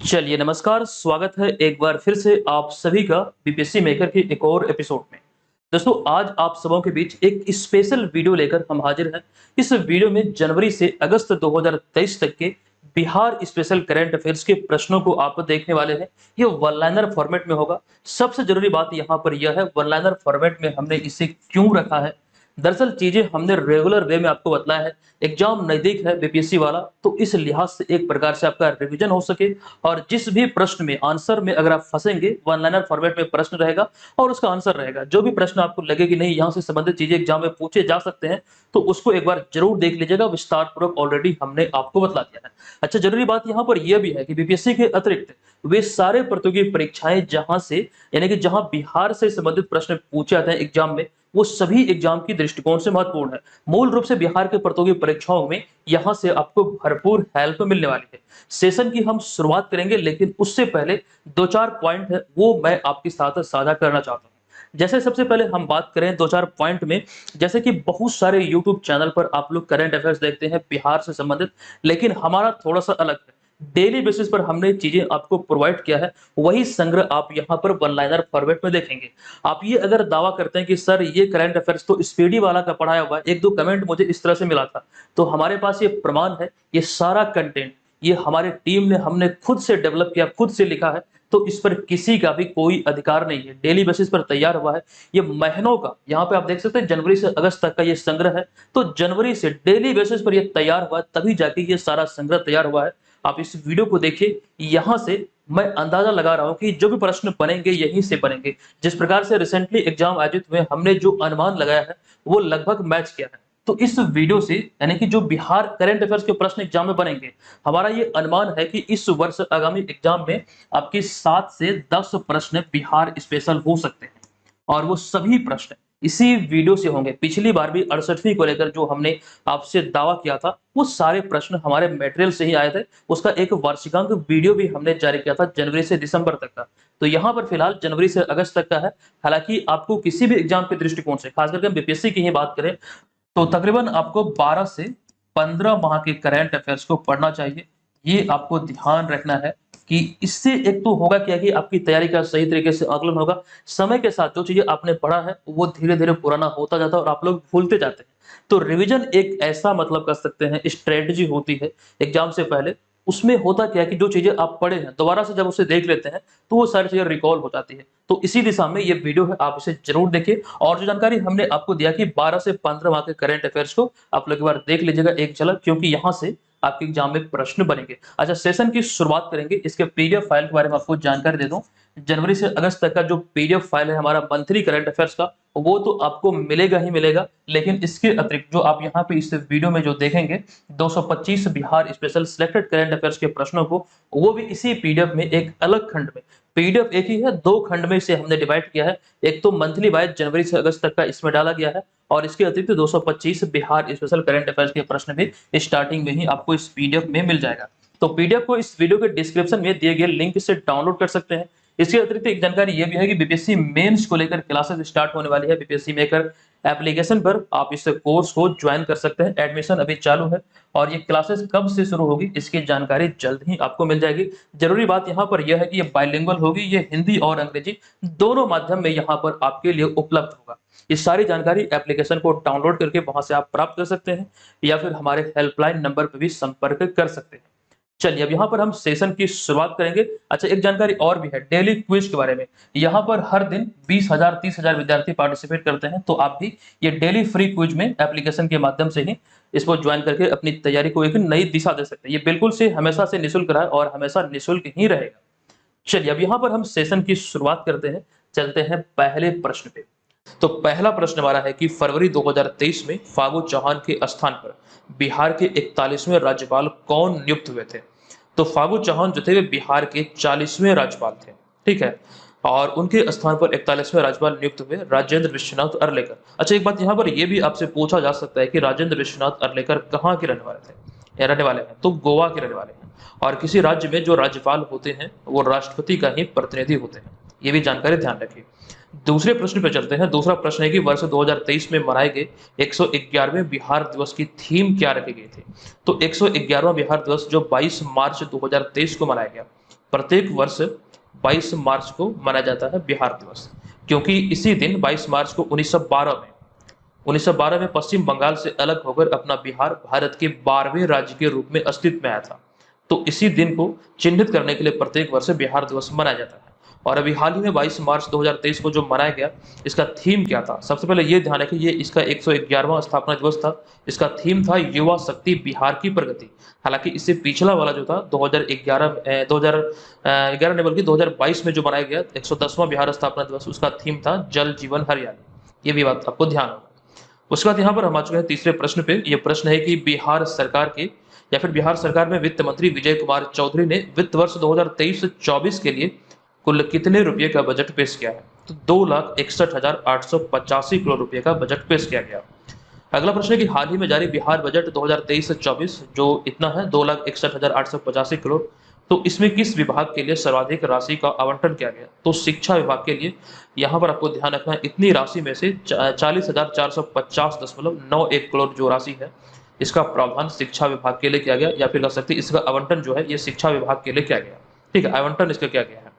चलिए नमस्कार, स्वागत है एक बार फिर से आप सभी का बीपीएससी मेकर के एक और एपिसोड में। दोस्तों आज आप सबों के बीच एक स्पेशल वीडियो लेकर हम हाजिर हैं। इस वीडियो में जनवरी से अगस्त 2023 तक के बिहार स्पेशल करंट अफेयर्स के प्रश्नों को आप देखने वाले हैं। ये वन लाइनर फॉर्मेट में होगा। सबसे जरूरी बात यहाँ पर यह है वन लाइनर फॉर्मेट में हमने इसे क्यों रखा है। दरअसल चीजें हमने रेगुलर वे में आपको बताया है। एग्जाम नजदीक है बीपीएससी वाला, तो इस लिहाज से एक प्रकार से आपका रिवीजन हो सके और जिस भी प्रश्न में आंसर में अगर आप फंसेंगे वन लाइनर फॉर्मेट में प्रश्न रहेगा और उसका आंसर रहेगा। जो भी प्रश्न आपको लगे कि नहीं यहाँ से संबंधित चीजें एग्जाम में पूछे जा सकते हैं, तो उसको एक बार जरूर देख लीजिएगा। विस्तार पूर्वक ऑलरेडी हमने आपको बता दिया है। अच्छा, जरूरी बात यहाँ पर यह भी है कि बीपीएससी के अतिरिक्त वे सारे प्रतियोगी परीक्षाएं जहां से यानी कि जहां बिहार से संबंधित प्रश्न पूछे जाते हैं एग्जाम में, वो सभी एग्जाम की दृष्टिकोण से महत्वपूर्ण है। मूल रूप से बिहार के प्रतियोगी परीक्षाओं में यहाँ से आपको भरपूर हेल्प मिलने वाली है। सेशन की हम शुरुआत करेंगे, लेकिन उससे पहले दो चार पॉइंट है वो मैं आपके साथ साझा करना चाहता हूँ। जैसे सबसे पहले हम बात करें दो चार पॉइंट में, जैसे कि बहुत सारे यूट्यूब चैनल पर आप लोग करंट अफेयर्स देखते हैं बिहार से संबंधित, लेकिन हमारा थोड़ा सा अलग है। डेली बेसिस पर हमने चीजें आपको प्रोवाइड किया है, वही संग्रह आप यहाँ पर वन लाइनर फॉर्मेट में देखेंगे। आप ये अगर दावा करते हैं कि सर ये करंट अफेयर्स तो स्पीडी वाला का पढ़ाया हुआ है, एक दो कमेंट मुझे इस तरह से मिला था, तो हमारे पास ये प्रमाण है। ये सारा कंटेंट ये हमारे टीम ने हमने खुद से डेवलप किया, खुद से लिखा है, तो इस पर किसी का भी कोई अधिकार नहीं है। डेली बेसिस पर तैयार हुआ है। ये महीनों का यहाँ पे आप देख सकते हैं जनवरी से अगस्त तक का ये संग्रह है। तो जनवरी से डेली बेसिस पर ये तैयार हुआ है, तभी जाके ये सारा संग्रह तैयार हुआ है। आप इस वीडियो को देखिए, यहाँ से मैं अंदाजा लगा रहा हूँ कि जो भी प्रश्न बनेंगे यहीं से बनेंगे। जिस प्रकार से रिसेंटली एग्जाम आयोजित हुए, हमने जो अनुमान लगाया है वो लगभग मैच किया है। तो इस वीडियो से यानी कि जो बिहार करंट अफेयर्स के प्रश्न एग्जाम में बनेंगे, हमारा ये अनुमान है कि इस वर्ष आगामी एग्जाम में आपके 7 से 10 प्रश्न बिहार स्पेशल हो सकते हैं। और वो सभी प्रश्न इसी वीडियो से होंगे। पिछली बार भी 68वीं को लेकर जो हमने आपसे दावा किया था, वो सारे प्रश्न हमारे मटेरियल से ही आए थे। उसका एक वार्षिकांक वीडियो भी हमने जारी किया था जनवरी से दिसंबर तक का। तो यहाँ पर फिलहाल जनवरी से अगस्त तक का है। हालांकि आपको किसी भी एग्जाम के दृष्टिकोण से, खास करके हम बीपीएससी की ही बात करें, तो तकरीबन आपको 12 से 15 माह के करंट अफेयर्स को पढ़ना चाहिए। ये आपको ध्यान रखना है कि इससे एक तो होगा क्या कि आपकी तैयारी का सही तरीके से आकलन होगा। समय के साथ जो चीजें आपने पढ़ा है वो धीरे-धीरे पुराना होता जाता है और आप लोग भूलते जाते हैं। तो रिवीजन एक ऐसा मतलब कर सकते हैं स्ट्रेटजी होती है एग्जाम से पहले। उसमें होता क्या है कि जो चीजें आप पढ़े हैं दोबारा से जब उसे देख लेते हैं, तो वो सारी चीजें रिकॉल हो जाती है। तो इसी दिशा में ये वीडियो है, आप इसे जरूर देखिए। और जो जानकारी हमने आपको दिया कि 12 से 15 माह के करंट अफेयर्स को आप लोग एक बार देख लीजिएगा एक झलक, क्योंकि यहाँ से आपके एग्जाम में प्रश्न बनेंगे। अच्छा, सेशन की शुरुआत करेंगे। इसके पीडीएफ फाइल के बारे में आपको जानकारी दे दूं। जनवरी से अगस्त तक का जो पीडीएफ फाइल है हमारा मंथली करंट अफेयर्स का, वो तो आपको मिलेगा ही मिलेगा। लेकिन इसके अतिरिक्त जो आप यहाँ पे इस वीडियो में जो देखेंगे 225 Bihar special selected current affairs के प्रश्नों को, वो भी इसी पीडीएफ में एक अलग खंड में। पीडीएफ एक ही है, दो खंड में इसे हमने डिवाइड किया है। एक तो मंथली वाइज जनवरी से अगस्त तक का इसमें डाला गया है, और इसके अतिरिक्त 225 बिहार स्पेशल करंट अफेयर्स के प्रश्न भी स्टार्टिंग में ही आपको इस पीडीएफ में मिल जाएगा। तो पीडीएफ को इस वीडियो के डिस्क्रिप्शन में दिए गए लिंक से डाउनलोड कर सकते हैं। इसके अतिरिक्त एक जानकारी ये भी है कि बीपीएससी मेंस को लेकर क्लासेस स्टार्ट होने वाली है बीपीएससी मेकर एप्लीकेशन पर। आप इस कोर्स को ज्वाइन कर सकते हैं। एडमिशन अभी चालू है और ये क्लासेस कब से शुरू होगी इसकी जानकारी जल्द ही आपको मिल जाएगी। जरूरी बात यहाँ पर यह है कि ये बाइलिंगुअल होगी, ये हिंदी और अंग्रेजी दोनों माध्यम में यहाँ पर आपके लिए उपलब्ध होगा। ये सारी जानकारी एप्लीकेशन को डाउनलोड करके वहां से आप प्राप्त कर सकते हैं, या फिर हमारे हेल्पलाइन नंबर पर भी संपर्क कर सकते हैं। चलिए अब यहाँ पर हम सेशन की शुरुआत करेंगे। अच्छा, एक जानकारी और भी है डेली क्विज के बारे में। यहाँ पर हर दिन 20,000 30,000 विद्यार्थी पार्टिसिपेट करते हैं। तो आप भी ये डेली फ्री क्विज में एप्लीकेशन के माध्यम से ही इसको ज्वाइन करके अपनी तैयारी को एक नई दिशा दे सकते हैं। ये बिल्कुल से हमेशा से निःशुल्क रहा है और हमेशा निःशुल्क ही रहेगा। चलिए अब यहाँ पर हम सेशन की शुरुआत करते हैं। चलते हैं पहले प्रश्न पे। तो पहला प्रश्न हमारा है कि फरवरी 2023 में फागू चौहान के स्थान पर बिहार के 41वें राज्यपाल कौन नियुक्त हुए थे। तो फागू चौहान जो थे वे बिहार के 40वें राज्यपाल थे, ठीक है। और उनके स्थान पर 41वें राज्यपाल नियुक्त हुए राजेंद्र विश्वनाथ अर्लेकर। अच्छा, एक बात यहाँ पर यह भी आपसे पूछा जा सकता है कि राजेंद्र विश्वनाथ अर्लेकर कहाँ के रहने वाले थे या रहने वाले हैं, तो गोवा के रहने वाले हैं। और किसी राज्य में जो राज्यपाल होते हैं वो राष्ट्रपति का ही प्रतिनिधि होते हैं, ये भी जानकारी ध्यान रखिए। दूसरे प्रश्न पर चलते हैं। दूसरा प्रश्न है कि वर्ष 2023 में मनाए गए 111वें बिहार दिवस की थीम क्या रखी गई थी। तो 111वां बिहार दिवस जो 22 मार्च 2023 को मनाया गया, प्रत्येक वर्ष 22 मार्च को मनाया जाता है बिहार दिवस, क्योंकि इसी दिन 22 मार्च को 1912 में पश्चिम बंगाल से अलग होकर अपना बिहार भारत के 12वें राज्य के रूप में अस्तित्व में आया था। तो इसी दिन को चिन्हित करने के लिए प्रत्येक वर्ष बिहार दिवस मनाया जाता है। और अभी हाल ही में 22 मार्च 2023 को जो मनाया गया, इसका थीम क्या था? सबसे पहले ये ध्यान रखें, ये इसका 111वां स्थापना दिवस था। इसका थीम था युवा शक्ति बिहार की प्रगति। हालांकि इससे पिछला वाला जो था 2011 नहीं बल्कि 2022 में जो मनाया गया 110वां बिहार स्थापना दिवस, उसका थीम था जल जीवन हरियाली। ये भी बात आपको ध्यान होगा। उसके बाद यहाँ पर हम आ चुके हैं तीसरे प्रश्न पे। ये प्रश्न है कि बिहार सरकार के या फिर बिहार सरकार में वित्त मंत्री विजय कुमार चौधरी ने वित्त वर्ष 2023-24 के लिए कुल कितने रुपए का बजट पेश किया है? तो 2,61,885 करोड़ रुपए का बजट पेश किया गया। अगला प्रश्न है कि हाल ही में जारी बिहार बजट 2023-24 जो इतना है 2,61,885 करोड़, तो इसमें किस विभाग के लिए सर्वाधिक राशि का आवंटन किया गया? तो शिक्षा विभाग के लिए। यहाँ पर आपको ध्यान रखना है, इतनी राशि में से 40,450.91 करोड़ जो राशि है, इसका प्रावधान शिक्षा विभाग के लिए किया गया, या फिर कह सकते हैं इसका आवंटन जो है ये शिक्षा विभाग के लिए किया गया। ठीक है, आवंटन इसका किया गया है।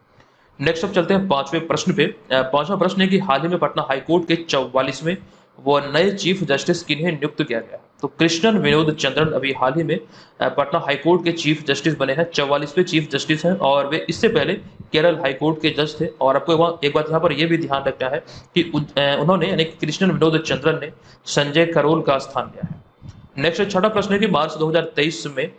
नेक्स्ट अब चलते हैं पांचवें प्रश्न पे। पांचवा प्रश्न है कि हाल ही में पटना हाईकोर्ट के 44वें व नए चीफ जस्टिस किन्हें नियुक्त किया गया? तो कृष्णन विनोद चंद्रन अभी हाल ही में पटना हाईकोर्ट के चीफ जस्टिस बने हैं, 44वें चीफ जस्टिस हैं, और वे इससे पहले केरल हाईकोर्ट के जज थे। और आपको एक बात यहाँ पर यह भी ध्यान रखना है कि उन्होंने यानी कृष्णन विनोद चंद्रन ने संजय करोल का स्थान लिया है। नेक्स्ट छठा प्रश्न है कि मार्च 2023 में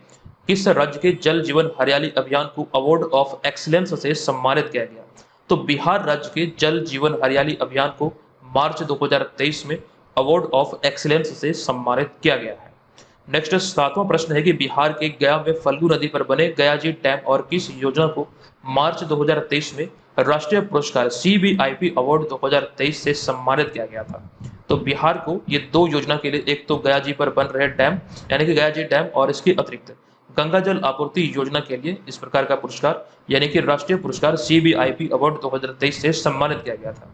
किस राज्य के जल जीवन हरियाली अभियान को अवार्ड ऑफ एक्सीलेंस से सम्मानित किया गया? तो बिहार राज्य के जल जीवन हरियाली अभियान को मार्च 2023 में अवार्ड ऑफ एक्सीलेंस से सम्मानित किया गया है। नेक्स्ट सातवां प्रश्न है कि बिहार के गया में फल्गु नदी पर बने गयाजी डैम और किस योजना को मार्च 2023 में राष्ट्रीय पुरस्कार CBIP अवार्ड 2023 से सम्मानित किया गया था? तो बिहार को ये दो योजना के लिए, एक तो गयाजी पर बन रहे डैम यानी कि गयाजी डैम, और इसके अतिरिक्त गंगा जल आपूर्ति योजना के लिए इस प्रकार का पुरस्कार यानी कि राष्ट्रीय पुरस्कार CBIP अवार्ड 2023 से सम्मानित किया गया था।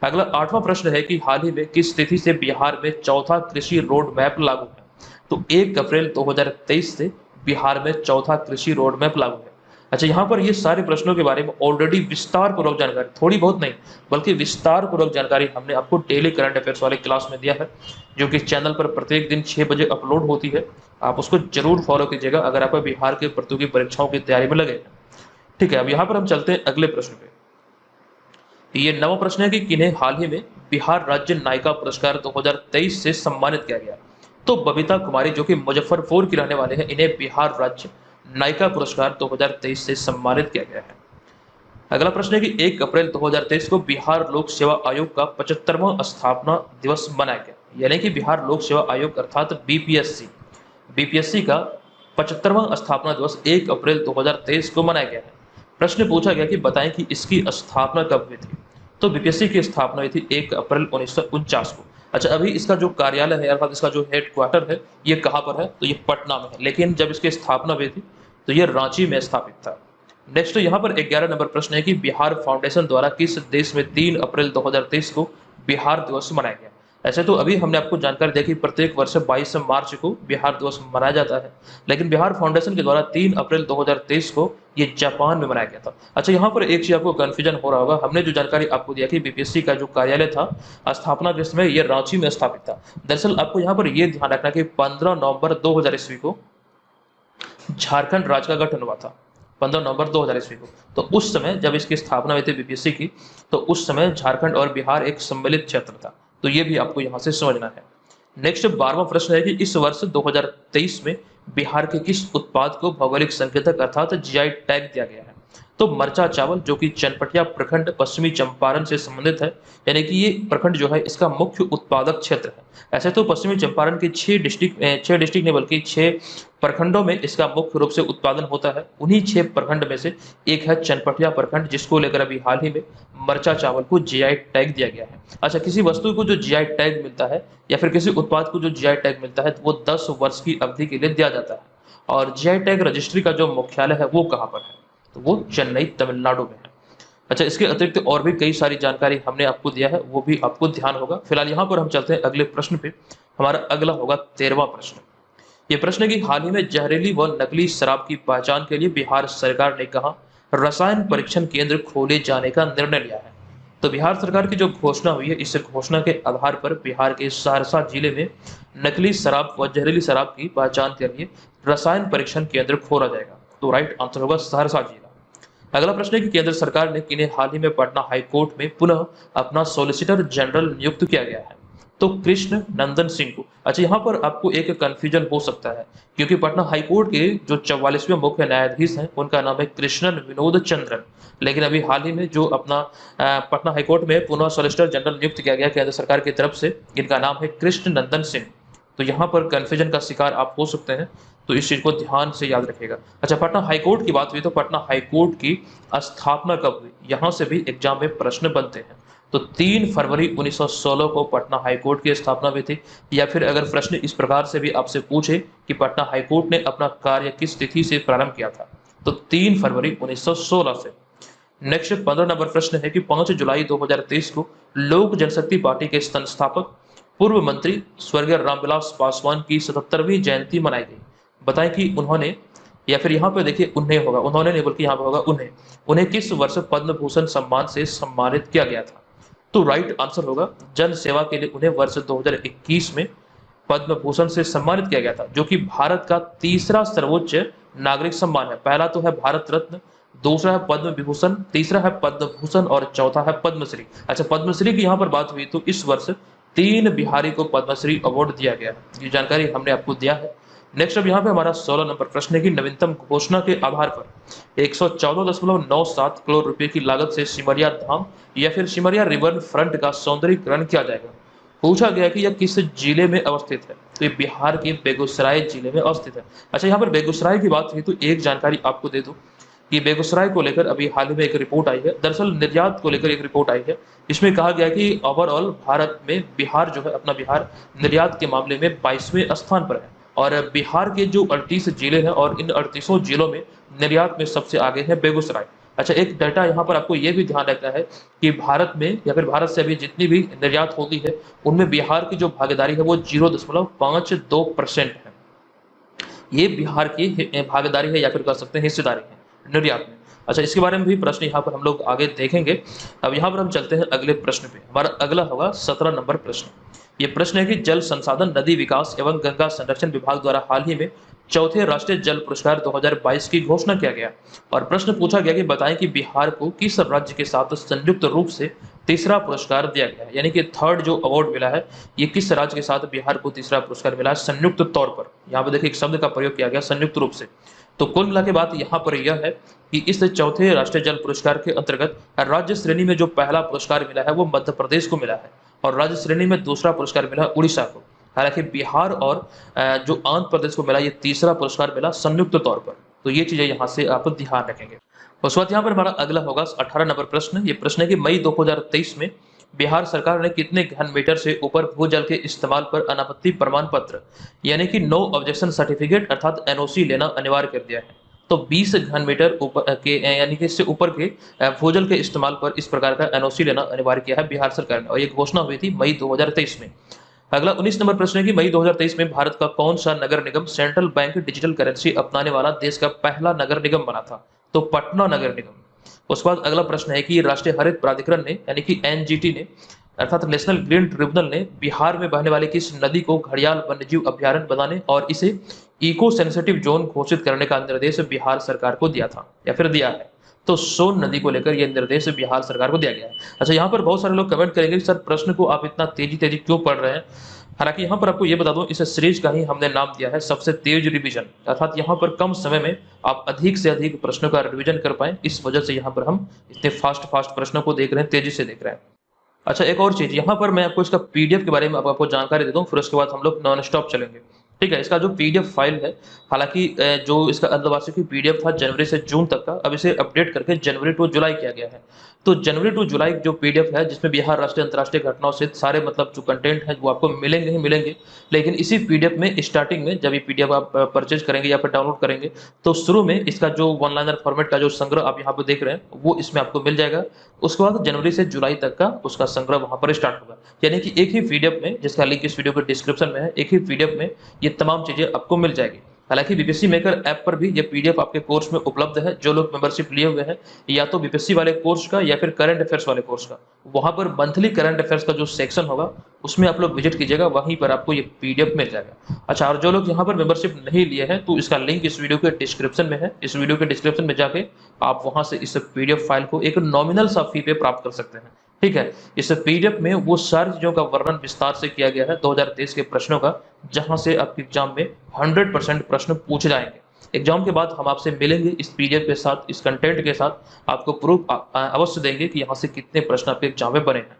अगला आठवां प्रश्न है कि हाल ही में किस तिथि से बिहार में चौथा कृषि रोड मैप लागू है? तो 1 अप्रैल 2023 से बिहार में चौथा कृषि रोड मैप लागू है। अच्छा, यहाँ पर ये सारे प्रश्नों के बारे में ऑलरेडी विस्तार पूर्वक जानकारी, थोड़ी बहुत नहीं बल्कि विस्तार पूर्वक जानकारी हमने आपको डेली करंट अफेयर्स वाले क्लास में दिया है, जो कि चैनल पर प्रत्येक दिन 6 बजे अपलोड होती है। आप उसको जरूर फॉलो कीजिएगा अगर आप बिहार के प्रतियोगी परीक्षाओं की तैयारी में लगे। ठीक है, अब यहाँ पर हम चलते हैं अगले प्रश्न पे। ये नवा प्रश्न है कि किन्हें हाल ही में बिहार राज्य नायिका पुरस्कार 2023 से सम्मानित किया गया? तो बबीता कुमारी जो कि मुजफ्फरपुर की रहने वाले हैं, इन्हें बिहार राज्य नायिका पुरस्कार 2023 से सम्मानित किया गया है। अगला प्रश्न है कि 1 अप्रैल 2023 को बिहार लोक सेवा आयोग का 75वां स्थापना दिवस मनाया गया, यानी कि बिहार लोक सेवा आयोग अर्थात बीपीएससी का 75वां स्थापना दिवस 1 अप्रैल 2023 को मनाया गया है। प्रश्न पूछा गया कि बताएं कि इसकी स्थापना कब हुई थी? तो बीपीएससी की स्थापना हुई थी 1 अप्रैल 1949 को। अच्छा, अभी इसका जो कार्यालय है अर्थात इसका जो हेडक्वार्टर है ये कहाँ पर है? तो ये पटना में है, लेकिन जब इसकी स्थापना हुई थी तो ये रांची में स्थापित था। नेक्स्ट यहाँ पर 11 नंबर प्रश्न है कि बिहार फाउंडेशन द्वारा किस देश में 3 अप्रैल 2023 को बिहार दिवस मनाया गया? ऐसे तो अभी हमने आपको जानकारी दी कि प्रत्येक वर्ष 22 मार्च को बिहार दिवस मनाया जाता है, लेकिन बिहार फाउंडेशन के द्वारा 3 अप्रैल 2023 को ये जापान में मनाया गया था। अच्छा, यहाँ पर एक चीज आपको कंफ्यूजन हो रहा होगा, हमने जो जानकारी आपको दिया कि बीपीएससी का जो कार्यालय था स्थापना के समय ये रांची में स्थापित था। दरअसल आपको यहाँ पर यह ध्यान रखना कि 15 नवंबर 2000 ईस्वी को झारखंड राज्य का गठन हुआ था, 15 नवंबर 2000 ईस्वी को। तो उस समय जब इसकी स्थापना हुई थी बीपीएससी की, तो उस समय झारखंड और बिहार एक सम्मिलित क्षेत्र था। तो ये भी आपको यहाँ से समझना है। नेक्स्ट 12वां प्रश्न है कि इस वर्ष 2023 में बिहार के किस उत्पाद को भौगोलिक संकेतक अर्थात जीआई टैग दिया गया है? तो मरचा चावल जो कि चनपटिया प्रखंड पश्चिमी चंपारण से संबंधित है, यानी कि ये प्रखंड जो है इसका मुख्य उत्पादक क्षेत्र है। ऐसे तो पश्चिमी चंपारण के 6 डिस्ट्रिक्ट नहीं बल्कि 6 प्रखंडों में इसका मुख्य रूप से उत्पादन होता है। उन्हीं 6 प्रखंड में से एक है चनपटिया प्रखंड, जिसको लेकर अभी हाल ही में मरचा चावल को जीआई टैग दिया गया है। अच्छा, किसी वस्तु को जो जीआई टैग मिलता है या फिर किसी उत्पाद को जो जीआई टैग मिलता है तो वो 10 वर्ष की अवधि के लिए दिया जाता है। और जीआई टैग रजिस्ट्री का जो मुख्यालय है वो कहाँ पर है? तो वो चेन्नई तमिलनाडु में है। अच्छा, इसके अतिरिक्त और भी कई सारी जानकारी हमने आपको दिया है, वो भी आपको ध्यान होगा। फिलहाल यहाँ पर हम चलते हैं अगले प्रश्न पे। हमारा अगला होगा 13वां प्रश्न। ये प्रश्न है कि हाल ही में जहरीली व नकली शराब की पहचान के लिए बिहार सरकार ने कहा रसायन परीक्षण केंद्र खोले जाने का निर्णय लिया है। तो बिहार सरकार की जो घोषणा हुई है, इस घोषणा के आधार पर बिहार के सहरसा जिले में नकली शराब व जहरीली शराब की पहचान के लिए रसायन परीक्षण केंद्र खोला जाएगा। तो राइट आंसर होगा सहरसा जिला। अगला प्रश्न है कि केंद्र सरकार ने किन्हें हाल ही में पटना हाईकोर्ट में पुनः अपना सॉलिसिटर जनरल नियुक्त किया गया है? तो कृष्ण नंदन सिंह को। अच्छा, यहाँ पर आपको एक कंफ्यूजन हो सकता है, क्योंकि पटना हाईकोर्ट के जो 44वें मुख्य न्यायाधीश हैं उनका नाम है कृष्णन विनोद चंद्रन, लेकिन अभी हाल ही में जो अपना पटना हाईकोर्ट में पुनः सॉलिसिटर जनरल नियुक्त किया गया केंद्र सरकार की तरफ से, इनका नाम है कृष्ण नंदन सिंह। तो यहाँ पर कंफ्यूजन का शिकार आप हो सकते हैं, तो इस चीज को ध्यान से याद रखिएगा। अच्छा, पटना हाईकोर्ट की बात हुई तो पटना हाईकोर्ट की स्थापना कब हुई, यहाँ से भी एग्जाम में प्रश्न बनते हैं। तो 3 फरवरी 1916 को पटना हाईकोर्ट की स्थापना हुई थी। या फिर अगर प्रश्न इस प्रकार से भी आपसे पूछे कि पटना हाईकोर्ट ने अपना कार्य किस तिथि से प्रारंभ किया था, तो 3 फरवरी 1916 से। नेक्स्ट 15 नंबर प्रश्न है कि 5 जुलाई 2023 को लोक जनशक्ति पार्टी के संस्थापक पूर्व मंत्री स्वर्गीय रामविलास पासवान की 77वीं जयंती मनाई गई। बताएं कि उन्होंने, या फिर यहाँ पे देखिए उन्हें होगा, उन्होंने नहीं बल्कि यहाँ पे होगा उन्हें, उन्हें किस वर्ष पद्म भूषण सम्मान से सम्मानित किया गया था? तो राइट आंसर होगा जन सेवा के लिए उन्हें वर्ष 2021 में पद्म भूषण से सम्मानित किया गया था, जो कि भारत का तीसरा सर्वोच्च नागरिक सम्मान है। पहला तो है भारत रत्न, दूसरा है पद्म विभूषण, तीसरा है पद्म भूषण और चौथा है पद्मश्री। अच्छा, पद्मश्री की यहाँ पर बात हुई तो इस वर्ष 3 बिहारी को पद्मश्री अवार्ड दिया गया है। ये जानकारी हमने आपको दिया है। नेक्स्ट अब यहाँ पे हमारा 16 नंबर प्रश्न है कि नवीनतम घोषणा के आधार पर 114.97 करोड़ रुपए की लागत से सिमरिया धाम या फिर सिमरिया रिवर फ्रंट का सौंदर्यीकरण किया जाएगा। पूछा गया कि यह किस जिले में अवस्थित है, तो ये बिहार के बेगूसराय जिले में अवस्थित है। अच्छा, यहाँ पर बेगूसराय की बात हुई तो एक जानकारी आपको दे दूं कि बेगूसराय को लेकर अभी हाल ही में एक रिपोर्ट आई है, दरअसल निर्यात को लेकर एक रिपोर्ट आई है। इसमें कहा गया कि ओवरऑल भारत में बिहार जो है, अपना बिहार निर्यात के मामले में 22वें स्थान पर है, और बिहार के जो 38 जिले हैं और इन 38 जिलों में निर्यात में सबसे आगे है बेगूसराय। अच्छा, एक डाटा यहाँ पर आपको ये भी ध्यान रखना है कि भारत में या फिर भारत से अभी जितनी भी निर्यात होती है उनमें बिहार की जो भागीदारी है वो 0.52% है। ये बिहार की भागीदारी है या फिर कह सकते हैं हिस्सेदारी है निर्यात में। अच्छा, इसके बारे में भी प्रश्न यहाँ पर हम लोग आगे देखेंगे। अब यहाँ पर हम चलते हैं अगले प्रश्न पे। हमारा अगला होगा 17 नंबर प्रश्न। ये प्रश्न है कि जल संसाधन, नदी विकास एवं गंगा संरक्षण विभाग द्वारा हाल ही में चौथे राष्ट्रीय जल पुरस्कार 2022 की घोषणा किया गया, और प्रश्न पूछा गया कि बताएं कि बिहार को किस राज्य के साथ संयुक्त रूप से तीसरा पुरस्कार दिया गया है, यानी कि थर्ड जो अवार्ड मिला है ये किस राज्य के साथ बिहार को तीसरा पुरस्कार मिला है संयुक्त तौर पर। यहाँ पे देखिए एक शब्द का प्रयोग किया गया संयुक्त रूप से। तो कुल मिला के बात यहाँ पर यह है कि इस चौथे राष्ट्रीय जल पुरस्कार के अंतर्गत राज्य श्रेणी में जो पहला पुरस्कार मिला है वो मध्य प्रदेश को मिला है, और राज्य श्रेणी में दूसरा पुरस्कार मिला उड़ीसा को। हालांकि बिहार और जो आंध्र प्रदेश को मिला ये तीसरा पुरस्कार मिला संयुक्त तौर पर। तो ये चीजें यहाँ से आप ध्यान रखेंगे। उसके बाद यहाँ पर हमारा अगला होगा 18 नंबर प्रश्न। ये प्रश्न है कि मई 2023 में बिहार सरकार ने कितने घन मीटर से ऊपर भूजल के इस्तेमाल पर अनापत्ति प्रमाण पत्र यानी कि नो ऑब्जेक्शन सर्टिफिकेट अर्थात एनओसी लेना अनिवार्य कर दिया है? तो 20 घन मीटर ऊपर के यानी कि इससे ऊपर के भूजल के इस्तेमाल पर इस प्रकार का एनओसी लेना अनिवार्य किया है बिहार सरकार ने, और ये घोषणा हुई थी मई 2023 में। अगला 19 नंबर प्रश्न है कि मई 2023 में भारत का कौन सा नगर निगम सेंट्रल बैंक डिजिटल करेंसी अपनाने वाला देश का पहला नगर निगम बना था? तो पटना नगर निगम। उसके बाद अगला प्रश्न है कि राष्ट्रीय हरित प्राधिकरण ने यानी कि एनजीटी ने अर्थात नेशनल ग्रीन ट्रिब्यूनल ने बिहार में बहने वाली किस नदी को घड़ियाल वन्यजीव अभ्यारण्य बनाने और इसे इको सेंसिटिव जोन घोषित करने का निर्देश बिहार सरकार को दिया था या फिर दिया है? तो सोन नदी को लेकर यह निर्देश बिहार सरकार को दिया गया है। अच्छा, यहाँ पर बहुत सारे लोग कमेंट करेंगे सर प्रश्न को आप इतना तेजी क्यों पढ़ रहे हैं। हालांकि यहाँ पर आपको ये बता दूं इस सीरीज का ही हमने नाम दिया है सबसे तेज रिवीजन, अर्थात यहाँ पर कम समय में आप अधिक से अधिक प्रश्नों का रिवीजन कर पाए, इस वजह से यहाँ पर हम इतने फास्ट प्रश्नों को देख रहे हैं, तेजी से देख रहे हैं। अच्छा, एक और चीज यहाँ पर मैं आपको इसका पीडीएफ के बारे में आपको जानकारी दे दूं, फिर उसके बाद हम लोग नॉन स्टॉप चलेंगे। ठीक है, इसका जो पीडीएफ फाइल है, हालांकि जो इसका अर्धवार्षिक पीडीएफ था जनवरी से जून तक का, अब इसे अपडेट करके जनवरी टू जुलाई किया गया है। तो जनवरी टू जुलाई जो पीडीएफ है जिसमें बिहार राष्ट्रीय अंतर्राष्ट्रीय घटनाओं से सारे मतलब जो कंटेंट है वो आपको मिलेंगे ही मिलेंगे, लेकिन इसी पीडीएफ में स्टार्टिंग में जब ये पीडीएफ आप परचेज करेंगे या फिर डाउनलोड करेंगे तो शुरू में इसका जो वन लाइनर फॉर्मेट का जो संग्रह आप यहाँ पर देख रहे हैं वो इसमें आपको मिल जाएगा। उसके बाद जनवरी से जुलाई तक का उसका संग्रह वहां पर स्टार्ट होगा, यानी कि एक ही पीडीएफ में, जिसका लिंक इस वीडियो के डिस्क्रिप्शन में है, एक ही पीडीएफ में ये तमाम चीजें आपको मिल जाएगी। हालांकि बीपीएससी मेकर ऐप पर भी ये पीडीएफ आपके कोर्स में उपलब्ध है। जो लोग मेंबरशिप लिए हुए हैं या तो बीपीएससी वाले कोर्स का या फिर करंट अफेयर्स वाले कोर्स का, वहां पर मंथली करंट अफेयर्स का जो सेक्शन होगा उसमें आप लोग विजिट कीजिएगा, वहीं पर आपको ये पीडीएफ मिल जाएगा। अच्छा, और जो लोग यहाँ पर मेंबरशिप नहीं लिए हैं तो इसका लिंक इस वीडियो के डिस्क्रिप्शन में है। इस वीडियो के डिस्क्रिप्शन में जाके आप वहां से इस पीडीएफ फाइल को एक नॉमिनल सा फी पे प्राप्त कर सकते हैं। ठीक है, इस पीडीएफ में वो सारी चीजों का वर्णन विस्तार से किया गया है 2023 के प्रश्नों का, जहां से आपके एग्जाम में 100% प्रश्न पूछे जाएंगे। एग्जाम के बाद हम आपसे मिलेंगे इस पीडीएफ के साथ, इस कंटेंट के साथ, आपको प्रूफ अवश्य देंगे कि यहाँ से कितने प्रश्न आपके एग्जाम में बने हैं।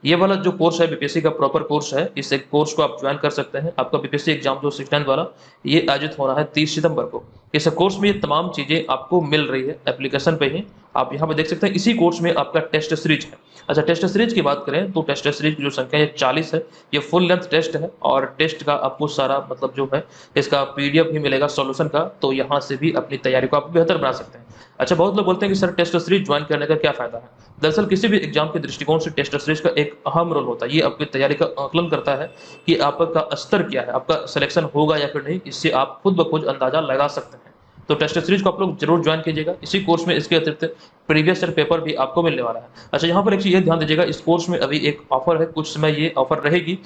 ये वाला जो कोर्स है बीपीएससी का प्रॉपर कोर्स है, इस एक कोर्स को आप ज्वाइन कर सकते हैं। आपका बीपीएससी एग्जाम जो 6th वाला, ये आयोजित हो रहा है 30 सितंबर को। इस कोर्स में ये तमाम चीजें आपको मिल रही है एप्लीकेशन पे ही। आप यहाँ पे देख सकते हैं इसी कोर्स में आपका टेस्ट सीरीज है। अच्छा, टेस्ट सीरीज की बात करें तो टेस्ट सीरीज की जो संख्या है 40 है। ये फुल लेंथ टेस्ट है और टेस्ट का आपको सारा मतलब जो है इसका पीडीएफ भी मिलेगा सॉल्यूशन का, तो यहाँ से भी अपनी तैयारी को आप बेहतर बना सकते हैं। अच्छा, बहुत लोग बोलते हैं कि सर टेस्ट सीरीज ज्वाइन करने का क्या फायदा है। दरअसल किसी भी एग्जाम के दृष्टिकोण से टेस्ट सीरीज का एक अहम रोल होता है। ये आपकी तैयारी का आकलन करता है कि आपका स्तर क्या है, आपका सिलेक्शन होगा या फिर नहीं, इससे आप खुद ब खुद अंदाजा लगा सकते हैं। तो टेस्ट सीरीज को आप लोग जरूर ज्वाइन कीजिएगा। इसी कोर्स में इसके अतिरिक्त प्रीवियस ईयर पेपर भी आपको मिलने वाला है। अच्छा, यहाँ पर एक चीज ये ध्यान दीजिएगा, इस कोर्स में अभी एक ऑफर है, कुछ समय ये ऑफर रहेगी।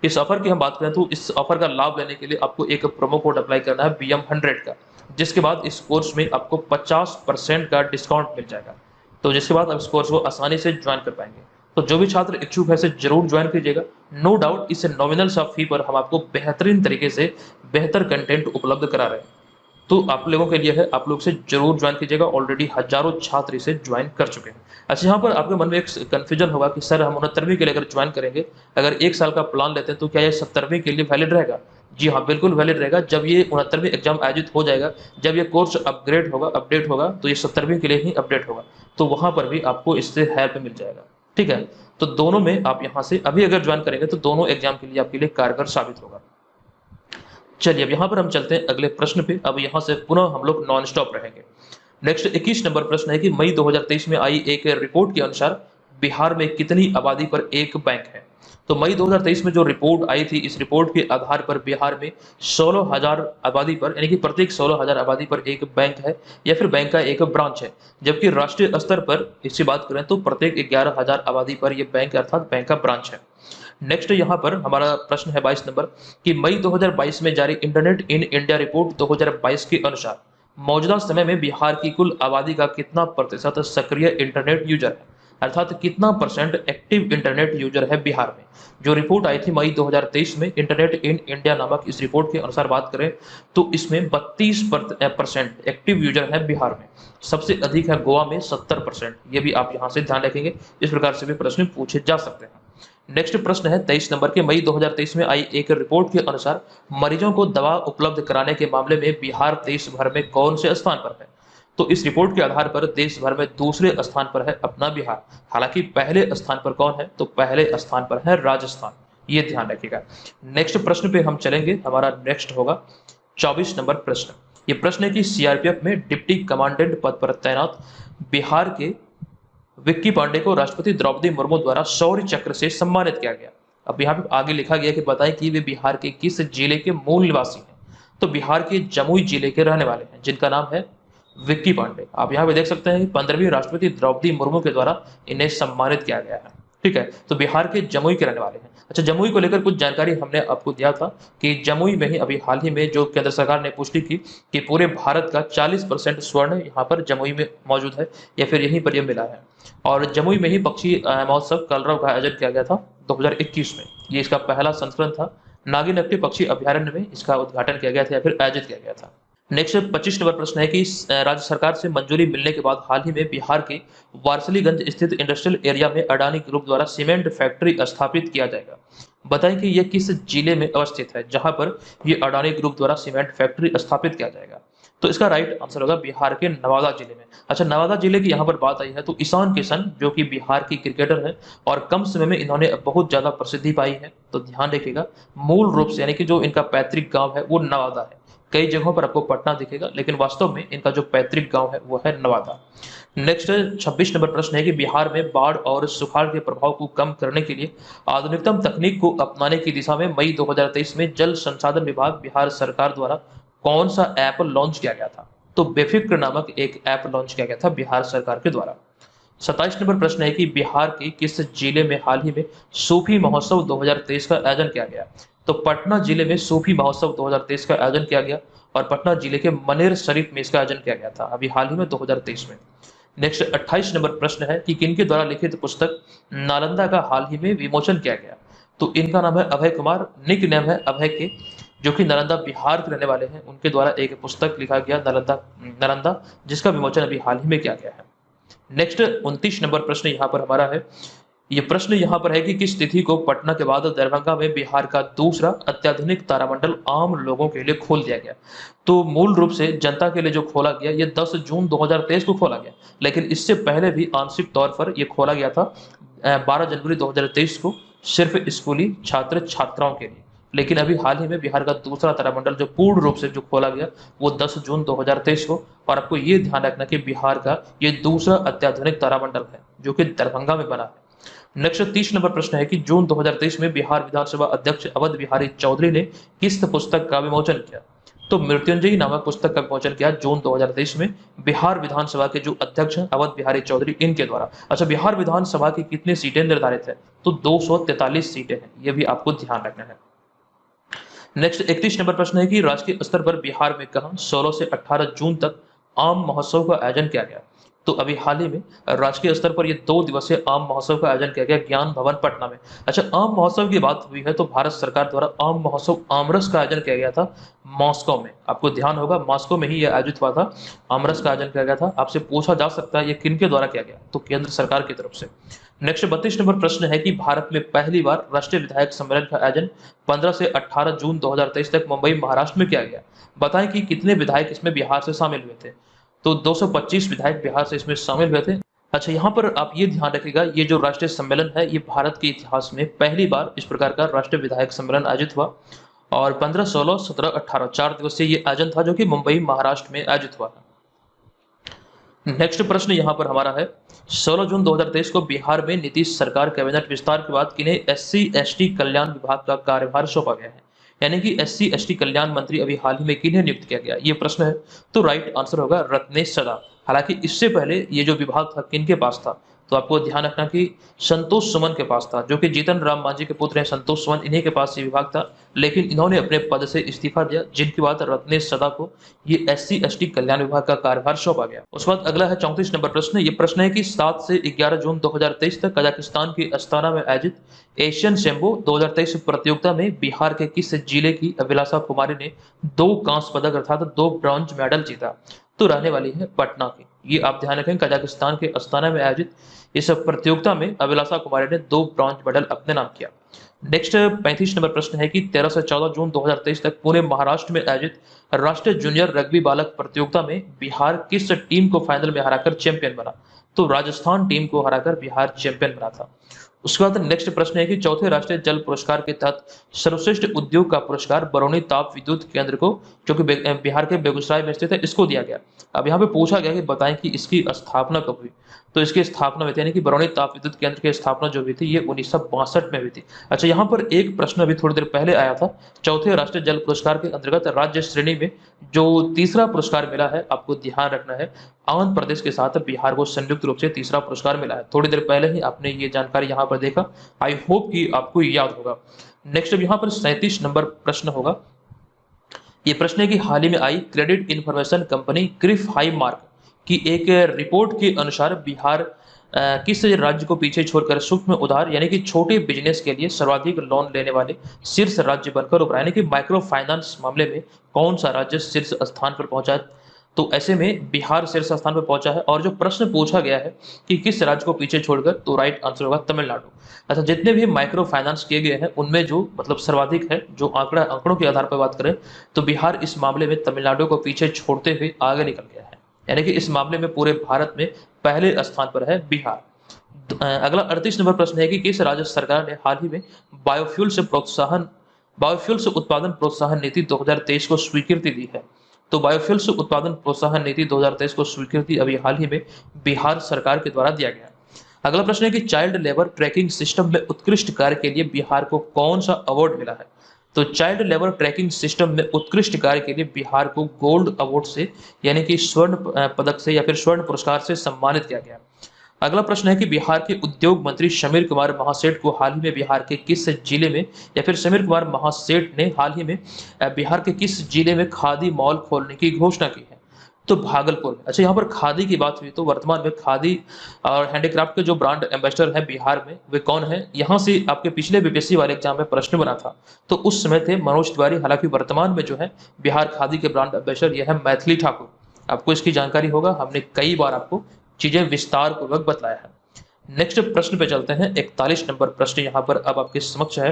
इस ऑफर की हम बात करें तो इस ऑफर का लाभ लेने के लिए आपको एक प्रोमो कोड अप्लाई करना है BM100 का, जिसके बाद इस कोर्स में आपको 50% का डिस्काउंट मिल जाएगा। तो जिसके बाद आप इस कोर्स को आसानी से ज्वाइन कर पाएंगे। तो जो भी छात्र इच्छुक है इसे जरूर ज्वाइन कीजिएगा। नो डाउट इस नॉमिनल सा फी पर हम आपको बेहतरीन तरीके से बेहतर कंटेंट उपलब्ध करा रहे हैं। तो आप लोगों के लिए है, आप लोग से जरूर ज्वाइन कीजिएगा। ऑलरेडी हजारों छात्र इसे ज्वाइन कर चुके हैं। अच्छा, यहाँ पर आपके मन में एक कंफ्यूजन होगा कि सर हम 69वीं के लिए अगर ज्वाइन करेंगे, अगर 1 साल का प्लान लेते हैं तो क्या ये 70वीं के लिए वैलिड रहेगा? जी हाँ, बिल्कुल वैलिड रहेगा। जब ये 69वीं एग्जाम आयोजित हो जाएगा, जब ये कोर्स अपग्रेड होगा, अपडेट होगा, तो ये 70वीं के लिए ही अपडेट होगा। तो वहां पर भी आपको इससे हेल्प मिल जाएगा। ठीक है, तो दोनों में आप यहाँ से अभी अगर ज्वाइन करेंगे तो दोनों एग्जाम के लिए आपके लिए कारगर साबित होगा। चलिए, अब यहाँ पर हम चलते हैं अगले प्रश्न पे। अब यहाँ से पुनः हम लोग नॉन स्टॉप रहेंगे। नेक्स्ट 21 नंबर प्रश्न है कि मई 2023 में आई एक रिपोर्ट के अनुसार बिहार में कितनी आबादी पर एक बैंक है। तो मई 2023 में जो रिपोर्ट आई थी, इस रिपोर्ट के आधार पर बिहार में 16,000 आबादी पर, यानी कि प्रत्येक 16,000 आबादी पर एक बैंक है या फिर बैंक का एक ब्रांच है। जबकि राष्ट्रीय स्तर पर इसकी बात करें तो प्रत्येक 11,000 आबादी पर यह बैंक अर्थात बैंक का ब्रांच है। नेक्स्ट यहाँ पर हमारा प्रश्न है 22 नंबर कि मई 2022 में जारी इंटरनेट इन इंडिया रिपोर्ट 2022 के अनुसार मौजूदा समय में बिहार की कुल आबादी का कितना प्रतिशत सक्रिय इंटरनेट यूजर है, अर्थात कितना परसेंट एक्टिव इंटरनेट यूजर है बिहार में। जो रिपोर्ट आई थी मई 2023 में इंटरनेट इन इंडिया नामक इस रिपोर्ट के अनुसार बात करें तो इसमें 32% एक्टिव यूजर है बिहार में। सबसे अधिक है गोवा में 70%। ये भी आप यहाँ से ध्यान रखेंगे, इस प्रकार से भी प्रश्न पूछे जा सकते हैं। नेक्स्ट प्रश्न है 23 नंबर के मई 2023 में आई एक रिपोर्ट के अनुसार मरीजों को दवा उपलब्ध कराने के मामले में बिहार देश भर में कौन से स्थान पर है। तो इस रिपोर्ट के आधार पर देश भर में दूसरे स्थान पर है अपना बिहार। हालांकि पहले स्थान पर कौन है, तो पहले स्थान पर है राजस्थान। ये ध्यान रखिएगा। नेक्स्ट प्रश्न पे हम चलेंगे। हमारा नेक्स्ट होगा 24 नंबर प्रश्न। ये प्रश्न है कि सीआरपीएफ में डिप्टी कमांडेंट पद पर तैनात बिहार के विक्की पांडे को राष्ट्रपति द्रौपदी मुर्मू द्वारा शौर्य चक्र से सम्मानित किया गया। अब यहाँ पे आगे लिखा गया कि बताएं कि वे बिहार के किस जिले के मूल निवासी हैं। तो बिहार के जमुई जिले के रहने वाले हैं, जिनका नाम है विक्की पांडे। आप यहाँ पे देख सकते हैं 15वीं राष्ट्रपति द्रौपदी मुर्मू के द्वारा इन्हें सम्मानित किया गया है। ठीक है, तो बिहार के जमुई के रहने वाले हैं। अच्छा, जमुई को लेकर कुछ जानकारी हमने आपको दिया था कि जमुई में ही अभी हाल ही में जो केंद्र सरकार ने पुष्टि की कि पूरे भारत का 40% स्वर्ण यहाँ पर जमुई में मौजूद है या फिर यहीं पर यह मिला है। और जमुई में ही पक्षी महोत्सव कलरव का आयोजन किया गया था 2021 में। ये इसका पहला संस्करण था। नागिनट्टी पक्षी अभ्यारण्य में इसका उद्घाटन किया गया था या फिर आयोजित किया गया था। नेक्स्ट 25 नंबर प्रश्न है कि राज्य सरकार से मंजूरी मिलने के बाद हाल ही में बिहार के वारसलीगंज स्थित इंडस्ट्रियल एरिया में अडानी ग्रुप द्वारा सीमेंट फैक्ट्री स्थापित किया जाएगा। बताएं कि यह किस जिले में अवस्थित है जहां पर यह अडानी ग्रुप द्वारा सीमेंट फैक्ट्री स्थापित किया जाएगा। तो इसका राइट आंसर होगा बिहार के नवादा जिले में। अच्छा, नवादा जिले की यहाँ पर बात आई है तो ईशान किशन जो कि बिहार की क्रिकेटर है और कम समय में इन्होंने बहुत ज्यादा प्रसिद्धि पाई है। तो ध्यान रखिएगा, मूल रूप से यानी कि जो इनका पैतृक गांव है वो नवादा है। कई जगहों पर आपको पटना दिखेगा, लेकिन वास्तव में इनका जो पैतृक गांव है वो है नवादा। नेक्स्ट 26 नंबर प्रश्न है कि बिहार में बाढ़ और सुखाड़ के प्रभाव को कम करने के लिए आधुनिकतम तकनीक को अपनाने की दिशा में मई 2023 में जल संसाधन विभाग बिहार सरकार द्वारा कौन सा ऐप लॉन्च किया गया था? तो बेफिक्र नामक एक ऐप लॉन्च किया गया था बिहार सरकार के द्वारा। 27 नंबर प्रश्न है कि बिहार के किस जिले में हाल ही में सूफी महोत्सव 2023 का आयोजन किया गया? तो पटना जिले में सूफी महोत्सव 2023 का आयोजन किया गया और पटना जिले के मनेर शरीफ में इसका आयोजन किया गया था अभी हाल ही में 2023 में। नेक्स्ट 28 नंबर प्रश्न है कि किनके द्वारा लिखित पुस्तक नालंदा का हाल ही में विमोचन किया गया? तो इनका नाम है अभय कुमार, निक नेम है अभय के, जो कि नालंदा बिहार के रहने वाले हैं। उनके द्वारा एक पुस्तक लिखा गया नालंदा नालंदा जिसका विमोचन अभी हाल ही में किया गया है। नेक्स्ट 29 नंबर प्रश्न यहाँ पर हमारा है। ये प्रश्न यहाँ पर है कि किस तिथि को पटना के बाद दरभंगा में बिहार का दूसरा अत्याधुनिक तारामंडल आम लोगों के लिए खोल दिया गया? तो मूल रूप से जनता के लिए जो खोला गया ये 10 जून 2023 को खोला गया, लेकिन इससे पहले भी आंशिक तौर पर ये खोला गया था 12 जनवरी 2023 को सिर्फ स्कूली छात्र छात्राओं के लिए। लेकिन अभी हाल ही में बिहार का दूसरा तारामंडल जो पूर्ण रूप से जो खोला गया वो 10 जून 2023 को। और आपको ये ध्यान रखना कि बिहार का ये दूसरा अत्याधुनिक तारामंडल है जो कि दरभंगा में बना है। नेक्स्ट 30 नंबर प्रश्न है कि जून 2023 में बिहार विधानसभा अध्यक्ष अवध बिहारी चौधरी ने किस पुस्तक का विमोचन किया? तो मृत्युंजयी नामक पुस्तक का विमोचन किया जून 2023 में बिहार विधानसभा के जो अध्यक्ष हैं अवध बिहारी चौधरी इनके द्वारा। अच्छा, बिहार विधानसभा की कितनी सीटें निर्धारित है? तो 243 सीटें हैं, ये भी आपको ध्यान रखना है। नेक्स्ट 31 नंबर प्रश्न है कि राष्ट्रीय स्तर पर बिहार में कहां 16 से 18 जून तक आम महोत्सव का आयोजन किया गया? तो अभी हाल ही में राष्ट्रीय स्तर पर ये 2 दिवसीय आम महोत्सव का आयोजन किया गया ज्ञान भवन पटना में। अच्छा, आम महोत्सव की बात हुई है तो भारत सरकार द्वारा आम महोत्सव आमरस का आयोजन किया गया था मॉस्को में। आपको ध्यान होगा मॉस्को में ही यह आयोजित हुआ था, आमरस का आयोजन किया गया था। आपसे पूछा जा सकता है ये किनके द्वारा किया गया? तो केंद्र सरकार की तरफ से। नेक्स्ट 32 नंबर प्रश्न है कि भारत में पहली बार राष्ट्रीय विधायक सम्मेलन का आयोजन 15 से 18 जून 2023 तक मुंबई महाराष्ट्र में किया गया। बताएं कि कितने विधायक इसमें बिहार से शामिल हुए थे? तो 225 विधायक बिहार से इसमें शामिल हुए थे। अच्छा, यहाँ पर आप ये ध्यान रखिएगा ये जो राष्ट्रीय सम्मेलन है ये भारत के इतिहास में पहली बार इस प्रकार का राष्ट्रीय विधायक सम्मेलन आयोजित हुआ और 15, 16, 17, 18 4 दिवसीय ये आयोजन था जो कि मुंबई महाराष्ट्र में आयोजित हुआ था। नेक्स्ट प्रश्न यहाँ पर हमारा है 16 जून 2023 को बिहार में नीतीश सरकार कैबिनेट विस्तार के बाद किन्हें SC/ST कल्याण विभाग का कार्यभार सौंपा गया है? यानी कि SC/ST कल्याण मंत्री अभी हाल ही में किन्हें नियुक्त किया गया, ये प्रश्न है। तो राइट आंसर होगा रत्नेश सदा। हालांकि इससे पहले ये जो विभाग था किनके पास था? तो आपको ध्यान रखना कि संतोष सुमन के पास था, जो कि जीतन राम मांझी के पुत्र हैं संतोष सुमन, इन्हीं के पास ये विभाग था। लेकिन इन्होंने अपने पद से इस्तीफा दिया, जिनके बाद रत्नेश सदा को ये SC/ST कल्याण विभाग का कार्यभार सौंपा गया। उसके बाद अगला है 34 नंबर प्रश्न। ये प्रश्न है कि 7 से 11 जून 2023 तक कजाकिस्तान के अस्ताना में आयोजित एशियन शैम्बो 2023 प्रतियोगिता में बिहार के किस जिले की अभिलाषा कुमारी ने 2 कांस्य पदक अर्थात 2 ब्रॉन्ज मेडल जीता? तो रहने वाली है पटना की। ये आप ध्यान रखें, कजाकिस्तान के अस्ताना में आयोजित इस प्रतियोगिता में अभिलाषा कुमारी ने 2 ब्रॉन्ज मेडल अपने नाम किया। नेक्स्ट 35 नंबर प्रश्न है कि 13 से 14 जून 2023 तक पुणे महाराष्ट्र में आयोजित राष्ट्रीय जूनियर रग्बी बालक प्रतियोगिता में बिहार किस टीम को फाइनल में हराकर चैंपियन बना? तो राजस्थान टीम को हराकर बिहार चैंपियन बना था। उसके बाद नेक्स्ट प्रश्न है कि चौथे राष्ट्रीय जल पुरस्कार के तहत सर्वश्रेष्ठ उद्योग का पुरस्कार बरौनी ताप विद्युत केंद्र को, जो कि बिहार के बेगूसराय में स्थित है, इसको दिया गया। अब यहाँ पे पूछा गया कि बताएं कि इसकी स्थापना कब हुई? तो इसकी स्थापना हुई थी, यानी कि बरौनी ताप विद्युत केंद्र की स्थापना जो हुई थी ये 1962 में हुई थी। अच्छा, यहाँ पर एक प्रश्न अभी थोड़ी देर पहले आया था, चौथे राष्ट्रीय जल पुरस्कार के अंतर्गत राज्य श्रेणी में जो तीसरा पुरस्कार मिला है, आपको ध्यान रखना है आंध्र प्रदेश के साथ बिहार को संयुक्त रूप से तीसरा पुरस्कार मिला है। थोड़ी देर पहले ही आपने ये जानकारी यहाँ पर देखा, आई होप कि आपको याद होगा। नेक्स्ट अब यहाँ पर 37 नंबर प्रश्न होगा। ये प्रश्न है कि हाल ही में आई credit information company Cliff high mark की एक रिपोर्ट के अनुसार बिहार किस राज्य को पीछे छोड़कर सूक्ष्म उधार यानी कि छोटे बिजनेस के लिए सर्वाधिक लोन लेने वाले शीर्ष राज्य बनकर उभरा, यानी कि माइक्रो फाइनेंस मामले में कौन सा राज्य शीर्ष स्थान पर पहुंचा है? तो ऐसे में बिहार शीर्ष स्थान पर पहुंचा है। और जो प्रश्न पूछा गया है कि किस राज्य को पीछे छोड़कर, तो राइट आंसर होगा तमिलनाडु। अच्छा, जितने भी माइक्रो फाइनेंस किए गए हैं उनमें जो मतलब सर्वाधिक है, जो आंकड़ों के आधार पर बात करें तो बिहार इस मामले में तमिलनाडु को पीछे छोड़ते हुए आगे निकल गया है, यानी कि इस मामले में पूरे भारत में पहले स्थान पर है बिहार। अगला 38 नंबर प्रश्न है कि किस राज्य सरकार ने हाल ही में बायोफ्यूल से उत्पादन प्रोत्साहन नीति 2023 को स्वीकृति दी है? तो बायोफ्यूल से उत्पादन प्रोत्साहन नीति 2023 को स्वीकृति अभी हाल ही में बिहार सरकार के द्वारा दिया गया। अगला प्रश्न है कि चाइल्ड लेबर ट्रैकिंग सिस्टम में उत्कृष्ट कार्य के लिए बिहार को कौन सा अवार्ड मिला है? तो चाइल्ड लेबर ट्रैकिंग सिस्टम में उत्कृष्ट कार्य के लिए बिहार को गोल्ड अवार्ड से यानी कि स्वर्ण पदक से या फिर स्वर्ण पुरस्कार से सम्मानित किया गया। अगला प्रश्न है कि बिहार के उद्योग मंत्री शमीर कुमार महासेठ को हाल ही में बिहार के किस जिले में या फिर शमीर कुमार महासेठ ने हाल ही में बिहार के किस जिले में खादी मॉल खोलने की घोषणा की है? तो भागलपुर में। अच्छा, यहाँ पर खादी की बात हुई तो वर्तमान में खादी और हैंडीक्राफ्ट के जो ब्रांड एम्बेसडर हैं बिहार में वे कौन है? यहाँ से आपके पिछले बीपीएससी वाले एग्जाम में प्रश्न बना था, तो उस समय थे मनोज तिवारी। हालांकि वर्तमान में जो है बिहार खादी के ब्रांड एम्बेसडर यह है मैथिली ठाकुर। आपको इसकी जानकारी होगा, हमने कई बार आपको चीजें विस्तार पूर्वक बताया है। नेक्स्ट प्रश्न पे चलते हैं। 41 नंबर प्रश्न यहाँ पर अब आपके समक्ष है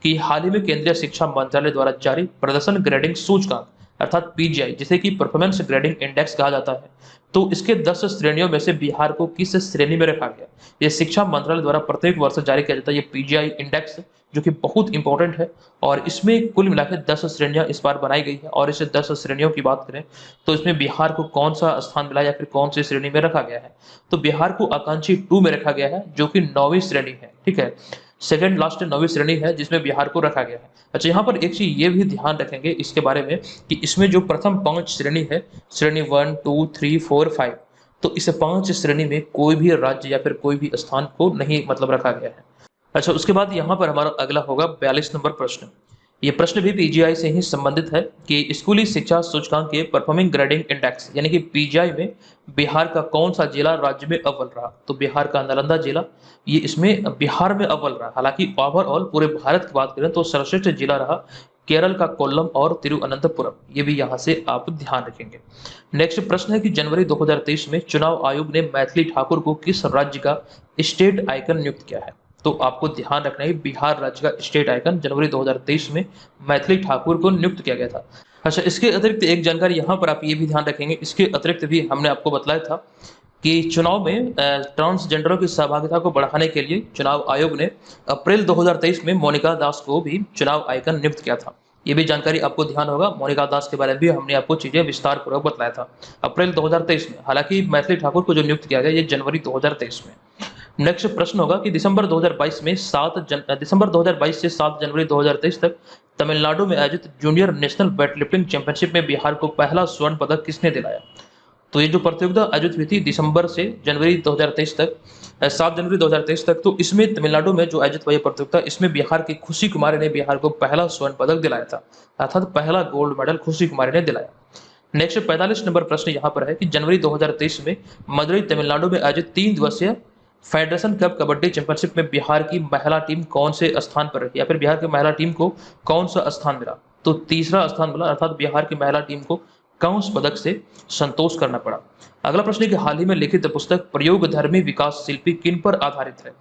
कि हाल ही में केंद्रीय शिक्षा मंत्रालय द्वारा जारी प्रदर्शन ग्रेडिंग सूचकांक अर्थात पीजीआई, जिसे कि परफॉर्मेंस ग्रेडिंग इंडेक्स कहा जाता है, तो इसके 10 श्रेणियों में से बिहार को किस श्रेणी में रखा गया? ये शिक्षा मंत्रालय द्वारा प्रत्येक वर्ष जारी किया जाता है ये पीजीआई इंडेक्स, जो कि बहुत इंपॉर्टेंट है। और इसमें कुल मिलाकर 10 श्रेणियां इस बार बनाई गई है। और इस 10 श्रेणियों की बात करें तो इसमें बिहार को कौन सा स्थान मिला या फिर कौन सी श्रेणी में रखा गया है? तो बिहार को आकांक्षी 2 में रखा गया है, जो कि 9वीं श्रेणी है। ठीक है, सेकंड लास्ट 9वीं श्रेणी है जिसमें बिहार को रखा गया है। अच्छा, यहाँ पर एक चीज ये भी ध्यान रखेंगे इसके बारे में कि इसमें जो प्रथम 5 श्रेणी है, श्रेणी 1, 2, 3, 4, 5, तो इस 5 श्रेणी में कोई भी राज्य या फिर कोई भी स्थान को नहीं मतलब रखा गया है। अच्छा, उसके बाद यहाँ पर हमारा अगला होगा 42 नंबर प्रश्न। ये प्रश्न भी पीजीआई से ही संबंधित है कि स्कूली शिक्षा सूचकांक के परफॉर्मिंग ग्रेडिंग इंडेक्स यानी कि पीजीआई में बिहार का कौन सा जिला राज्य में अव्वल रहा? तो बिहार का नालंदा जिला ये इसमें बिहार में अव्वल रहा। हालांकि ओवरऑल पूरे भारत की बात करें तो सर्वश्रेष्ठ जिला रहा केरल का कोल्लम और तिरुवनंतपुरम, ये भी यहाँ से आप ध्यान रखेंगे। नेक्स्ट प्रश्न है कि जनवरी 2023 में चुनाव आयोग ने मैथिली ठाकुर को किस राज्य का स्टेट आइकन नियुक्त किया है? तो आपको ध्यान रखना है बिहार राज्य का स्टेट आइकन जनवरी 2023 में मैथिली ठाकुर को नियुक्त किया गया था। अच्छा, इसके अतिरिक्त एक जानकारी यहाँ पर आप ये भी ध्यान रखेंगे, इसके अतिरिक्त भी हमने आपको बताया था कि चुनाव में ट्रांसजेंडरों की सहभागिता को बढ़ाने के लिए चुनाव आयोग ने अप्रैल 2023 में मोनिका दास को भी चुनाव आइकन नियुक्त किया था। ये भी जानकारी आपको ध्यान होगा, मोनिका दास के बारे में भी हमने आपको चीजें विस्तार पूर्वक बताया था अप्रैल 2023 में। हालांकि मैथिली ठाकुर को जो नियुक्त किया गया ये जनवरी 2023 में। नेक्स्ट प्रश्न होगा कि दिसंबर 2022 से 7 जनवरी 2023 तक तमिलनाडु में आयोजित जूनियर नेशनल वेटलिफ्टिंग चैंपियनशिप में बिहार को पहला स्वर्ण पदक किसने दिलाया? तो ये जो प्रतियोगिता आयोजित हुई थी दिसंबर से जनवरी 2023 तक 7 जनवरी 2023 तक, तो इसमें तमिलनाडु में जो आयोजित हुई प्रतियोगिता इसमें बिहार की खुशी कुमारी ने बिहार को पहला स्वर्ण पदक दिलाया था, अर्थात पहला गोल्ड मेडल खुशी कुमारी ने दिलाया। नेक्स्ट 45 नंबर प्रश्न यहाँ पर है कि जनवरी 2023 में मदुरई तमिलनाडु में आयोजित 3 दिवसीय फेडरेशन कप कबड्डी चैंपियनशिप में बिहार की महिला टीम कौन से स्थान पर रही या फिर बिहार की महिला टीम को कौन सा स्थान मिला? तो तीसरा स्थान मिला, अर्थात बिहार की महिला टीम को कांस्य पदक से संतोष करना पड़ा। अगला प्रश्न है कि हाल ही में लिखित पुस्तक प्रयोगधर्मी विकास शिल्पी किन पर आधारित है?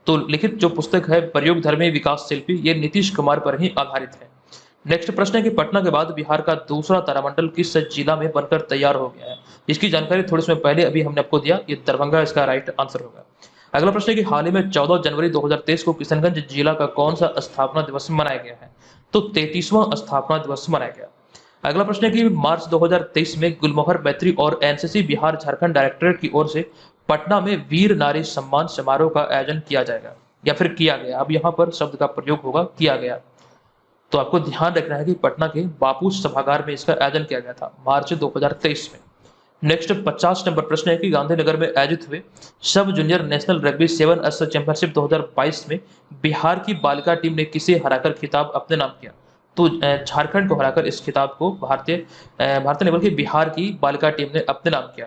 तो लिखित जो पुस्तक है प्रयोगधर्मी विकास शिल्पी ये नीतीश कुमार पर ही आधारित है। नेक्स्ट प्रश्न है कि पटना के बाद बिहार का दूसरा तारामंडल किस जिला में बनकर तैयार हो गया है? इसकी जानकारी थोड़ी समय पहले अभी हमने आपको दिया, ये दरभंगा इसका राइट आंसर होगा। अगला प्रश्न है कि हाल ही में 14 जनवरी 2023 को किशनगंज जिला का कौन सा स्थापना दिवस मनाया गया है? तो 33वां स्थापना दिवस मनाया गया। अगला प्रश्न है कि मार्च 2023 में गुलमोहर मैत्री और एनसीसी बिहार झारखंड डायरेक्टरेट की ओर से पटना में वीर नारी सम्मान समारोह का आयोजन किया जाएगा या फिर किया गया? अब यहाँ पर शब्द का प्रयोग होगा किया गया। तो आपको ध्यान रखना है कि पटना के बापू सभागार में इसका आयोजन किया गया था मार्च 2023 में। नेक्स्ट 50 नंबर प्रश्न है कि गांधीनगर में आयोजित हुए सब junior national rugby 7S championship 2022 में बिहार की बालिका टीम ने किसे हराकर खिताब अपने नाम किया? तो झारखंड को हराकर इस खिताब को भारतीय लेवल की बिहार की बालिका टीम ने अपने नाम किया।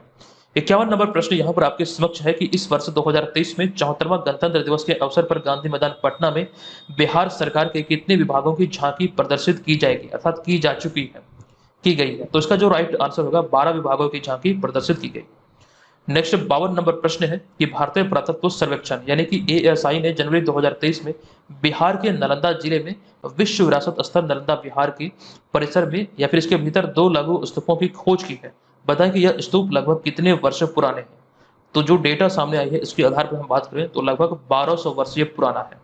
51 नंबर प्रश्न यहाँ पर आपके समक्ष है कि इस वर्ष 2023 में 74वां गणतंत्र दिवस के अवसर पर गांधी मैदान पटना में बिहार सरकार के कितने विभागों की झांकी प्रदर्शित की जाएगी, अर्थात की जा चुकी है, की गई है? तो इसका जो राइट आंसर होगा 12 विभागों की झांकी प्रदर्शित की गई। नेक्स्ट 52 नंबर प्रश्न है कि भारतीय पुरातत्व सर्वेक्षण यानी कि एएसआई ने जनवरी 2023 में बिहार के नालंदा जिले में विश्व विरासत स्थल नालंदा बिहार की परिसर में या फिर इसके भीतर 2 लघु स्तूपों की खोज की है। बताएं कि यह स्तूप लगभग कितने वर्ष पुराने हैं? तो जो डेटा सामने आई है इसके आधार पर हम बात करें तो लगभग 1200 वर्षीय पुराना है।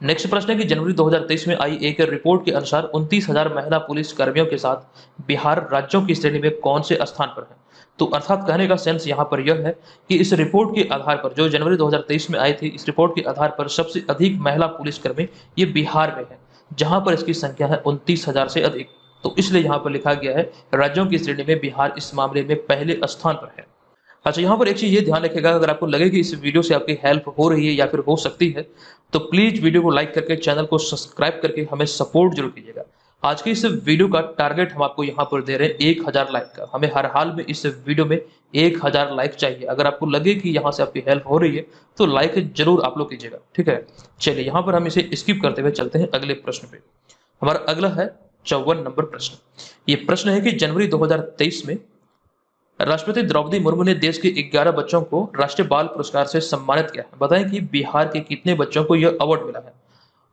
नेक्स्ट प्रश्न है कि जनवरी 2023 में आई एक रिपोर्ट के अनुसार 29,000 महिला पुलिस कर्मियों के साथ बिहार राज्यों की श्रेणी में कौन से स्थान पर है? तो अर्थात कहने का सेंस यहाँ पर यह है कि इस रिपोर्ट के आधार पर जो जनवरी 2023 में आई थी, इस रिपोर्ट के आधार पर सबसे अधिक महिला पुलिसकर्मी ये बिहार में है। जहां पर इसकी संख्या है 29,000 से अधिक। तो इसलिए यहाँ पर लिखा गया है राज्यों की श्रेणी में बिहार इस मामले में पहले स्थान पर है। अच्छा, यहाँ पर एक चीज़ ये ध्यान रखिएगा, अगर आपको लगे कि इस वीडियो से आपकी हेल्प हो रही है या फिर हो सकती है, तो प्लीज़ वीडियो को लाइक करके चैनल को सब्सक्राइब करके हमें सपोर्ट जरूर कीजिएगा। आज की इस वीडियो का टारगेट हम आपको यहाँ पर दे रहे हैं 1000 लाइक का। हमें हर हाल में इस वीडियो में 1000 लाइक चाहिए। अगर आपको लगे कि यहाँ से आपकी हेल्प हो रही है तो लाइक जरूर आप लोग कीजिएगा, ठीक है। चलिए यहाँ पर हम इसे स्किप करते हुए चलते हैं अगले प्रश्न पे। हमारा अगला है 54 नंबर प्रश्न। ये प्रश्न है कि जनवरी 2023 में राष्ट्रपति द्रौपदी मुर्मू ने देश के 11 बच्चों को राष्ट्रीय बाल पुरस्कार से सम्मानित किया है। बताएं कि बिहार के कितने बच्चों को यह अवार्ड मिला है।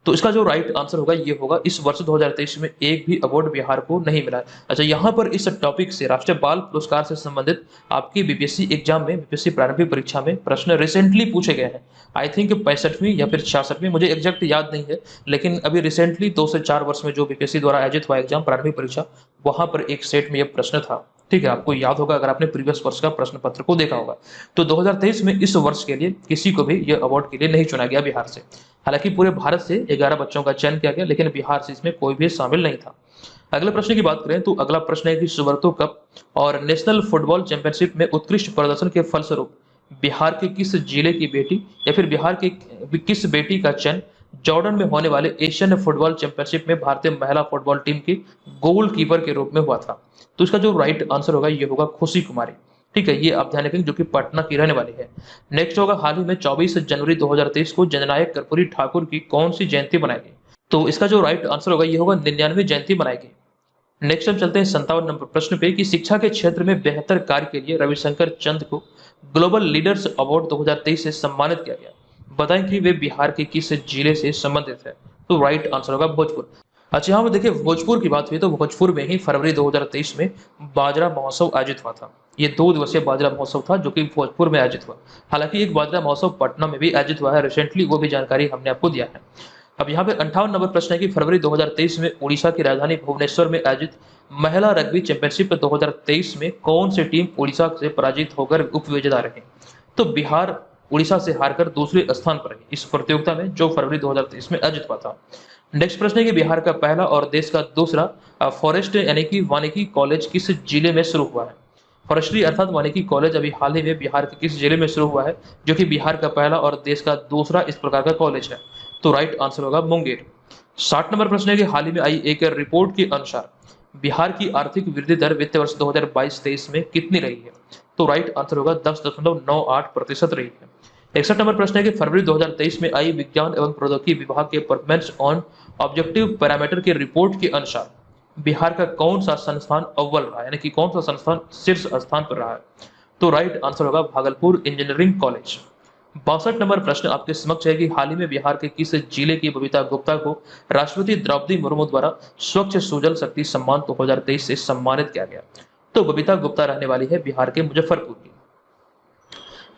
तो इसका जो राइट आंसर होगा ये होगा, इस वर्ष 2023 में एक भी अवार्ड बिहार को नहीं मिला है। अच्छा, यहाँ पर इस टॉपिक से राष्ट्रीय बाल पुरस्कार से संबंधित आपकी बीपीएससी एग्जाम में, बीपीएससी प्रारंभिक परीक्षा में प्रश्न रिसेंटली पूछे गए हैं। आई थिंक 65वीं या फिर 66वीं, मुझे एग्जैक्ट याद नहीं है, लेकिन अभी रिसेंटली 2 से 4 वर्ष में जो बीपीएससी द्वारा आयोजित हुआ एग्जाम प्रारंभिक परीक्षा, वहां पर एक सेट में यह प्रश्न था। ठीक है, आपको याद होगा अगर आपने प्रीवियस वर्ष का प्रश्न पत्र को देखा होगा। तो 2023 में इस वर्ष के लिए किसी को भी यह अवार्ड के लिए नहीं चुना गया बिहार से। हालांकि पूरे भारत से 11 बच्चों का चयन किया गया, लेकिन बिहार से इसमें कोई भी शामिल नहीं था। अगले प्रश्न की बात करें तो अगला प्रश्न है कि सुब्रतो कप और नेशनल फुटबॉल चैंपियनशिप में उत्कृष्ट प्रदर्शन के फलस्वरूप बिहार के किस जिले की बेटी या फिर बिहार की किस बेटी का चयन जॉर्डन में होने वाले एशियन फुटबॉल चैंपियनशिप में भारतीय महिला फुटबॉल टीम की गोलकीपर के रूप में हुआ था। तो इसका जो राइट आंसर होगा ये होगा खुशी कुमारी। ठीक है, ये आप ध्यान रखेंगे, जो कि पटना की रहने वाली है। नेक्स्ट होगा, हाल ही में 24 जनवरी 2023 को जननायक कर्पूरी ठाकुर की कौन सी जयंती मनाई गई। तो इसका जो राइट आंसर होगा ये होगा 99वीं जयंती मनाई गई। नेक्स्ट हम चलते हैं 57 नंबर प्रश्न पे कि शिक्षा के क्षेत्र में बेहतर कार्य के लिए रविशंकर चंद को ग्लोबल लीडर्स अवार्ड 2023 से सम्मानित किया गया। बताएं कि वे बिहार के किस जिले से संबंधित है। तो राइट आंसर होगा भोजपुर। अच्छा, यहाँ पर देखिए भोजपुर की बात हुई तो भोजपुर में ही फरवरी 2023 में बाजरा महोत्सव आयोजित हुआ था। ये 2 दिवसीय बाजरा महोत्सव था जो कि भोजपुर में आयोजित हुआ। हालांकि एक बाजरा महोत्सव पटना में भी आयोजित हुआ है रिसेंटली, वो भी जानकारी हमने आपको दिया है। अब यहाँ पे 58 नंबर प्रश्न है कि फरवरी 2023 में उड़ीसा की राजधानी भुवनेश्वर में आयोजित महिला रग्बी चैंपियनशिप 2023 में कौन सी टीम उड़ीसा से पराजित होकर उपविजेता रही। तो बिहार उड़ीसा से हारकर दूसरे स्थान पर रही इस प्रतियोगिता में, जो फरवरी 2023 में आयोजित हुआ था। नेक्स्ट प्रश्न है कि बिहार का पहला और देश का दूसरा फॉरेस्ट यानी कि वानिकी कॉलेज किस जिले में शुरू हुआ है। फॉरेस्ट्री अर्थात वानिकी कॉलेज अभी हाल ही में बिहार के किस जिले में शुरू हुआ है, जो कि बिहार का पहला और देश का दूसरा इस प्रकार का कॉलेज है। तो राइट आंसर होगा मुंगेर। 60 नंबर प्रश्न है कि हाल ही में आई एक रिपोर्ट के अनुसार बिहार की आर्थिक वृद्धि दर वित्त वर्ष 2022-23 में कितनी रही है। तो राइट आंसर होगा 10.98% रही है। 61 नंबर प्रश्न है कि फरवरी 2023 में आई विज्ञान एवं प्रौद्योगिकी विभाग के परफॉर्मेंस ऑन ऑब्जेक्टिव पैरामीटर के रिपोर्ट के अनुसार बिहार का कौन सा संस्थान अव्वल रहा, यानी कि कौन सा संस्थान शीर्ष स्थान पर रहा है। तो राइट आंसर होगा भागलपुर इंजीनियरिंग कॉलेज। 62 नंबर प्रश्न आपके समक्ष है कि हाल ही में बिहार के किस जिले की बबीता गुप्ता को राष्ट्रपति द्रौपदी मुर्मू द्वारा स्वच्छ सुजल शक्ति सम्मान 2023 से सम्मानित किया गया। तो बबीता गुप्ता रहने वाली है बिहार के मुजफ्फरपुर की।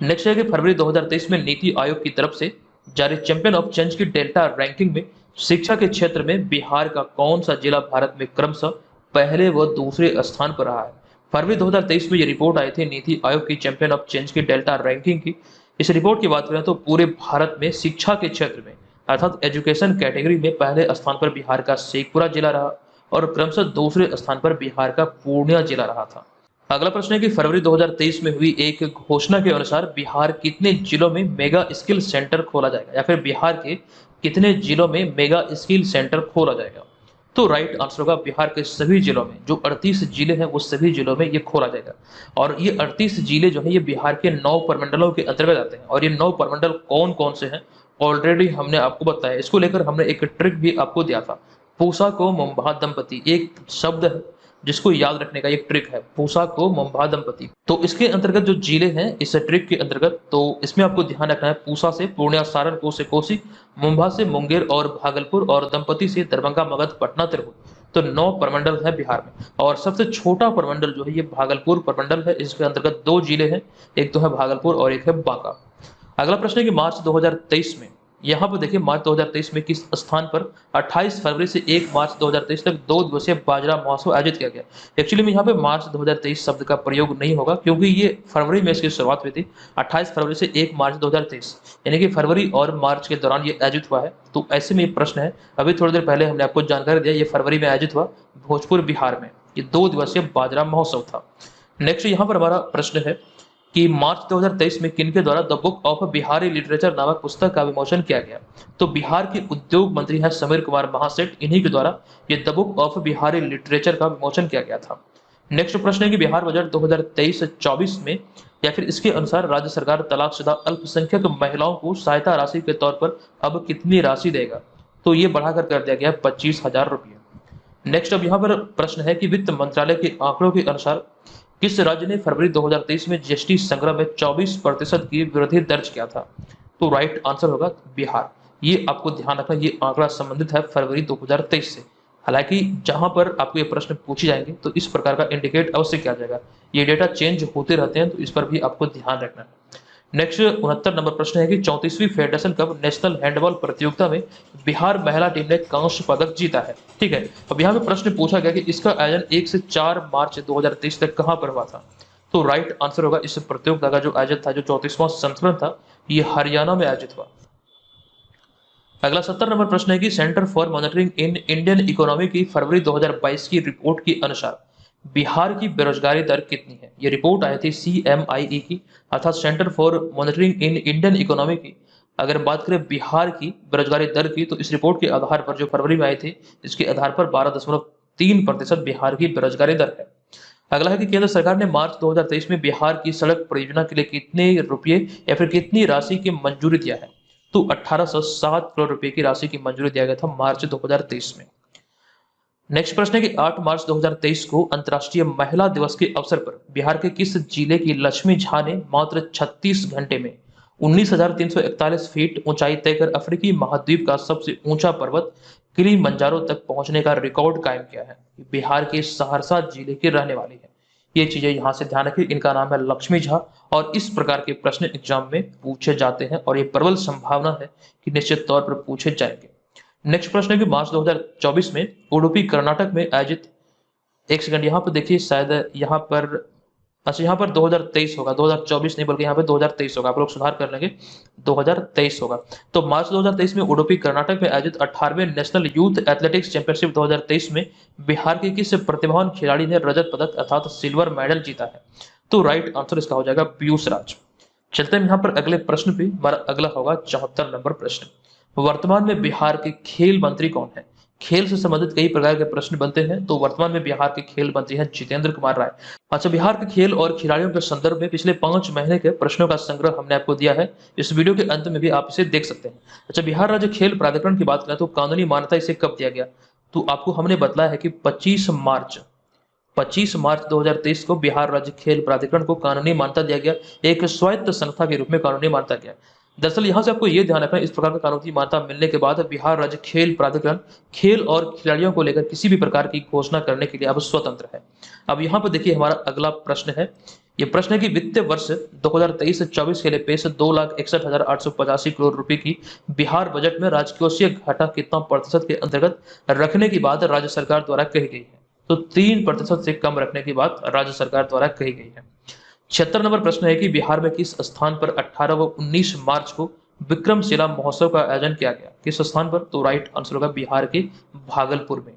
नेक्स्ट है कि फरवरी 2023 में नीति आयोग की तरफ से जारी चैंपियन ऑफ चेंज की डेल्टा रैंकिंग में शिक्षा के क्षेत्र में बिहार का कौन सा जिला भारत में क्रमशः पहले व दूसरे स्थान पर रहा है। फरवरी 2023 में ये रिपोर्ट आई थी नीति आयोग की चैंपियन ऑफ चेंज की डेल्टा रैंकिंग की। इस रिपोर्ट की बात करें तो पूरे भारत में शिक्षा के क्षेत्र में अर्थात एजुकेशन कैटेगरी में पहले स्थान पर बिहार का शेखपुरा जिला रहा और क्रमशः दूसरे स्थान पर बिहार का पूर्णिया जिला रहा था। अगला प्रश्न है कि फरवरी 2023 में हुई एक घोषणा के अनुसार बिहार कितने जिलों में मेगा स्किल सेंटर खोला जाएगा, या फिर बिहार के कितने जिलों में मेगा स्किल सेंटर खोला जाएगा। तो राइट आंसर होगा बिहार के सभी जिलों में, जो 38 जिले हैं वो सभी जिलों में ये खोला जाएगा। और ये 38 जिले जो है ये बिहार के 9 प्रमंडलों के अंतर्गत आते हैं। और ये 9 प्रमंडल कौन कौन से हैं ऑलरेडी हमने आपको बताया। इसको लेकर हमने एक ट्रिक भी आपको दिया था। पूसा को मुंबा दंपति एक शब्द है जिसको याद रखने का एक ट्रिक है, पूसा को मुंबा दंपति। तो इसके अंतर्गत जो जिले हैं इस ट्रिक के अंतर्गत, तो इसमें आपको ध्यान रखना है पूसा से पूर्णिया, सारण से कोसी, मुंबा से मुंगेर और भागलपुर, और दंपति से दरभंगा, मगध, पटना, तिरहुत। तो 9 प्रमंडल है बिहार में। और सबसे छोटा प्रमंडल जो है ये भागलपुर प्रमंडल है। इसके अंतर्गत 2 जिले हैं, एक तो है भागलपुर और एक है बांका। अगला प्रश्न है कि मार्च 2023 में यहाँ पर देखिए मार्च 2023 में किस स्थान पर 28 फरवरी से 1 मार्च 2023 तक 2 दिवसीय बाजरा महोत्सव आयोजित किया गया। एक्चुअली में यहाँ पे मार्च 2023 शब्द का प्रयोग नहीं होगा क्योंकि ये फरवरी में इसकी शुरुआत हुई थी। 28 फरवरी से 1 मार्च 2023 यानी कि फरवरी और मार्च के दौरान ये आयोजित हुआ है। तो ऐसे में ये प्रश्न है, अभी थोड़ी देर पहले हमने आपको जानकारी दिया, ये फरवरी में आयोजित हुआ भोजपुर बिहार में। ये 2 दिवसीय बाजरा महोत्सव था। नेक्स्ट यहाँ पर हमारा प्रश्न है कि मार्च 2023 में किनके द्वारा the book of Bihari literature नामक पुस्तक का विमोचन किया गया। तो बिहार के उद्योग मंत्री हैं समीर कुमार महासेठ, इन्हीं के द्वारा ये the book of Bihari literature का विमोचन किया गया था। नेक्स्ट प्रश्न है कि बिहार बजट 2023-24 में या फिर इसके अनुसार राज्य सरकार तलाकशुदा अल्पसंख्यक महिलाओं को सहायता राशि के तौर पर अब कितनी राशि देगा। तो ये बढ़ाकर कर दिया गया 25,000 रुपये। नेक्स्ट अब यहाँ पर प्रश्न है कि वित्त मंत्रालय के आंकड़ों के अनुसार किस राज्य ने फरवरी 2023 में जीएसटी संग्रह में 24% की वृद्धि दर्ज किया था। तो राइट आंसर होगा बिहार। ये आपको ध्यान रखना, ये आंकड़ा संबंधित है फरवरी 2023 से। हालांकि जहां पर आपको ये प्रश्न पूछे जाएंगे तो इस प्रकार का इंडिकेट अवश्य किया जाएगा। ये डेटा चेंज होते रहते हैं तो इस पर भी आपको ध्यान रखना है। नेक्स्ट 69 नंबर प्रश्न है कि 34वीं फेडरेशन कप नेशनल हैंडबॉल प्रतियोगिता में बिहार महिला टीम ने कांस्य पदक जीता है। ठीक है, अब यहाँ पे प्रश्न पूछा गया कि इसका आयोजन 1 से 4 मार्च 2023 तक कहां पर हुआ था। तो राइट आंसर होगा इस प्रतियोगिता का जो आयोजन था, जो 34वां संस्करण था, ये हरियाणा में आयोजित हुआ। अगला 70 नंबर प्रश्न है कि centre for monitoring in Indian economy की फरवरी 2022 की रिपोर्ट के अनुसार बिहार की बेरोजगारी दर कितनी है। ये रिपोर्ट आई थी CMIE की, अर्थात centre for monitoring in Indian economy की। अगर बात करें बिहार की बेरोजगारी दर की, तो इस रिपोर्ट के आधार पर जो फरवरी में आई थी, इसके आधार पर 12.3% बिहार की बेरोजगारी दर है। अगला है कि केंद्र सरकार ने मार्च 2023 में बिहार की सड़क परियोजना के लिए कितने रुपये या फिर कितनी राशि की मंजूरी दिया है। तो 1807 करोड़ रुपए की राशि की मंजूरी दिया गया था मार्च 2023 में। नेक्स्ट प्रश्न है कि 8 मार्च 2023 को अंतर्राष्ट्रीय महिला दिवस के अवसर पर बिहार के किस जिले की लक्ष्मी झा ने मात्र 36 घंटे में 19,341 फीट ऊंचाई तय कर अफ्रीकी महाद्वीप का सबसे ऊंचा पर्वत किलिमंजारो तक पहुंचने का रिकॉर्ड कायम किया है। बिहार के सहरसा जिले की रहने वाली है। ये चीजें यहाँ से ध्यान रखिए, इनका नाम है लक्ष्मी झा और इस प्रकार के प्रश्न एग्जाम में पूछे जाते हैं और ये प्रबल संभावना है कि निश्चित तौर पर पूछे जाएंगे। नेक्स्ट प्रश्न है कि मार्च 2024 में उडुपी कर्नाटक में आयोजित, एक सेकंड यहाँ पर देखिए, शायद यहाँ पर, अच्छा यहाँ पर 2023 होगा, 2024 नहीं बल्कि यहाँ पे 2023 होगा, आप लोग सुधार कर लेंगे, 2023 होगा। तो मार्च 2023 में उडुपी कर्नाटक में आयोजित 18वें नेशनल यूथ एथलेटिक्स चैंपियनशिप 2023 में बिहार के किस प्रतिभावान खिलाड़ी ने रजत पदक अर्थात सिल्वर मेडल जीता है। तो राइट आंसर इसका हो जाएगा पीयूष राज। चलते हैं यहाँ पर अगले प्रश्न पे, हमारा अगला होगा 74 नंबर प्रश्न। वर्तमान में बिहार के खेल मंत्री कौन है। खेल से संबंधित कई प्रकार के प्रश्न बनते हैं, तो वर्तमान में बिहार के खेल मंत्री हैं जितेंद्र कुमार राय। अच्छा, बिहार के खेल और खिलाड़ियों के संदर्भ में पिछले 5 महीने के प्रश्नों का संग्रह हमने आपको दिया है, इस वीडियो के अंत में भी आप इसे देख सकते हैं। अच्छा, बिहार राज्य खेल प्राधिकरण की बात करें तो कानूनी मान्यता इसे कब दिया गया। तो आपको हमने बताया है कि 25 मार्च 2023 को बिहार राज्य खेल प्राधिकरण को कानूनी मान्यता दिया गया, एक स्वायत्त संस्था के रूप में कानूनी मान्यता दिया। दरअसल यहाँ से आपको ये ध्यान रखना है, इस प्रकार का कानूनी मान्यता मिलने के बाद बिहार राज्य खेल प्राधिकरण खेल और खिलाड़ियों को लेकर किसी भी प्रकार की घोषणा करने के लिए अब स्वतंत्र है। अब यहाँ पर देखिए हमारा अगला प्रश्न है, ये प्रश्न है कि वित्तीय वर्ष 2023-24 के लिए पेश 2,61,885 करोड़ रुपए की बिहार बजट में राजकोषीय घाटा कितना प्रतिशत के अंतर्गत रखने की बात राज्य सरकार द्वारा कही गई है। तो 3% से कम रखने की बात राज्य सरकार द्वारा कही गई है। 76 नंबर प्रश्न है कि बिहार में किस स्थान पर 18 व 19 मार्च को विक्रमशिला महोत्सव का आयोजन किया गया, किस स्थान पर। तो राइट आंसर होगा बिहार के भागलपुर में।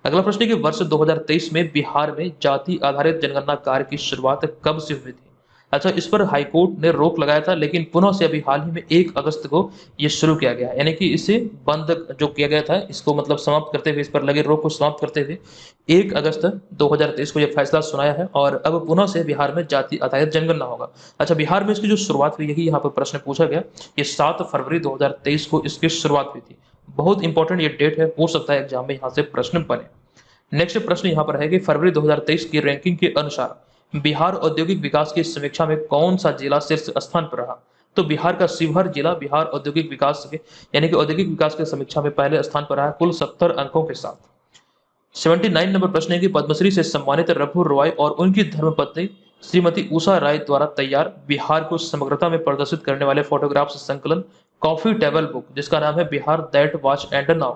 अगला प्रश्न है कि वर्ष 2023 में बिहार में जाति आधारित जनगणना कार्य की शुरुआत कब से हुई थी। अच्छा, इस पर हाईकोर्ट ने रोक लगाया था, लेकिन पुनः से अभी हाल ही में 1 अगस्त को ये शुरू किया गया, यानी कि इसे बंद जो किया गया था, इसको मतलब समाप्त करते हुए, इस पर लगे रोक को समाप्त करते हुए 1 अगस्त 2023 को यह फैसला सुनाया है और अब पुनः से बिहार में जाति आधारित जनगणना होगा। अच्छा, बिहार में इसकी जो शुरुआत हुई है, यहाँ पर प्रश्न पूछा गया, ये 7 फरवरी 2023 को इसकी शुरुआत हुई थी। बहुत इंपॉर्टेंट ये डेट है, हो सकता है एग्जाम में यहाँ से प्रश्न बने। नेक्स्ट प्रश्न यहाँ पर है कि फरवरी 2023 की रैंकिंग के अनुसार बिहार औद्योगिक विकास की समीक्षा में कौन सा जिला शीर्ष स्थान पर रहा। तो बिहार का शिवहर जिला बिहार औद्योगिक विकास के यानी कि औद्योगिक विकास की समीक्षा में पहले स्थान पर रहा कुल 70 अंकों के साथ। 79 नंबर प्रश्न है कि पद्मश्री से सम्मानित रघु रॉय और उनकी धर्मपत्नी श्रीमती उषा राय द्वारा तैयार बिहार को समग्रता में प्रदर्शित करने वाले फोटोग्राफ्स संकलन कॉफी टेबल बुक जिसका नाम है Bihar that watch and now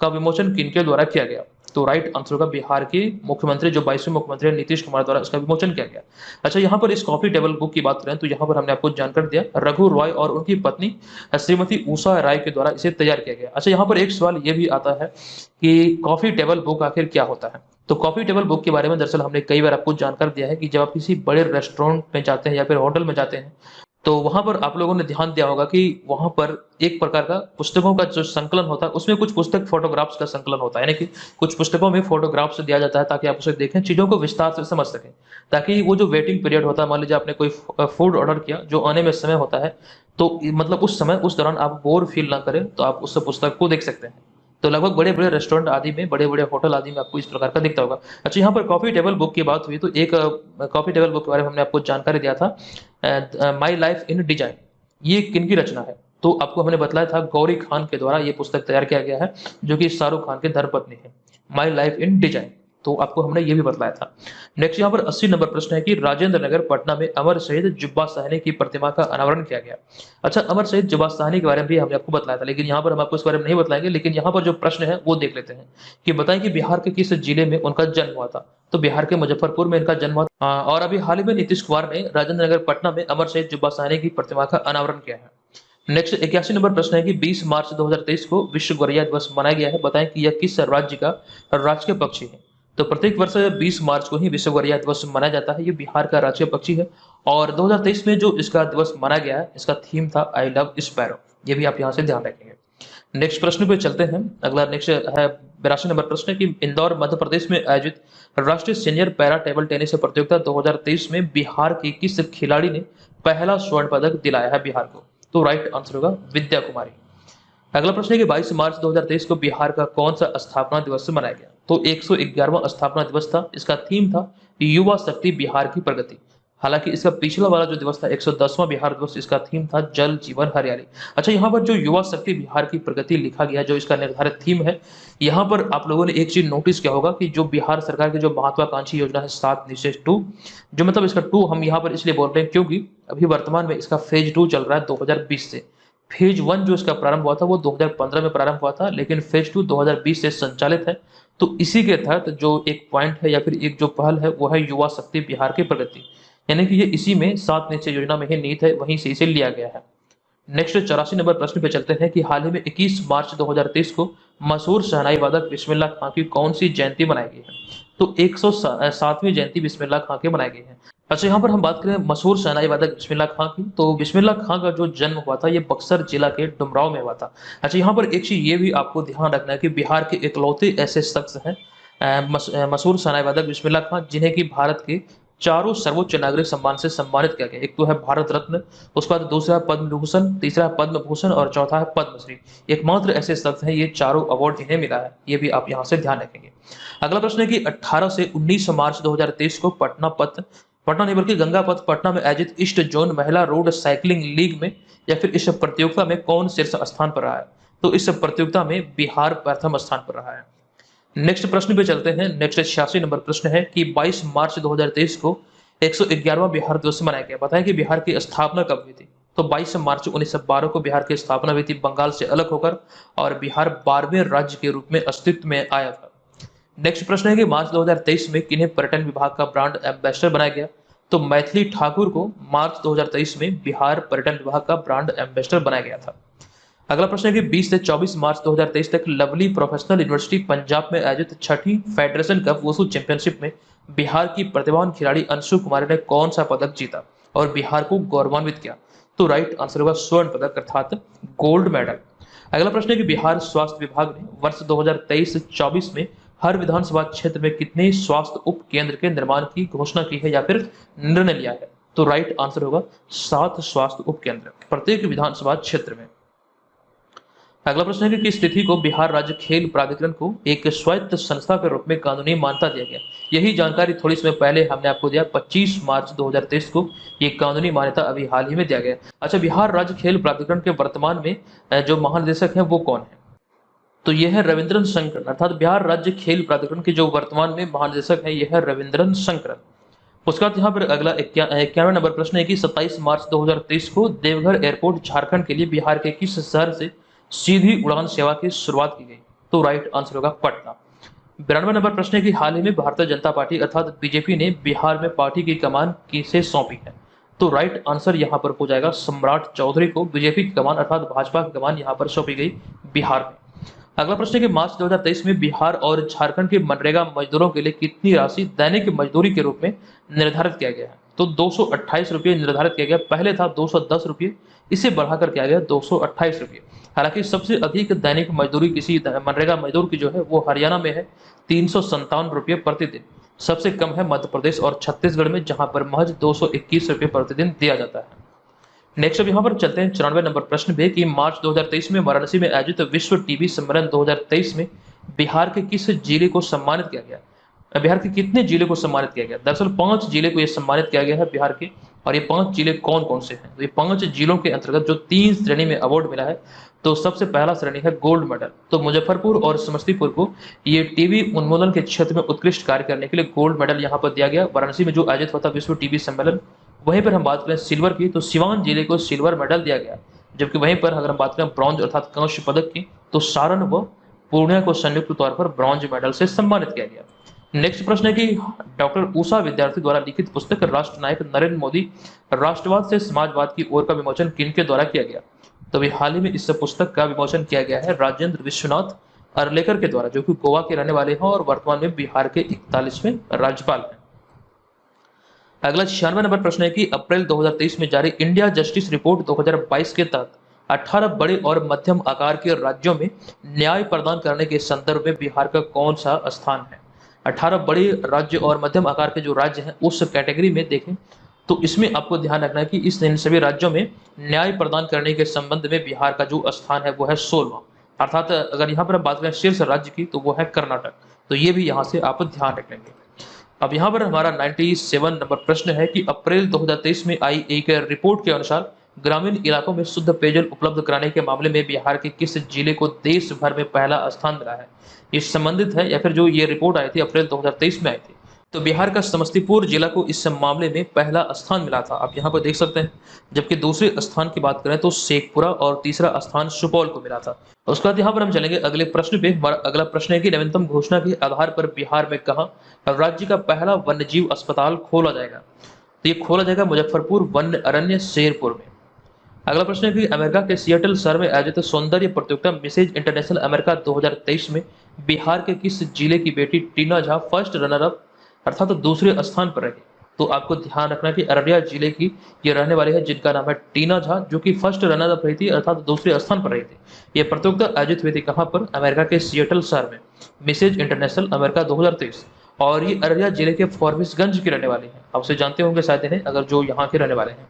का विमोचन किनके द्वारा किया गया? तो राइट आंसर होगा बिहार के मुख्यमंत्री जो 22वें मुख्यमंत्री नीतीश कुमार द्वारा इसका विमोचन किया गया। अच्छा, यहाँ पर इस कॉफी टेबल बुक की बात करें तो यहाँ पर हमने आपको जानकारी दिया रघु रॉय और उनकी पत्नी श्रीमती उषा राय के द्वारा इसे तैयार किया गया। अच्छा, यहाँ पर एक सवाल ये भी आता है कि कॉफी टेबल बुक आखिर क्या होता है? तो कॉफी टेबल बुक के बारे में दरअसल हमने कई बार आपको जानकारी दिया है कि जब आप किसी बड़े रेस्टोरेंट में जाते हैं या फिर होटल में जाते हैं तो वहाँ पर आप लोगों ने ध्यान दिया होगा कि वहाँ पर एक प्रकार का पुस्तकों का जो संकलन होता है उसमें कुछ पुस्तक फोटोग्राफ्स का संकलन होता है, यानी कि कुछ पुस्तकों में फोटोग्राफ्स दिया जाता है ताकि आप उसे देखें, चीज़ों को विस्तार से समझ सकें, ताकि वो जो वेटिंग पीरियड होता है, मान लीजिए आपने कोई फूड ऑर्डर किया जो आने में समय होता है, तो मतलब उस समय उस दौरान आप बोर फील ना करें तो आप उस पुस्तक को देख सकते हैं। तो लगभग बड़े-बड़े रेस्टोरेंट आदि में, बड़े-बड़े होटल आदि में आपको इस प्रकार का दिखता होगा। अच्छा, यहाँ पर कॉफ़ी टेबल बुक की बात हुई तो एक कॉफ़ी टेबल बुक के बारे में हमने आपको जानकारी दिया था माई लाइफ इन डिजाइन, ये किनकी रचना है? तो आपको हमने बताया था गौरी खान के द्वारा ये पुस्तक तैयार किया गया है, जो कि शाहरुख खान के धर्मपत्नी है। माई लाइफ इन डिजाइन, तो आपको हमने ये भी बतलाया था। नेक्स्ट यहाँ पर 80 नंबर प्रश्न है कि राजेंद्र नगर पटना में अमर शहीद जुब्बा साहनी की प्रतिमा का अनावरण किया गया। अच्छा, अमर शहीद जुब्बा साहनी के बारे में भी हमने आपको बताया था, लेकिन यहाँ पर हम आपको इस बारे में नहीं बताएंगे, लेकिन यहाँ पर जो प्रश्न है वो देख लेते हैं कि बताएं कि बिहार के किस जिले में उनका जन्म हुआ था? तो बिहार के मुजफ्फरपुर में इनका जन्म हुआ था। और अभी हाल ही में नीतीश कुमार ने राजेंद्र नगर पटना में अमर शहीद जुब्बा साहनी की प्रतिमा का अनावरण किया है। नेक्स्ट 81 नंबर प्रश्न है कि 20 मार्च 2023 को विश्व गौरैया दिवस मनाया गया है, बताएं कि यह किस राज्य का राष्ट्रीय पक्षी है? तो प्रत्येक वर्ष 20 मार्च को ही विश्व गौरैया दिवस मनाया जाता है, ये बिहार का राष्ट्रीय पक्षी है और 2023 में जो इसका दिवस मनाया गया है इसका थीम था आई लव स्पैरो, ये भी आप यहाँ से ध्यान रखेंगे। नेक्स्ट प्रश्न पे चलते हैं। अगला नेक्स्ट है 82 नंबर प्रश्न है कि इंदौर मध्य प्रदेश में आयोजित राष्ट्रीय सीनियर पैरा टेबल टेनिस प्रतियोगिता 2023 में बिहार की किस खिलाड़ी ने पहला स्वर्ण पदक दिलाया है बिहार को? तो राइट आंसर होगा विद्या कुमारी। अगला प्रश्न है कि 22 मार्च 2023 को बिहार का कौन सा स्थापना दिवस मनाया गया? तो 111वां स्थापना दिवस था, इसका थीम था युवा शक्ति बिहार की प्रगति। हालांकि इसका पिछला वाला जो दिवस था 110वां बिहार दिवस, इसका थीम था जल जीवन हरियाली। अच्छा, यहाँ पर जो युवा शक्ति बिहार की प्रगति लिखा गया, जो इसका निर्धारित थीम है, यहाँ पर आप लोगों ने एक चीज नोटिस किया होगा कि जो बिहार सरकार की जो महत्वाकांक्षी योजना है 7 निश्चय 2, जो मतलब इसका 2 हम यहाँ पर इसलिए बोल रहे हैं क्योंकि अभी वर्तमान में इसका फेज 2 चल रहा है 2020 से। फेज 1 जो इसका प्रारंभ हुआ था वो 2015 में प्रारंभ हुआ था, लेकिन फेज 2 2020 से संचालित है। तो इसी के तहत जो एक पॉइंट है या फिर एक जो पहल है वो है युवा शक्ति बिहार की प्रगति, यानी कि ये इसी में 7 निश्चय योजना में ही नीत है, वहीं से इसे लिया गया है। नेक्स्ट 84 नंबर प्रश्न पे चलते हैं कि हाल ही में 21 मार्च 2023 को मशहूर शहनाई वादक बिस्मिल्लाह खां की कौन सी जयंती मनाई गई है? तो 107वीं जयंती बिस्मिल्लाह खां की मनाई गई है। अच्छा, यहाँ पर हम बात करें मशहूर शहनाई वादक बिस्मिल्लाह खां की, तो बिस्मिल्लाह खां का जो जन्म हुआ था ये बक्सर जिला के डुमराव में हुआ था। अच्छा, यहाँ पर एक चीज ये भी आपको ध्यान रखना है कि बिहार के इकलौते ऐसे शख्स हैं मशहूर शहनाई वादक बिस्मिल्लाह खां जिन्हें कि भारत के चारों सर्वोच्च नागरिक सम्मान से सम्मानित किया गया। एक तो है भारत रत्न, उसके बाद दूसरा है पद्म विभूषण, तीसरा है पद्म भूषण और चौथा है पद्मश्री। एकमात्र ऐसे शख्स हैं, ये चारों अवार्ड इन्हें मिला है, ये भी आप यहाँ से ध्यान रखेंगे। अगला प्रश्न है कि 18 से 19 मार्च 2023 को पटना नहीं बल्कि गंगा पथ पटना में आयोजित ईस्ट जोन महिला रोड साइकिलिंग लीग में या फिर इस प्रतियोगिता में कौन शीर्ष स्थान पर रहा है? तो इस प्रतियोगिता में बिहार प्रथम स्थान पर रहा है। नेक्स्ट प्रश्न पे चलते हैं। नेक्स्ट 86 नंबर प्रश्न है कि 22 मार्च 2023 को 111वां बिहार दिवस मनाया गया। बताएं कि बिहार की स्थापना कब हुई थी? तो 22 मार्च 1912 को बिहार की स्थापना हुई थी बंगाल से अलग होकर और बिहार 12वें राज्य के रूप में अस्तित्व में आया था। नेक्स्ट प्रश्न है कि मार्च 2023 में किन्हें पर्यटन विभाग का ब्रांड एम्बेसडर बनाया गया? तो मैथिली ठाकुर को मार्च 2023 में बिहार पर्यटन विभाग का ब्रांड एम्बेसडर बनाया गया था। अगला प्रश्न है कि 20 से 24 मार्च 2023 तक लवली प्रोफेशनल यूनिवर्सिटी पंजाब में आयोजित छठी फेडरेशन कप वुशु चैंपियनशिप में बिहार की प्रतिभावान खिलाड़ी अंशु कुमारी ने कौन सा पदक जीता और बिहार को गौरवान्वित किया? तो राइट आंसर होगा स्वर्ण पदक अर्थात गोल्ड मेडल। अगला प्रश्न है कि बिहार स्वास्थ्य विभाग ने वर्ष 2023-24 में हर विधानसभा क्षेत्र में कितने स्वास्थ्य उप केंद्र के निर्माण की घोषणा की है या फिर निर्णय लिया है? तो राइट आंसर होगा 7 स्वास्थ्य उप केंद्र प्रत्येक विधानसभा क्षेत्र में। अगला प्रश्न है कि किस तिथि को बिहार राज्य खेल प्राधिकरण को एक स्वायत्त संस्था के रूप में कानूनी मान्यता दिया गया? यही जानकारी थोड़ी समय पहले हमने आपको दिया, 25 मार्च 2023 को ये कानूनी मान्यता अभी हाल ही में दिया गया। अच्छा, बिहार राज्य खेल प्राधिकरण के वर्तमान में जो महानिदेशक हैं वो कौन है? तो यह है रविंद्रन शंकर, अर्थात बिहार राज्य खेल प्राधिकरण के जो वर्तमान में महानिदेशक है यह है रविंद्रन शंकर। उसके बाद यहाँ पर अगला 91 नंबर प्रश्न है कि 27 मार्च 2023 को देवघर एयरपोर्ट झारखंड के लिए बिहार के किस शहर से सीधी उड़ान सेवा की शुरुआत की गई? तो राइट आंसर होगा पटना। 92 नंबर प्रश्न है कि हाल ही में भारतीय जनता पार्टी अर्थात बीजेपी ने बिहार में पार्टी की कमान किसे सौंपी है? तो राइट आंसर यहाँ पर हो जाएगा सम्राट चौधरी को बीजेपी की कमान अर्थात भाजपा की कमान यहाँ पर सौंपी गई बिहार में। अगला प्रश्न है कि मार्च 2023 में बिहार और झारखंड के मनरेगा मजदूरों के लिए कितनी राशि दैनिक मजदूरी के रूप में निर्धारित किया गया है? तो 228 रुपये निर्धारित किया गया। पहले था 210 रुपये, इसे बढ़ाकर किया गया 228 रुपये। हालांकि सबसे अधिक दैनिक मजदूरी किसी मनरेगा मजदूर की जो है वो हरियाणा में है 357 रुपये प्रतिदिन। सबसे कम है मध्य प्रदेश और छत्तीसगढ़ में, जहां पर महज 221 रुपये प्रतिदिन दिया जाता है। नेक्स्ट अब यहाँ पर चलते हैं 94 नंबर प्रश्न पे कि मार्च 2023 में वाराणसी में आयोजित विश्व टीबी सम्मेलन 2023 में बिहार के किस जिले को सम्मानित किया गया? बिहार के कितने जिले को सम्मानित किया गया? दरअसल 5 जिले को ये सम्मानित किया गया है बिहार के। और ये 5 जिले कौन कौन से हैं? तो ये 5 जिलों के अंतर्गत जो 3 श्रेणी में अवार्ड मिला है, तो सबसे पहला श्रेणी है गोल्ड मेडल। तो मुजफ्फरपुर और समस्तीपुर को ये टीबी उन्मूलन के क्षेत्र में उत्कृष्ट कार्य करने के लिए गोल्ड मेडल यहाँ पर दिया गया। वाराणसी में जो आयोजित हुआ था विश्व टीबी सम्मेलन, वहीं पर हम बात करें सिल्वर की, तो सिवान जिले को सिल्वर मेडल दिया गया। जबकि वहीं पर अगर हम बात करें ब्रॉन्ज अर्थात कांस्य पदक की, तो सारण व पूर्णिया को संयुक्त तौर पर ब्रॉन्ज मेडल से सम्मानित किया गया। नेक्स्ट प्रश्न है कि डॉक्टर उषा विद्यार्थी द्वारा लिखित पुस्तक राष्ट्र नायक नरेंद्र मोदी राष्ट्रवाद से समाजवाद की ओर का विमोचन किनके द्वारा किया गया? तो अभी हाल ही में इस पुस्तक का विमोचन किया गया है राजेंद्र विश्वनाथ अर्लेकर के द्वारा, जो कि गोवा के रहने वाले हैं और वर्तमान में बिहार के 41वें राज्यपाल हैं। अगला 96 नंबर प्रश्न है कि अप्रैल 2023 में जारी इंडिया जस्टिस रिपोर्ट 2022 के तहत 18 बड़े और मध्यम आकार के राज्यों में न्याय प्रदान करने के संदर्भ में बिहार का कौन सा स्थान है? 18 बड़े राज्य और मध्यम आकार के जो राज्य हैं उस कैटेगरी में देखें तो इसमें आपको ध्यान रखना है कि इन सभी राज्यों में न्याय प्रदान करने के संबंध में बिहार का जो स्थान है वो है 16वां। अर्थात अगर यहाँ पर हम बात करें शीर्ष राज्य की, तो वो है कर्नाटक। तो ये भी यहाँ से आप ध्यान रख लेंगे। अब यहाँ पर हमारा 97 नंबर प्रश्न है कि अप्रैल 2023 में आई एक रिपोर्ट के अनुसार ग्रामीण इलाकों में शुद्ध पेयजल उपलब्ध कराने के मामले में बिहार के किस जिले को देश भर में पहला स्थान मिला है? ये संबंधित है या फिर जो ये रिपोर्ट आई थी अप्रैल 2023 में आई थी, तो बिहार का समस्तीपुर जिला को इस मामले में पहला स्थान मिला था, आप यहाँ पर देख सकते हैं। जबकि दूसरे स्थान की बात करें तो शेखपुरा और तीसरा स्थान सुपौल को मिला था। उसके बाद यहाँ पर हम चलेंगे अगले प्रश्न पे। हमारा अगला प्रश्न है कि नवीनतम घोषणा के आधार पर बिहार में कहाँ राज्य का पहला वन्यजीव अस्पताल खोला जाएगा? तो ये खोला जाएगा मुजफ्फरपुर वन्य अरण्य शेरपुर में। अगला प्रश्न है कि अमेरिका के सिएटल शहर में आयोजित सौंदर्य प्रतियोगिता मिसेज इंटरनेशनल अमेरिका 2023 में बिहार के किस जिले की बेटी टीना झा फर्स्ट रनर अप अर्थात दूसरे स्थान पर रही? तो आपको ध्यान रखना कि अररिया जिले की ये रहने वाली है जिनका नाम है टीना झा, जो कि फर्स्ट रनर अप रही थी अर्थात दूसरे स्थान पर रही थी। ये प्रतियोगिता आयोजित हुई थी कहाँ पर? अमेरिका के सिएटल शहर में, मिसेज इंटरनेशनल अमेरिका 2023। और ये अररिया जिले के फॉरबिसगंज की रहने वाली है। आपसे जानते होंगे शायद इन्हें, अगर जो यहाँ के रहने वाले हैं।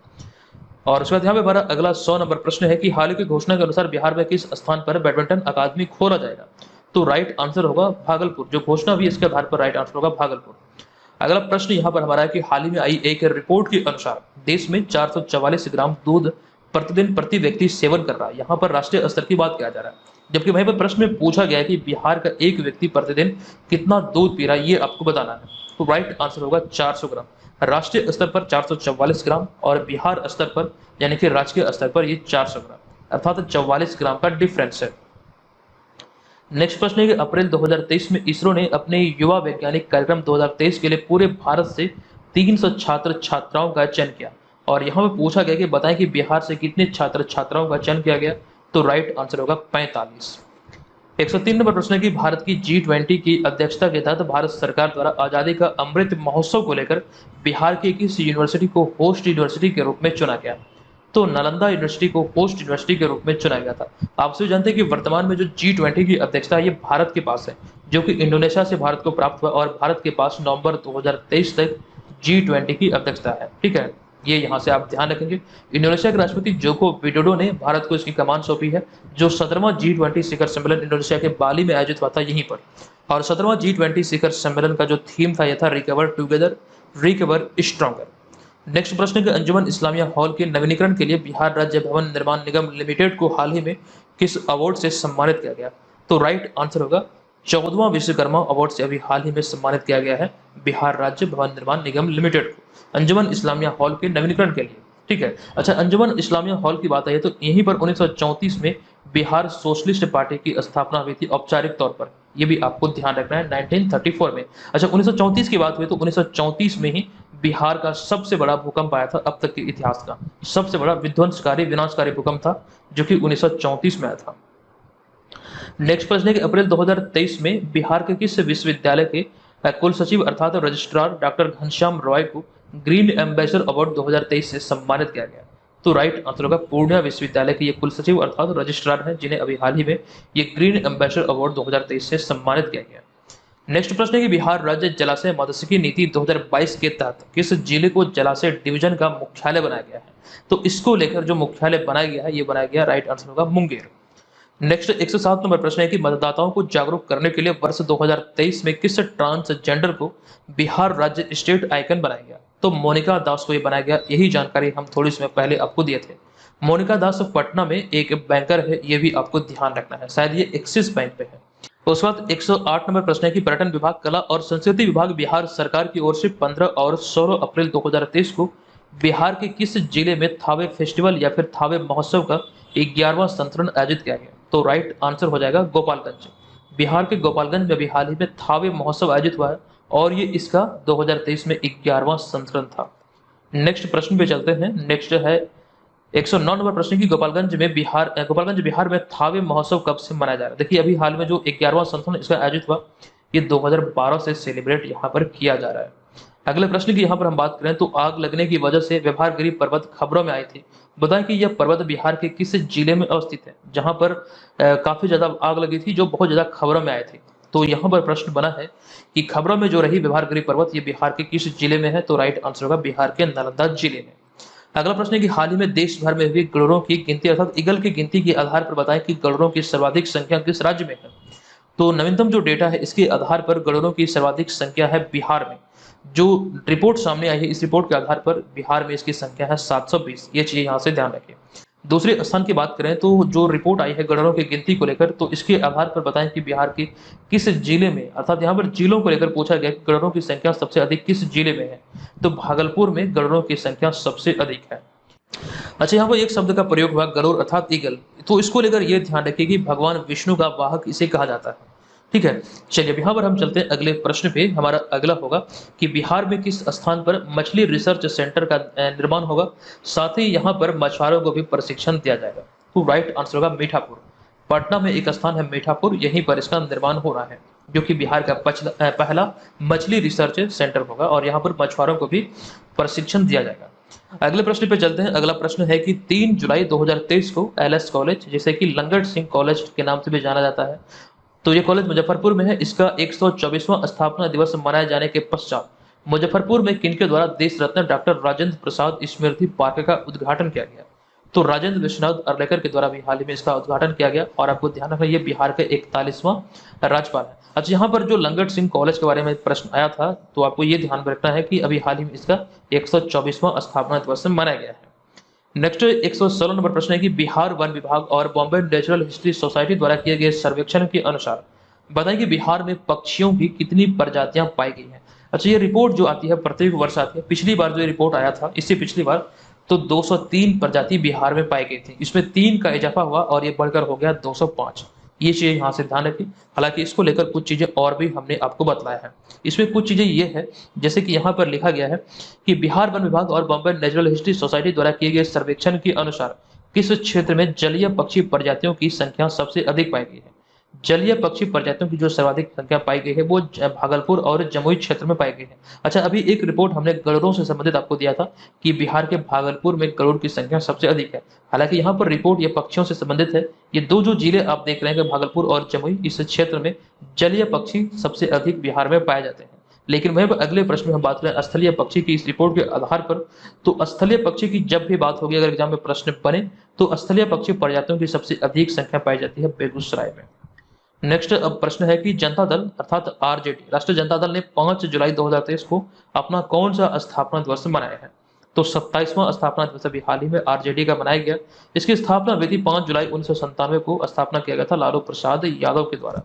और उसके बाद यहाँ पे हमारा अगला 100 नंबर प्रश्न है कि हाल ही की घोषणा के अनुसार बिहार में किस स्थान पर बैडमिंटन अकादमी खोला जाएगा? तो राइट आंसर होगा भागलपुर। जो घोषणा भी इसके आधार पर राइट आंसर होगा भागलपुर। अगला प्रश्न यहाँ पर हमारा है कि हाल ही में आई एक रिपोर्ट के अनुसार देश में 444 ग्राम दूध प्रतिदिन प्रति व्यक्ति सेवन कर रहा है। यहाँ पर राष्ट्रीय स्तर की बात किया जा रहा है, जबकि वहीं पर प्रश्न में पूछा गया है कि बिहार का एक व्यक्ति प्रतिदिन कितना दूध पी रहा है, ये आपको बताना है। तो राइट आंसर होगा 400 ग्राम। राष्ट्रीय स्तर पर 444 ग्राम और बिहार स्तर पर यानी कि राजकीय स्तर पर ये 400 ग्राम, अर्थात 44 ग्राम का डिफरेंस है। नेक्स्ट प्रश्न है कि अप्रैल 2023 में इसरो ने अपने युवा वैज्ञानिक कार्यक्रम 2023 के लिए पूरे भारत से 300 छात्र छात्राओं का चयन किया। और यहाँ पे पूछा गया कि बताएं कि बिहार से कितने छात्र छात्राओं का चयन किया गया? तो राइट आंसर होगा 45। 103 नंबर प्रश्न है कि भारत की G20 की अध्यक्षता के तहत भारत सरकार द्वारा आजादी का अमृत महोत्सव को लेकर बिहार की किस यूनिवर्सिटी को होस्ट यूनिवर्सिटी के रूप में चुना गया? तो नालंदा यूनिवर्सिटी को होस्ट यूनिवर्सिटी के रूप में चुना गया था। आप सभी जानते हैं कि वर्तमान में जो G20 की अध्यक्षता है ये भारत के पास है, जो कि इंडोनेशिया से भारत को प्राप्त हुआ और भारत के पास नवंबर 2023 तक G20 की अध्यक्षता है। ठीक है, ये यहाँ से आप ध्यान रखेंगे। इंडोनेशिया के राष्ट्रपति जोको विडोडो ने भारत को इसकी कमान सौंपी है। जो 17वां G20 शिखर सम्मेलन इंडोनेशिया के बाली में आयोजित हुआ था यहीं पर, और 17वां G20 शिखर सम्मेलन का जो थीम था यह था recover together recover stronger. Next प्रश्न है अंजुमन इस्लामिया हॉल के नवीनीकरण के लिए बिहार राज्य भवन निर्माण निगम लिमिटेड को हाल ही में किस अवार्ड से सम्मानित किया गया? तो राइट आंसर होगा 14वां विश्वकर्मा अवार्ड से अभी हाल ही में सम्मानित किया गया है बिहार राज्य भवन निर्माण निगम लिमिटेड को अंजुमन इस्लामिया हॉल के नवीनीकरण के लिए। ठीक है। अच्छा, अंजुमन इस्लामिया हॉल की बात आई तो यहीं पर 1934 में बिहार सोशलिस्ट पार्टी की स्थापना हुई थी औपचारिक तौर पर। ये भी आपको ध्यान रखना है 1934 में। अच्छा, 1934 की बात हुई तो 1934 में ही बिहार का सबसे बड़ा भूकंप आया था अब तक के इतिहास का। सबसे बड़ा विध्वंसकारी विनाशकारी भूकंप था जो कि 1934 में आया था। नेक्स्ट प्रश्न है कि अप्रैल 2023 में बिहार के किस विश्वविद्यालय के कुल सचिव अर्थात रजिस्ट्रार डॉक्टर घनश्याम रॉय को ग्रीन एम्बेसडर अवार्ड 2023 से सम्मानित किया गया? तो राइट आंसर होगा पूर्णिया विश्वविद्यालय के ये कुल सचिव अर्थात रजिस्ट्रार हैं जिन्हें अभी हाल ही में ये ग्रीन एम्बेसडर अवार्ड 2023 से सम्मानित किया गया। नेक्स्ट प्रश्न है कि बिहार राज्य जलाशय मात्स्यिकी नीति 2022 के तहत किस जिले को जलाशय डिवीजन का मुख्यालय बनाया गया है? तो इसको लेकर जो मुख्यालय बनाया गया है ये बनाया गया, राइट आंसर होगा मुंगेर। नेक्स्ट 107 नंबर प्रश्न है कि मतदाताओं को जागरूक करने के लिए वर्ष 2023 में किस ट्रांसजेंडर को बिहार राज्य स्टेट आइकन बनाया गया? तो मोनिका दास को ये बनाया गया। यही जानकारी हम थोड़ी समय पहले आपको दिए थे। मोनिका दास पटना में एक बैंकर है, ये भी आपको ध्यान रखना है, शायद ये एक्सिस बैंक पे है। उसके बाद 108 नंबर प्रश्न है कि पर्यटन विभाग, कला और संस्कृति विभाग बिहार सरकार की ओर से 15 और 16 अप्रैल 2023 को बिहार के किस जिले में थावे फेस्टिवल या फिर थावे महोत्सव का 11वां संस्करण आयोजित किया गया? तो राइट आंसर हो जाएगा गोपालगंज। बिहार के गोपालगंज में अभी हाल ही में थावे महोत्सव आयोजित हुआ है और ये इसका 2023 में 11वां संस्करण था। नेक्स्ट प्रश्न पे चलते हैं। नेक्स्ट है 109 नंबर प्रश्न की गोपालगंज बिहार में थावे महोत्सव कब से मनाया जा रहा है? देखिए अभी हाल में जो 11वां संस्करण इसका आयोजित हुआ ये 2012 से सेलिब्रेट यहाँ पर किया जा रहा है। अगले प्रश्न की यहाँ पर हम बात करें तो आग लगने की वजह से व्यवहारगिरी पर्वत खबरों में आई थी। बताएं कि यह पर्वत बिहार के किस जिले में अवस्थित है जहां पर काफी ज्यादा आग लगी थी, जो बहुत ज्यादा खबरों में आए थे। तो यहाँ पर प्रश्न बना है कि खबरों में जो रही व्यवहारगिरी पर्वत ये बिहार के किस जिले में है? तो राइट आंसर होगा बिहार के नालंदा जिले में। अगला प्रश्न है कि हाल ही में देश भर में हुई गरुड़ों की गिनती अर्थात ईगल की गिनती के आधार पर बताएं कि गरुड़ों की सर्वाधिक संख्या किस राज्य में है? तो नवीनतम जो डेटा है इसके आधार पर गरुड़ों की सर्वाधिक संख्या है बिहार में। जो रिपोर्ट सामने आई है इस रिपोर्ट के आधार पर बिहार में इसकी संख्या है 720। ये चीज यहाँ से ध्यान रखें। दूसरे स्थान की बात करें तो जो रिपोर्ट आई है गरुड़ों की गिनती को लेकर तो इसके आधार पर बताएं कि बिहार के किस जिले में, अर्थात यहाँ पर जिलों को लेकर पूछा गया कि गरुड़ों की संख्या सबसे अधिक किस जिले में है? तो भागलपुर में गरुड़ों की संख्या सबसे अधिक है। अच्छा, यहाँ पर एक शब्द का प्रयोग हुआ गरुड़ अर्थात ईगल, तो इसको लेकर यह ध्यान रखिए कि भगवान विष्णु का वाहक इसे कहा जाता है। ठीक है, चलिए अब यहाँ पर हम चलते हैं अगले प्रश्न पे। हमारा अगला होगा कि बिहार में किस स्थान पर मछली रिसर्च सेंटर का निर्माण होगा, साथ ही यहाँ पर मछुआरों को भी प्रशिक्षण दिया जाएगा? तो राइट आंसर होगा मीठापुर। पटना में एक स्थान है मीठापुर, यहीं पर इसका निर्माण हो रहा है जो कि बिहार का पहला मछली रिसर्च सेंटर होगा और यहाँ पर मछुआरों को भी प्रशिक्षण दिया जाएगा। अगले प्रश्न पे चलते हैं। अगला प्रश्न है कि 3 जुलाई 2023 को एलएस कॉलेज, जिसे कि लंगट सिंह कॉलेज के नाम से भी जाना जाता है, तो ये कॉलेज मुजफ्फरपुर में है, इसका 124वां स्थापना दिवस मनाए जाने के पश्चात मुजफ्फरपुर में किनके द्वारा देश रत्न डॉक्टर राजेंद्र प्रसाद स्मृति पार्क का उद्घाटन किया गया? तो राजेंद्र विश्वनाथ अर्लेकर के द्वारा भी हाल ही में इसका उद्घाटन किया गया और आपको ध्यान रखना ये बिहार के 41वां राज्यपाल है। अच्छा, यहाँ पर जो लंगट सिंह कॉलेज के बारे में प्रश्न आया था तो आपको ये ध्यान रखना है कि अभी हाल ही में इसका 124वां स्थापना दिवस मनाया गया है। नेक्स्ट 116 नंबर प्रश्न है कि बिहार वन विभाग और बॉम्बे नेचुरल हिस्ट्री सोसाइटी द्वारा किए गए सर्वेक्षण के अनुसार बताएं कि बिहार में पक्षियों की कितनी प्रजातियां पाई गई हैं? अच्छा, ये रिपोर्ट जो आती है प्रत्येक वर्ष आती है। पिछली बार जो रिपोर्ट आया था इससे पिछली बार तो 203 प्रजाति बिहार में पाई गई थी, इसमें 3 का इजाफा हुआ और ये बढ़कर हो गया 205। ये चीजें यहाँ से ध्यान रखें। हालांकि इसको लेकर कुछ चीजें और भी हमने आपको बताया है। इसमें कुछ चीजें ये है जैसे कि यहाँ पर लिखा गया है कि बिहार वन विभाग और बॉम्बे नेचुरल हिस्ट्री सोसाइटी द्वारा किए गए सर्वेक्षण के अनुसार किस क्षेत्र में जलीय पक्षी प्रजातियों की संख्या सबसे अधिक पाई गई है? जलीय पक्षी प्रजातियों की जो सर्वाधिक संख्या पाई गई है वो भागलपुर और जमुई क्षेत्र में पाई गई है। अच्छा, अभी एक रिपोर्ट हमने गरुड़ों से संबंधित आपको दिया था कि बिहार के भागलपुर में गरुड़ की संख्या सबसे अधिक है। हालांकि यहाँ पर रिपोर्ट ये पक्षियों से संबंधित है। ये दो जो जिले आप देख रहे हैं भागलपुर और जमुई, इस क्षेत्र में जलीय पक्षी सबसे अधिक बिहार में पाए जाते हैं। लेकिन वह अगले प्रश्न में हम बात करें स्थलीय पक्षी की इस रिपोर्ट के आधार पर, तो स्थलीय पक्षी की जब भी बात होगी, अगर एग्जाम में प्रश्न बने तो स्थलीय पक्षी प्रजातियों की सबसे अधिक संख्या पाई जाती है बेगूसराय में। नेक्स्ट अब प्रश्न है कि जनता दल अर्थात आरजेडी, राष्ट्रीय जनता दल ने 5 जुलाई 2023 को अपना कौन सा स्थापना दिवस मनाया है? तो 27वां स्थापना दिवस अभी हाल ही में आरजेडी का मनाया गया। इसकी स्थापना हुई थी 5 जुलाई 1997 को स्थापना किया गया था लालू प्रसाद यादव के द्वारा।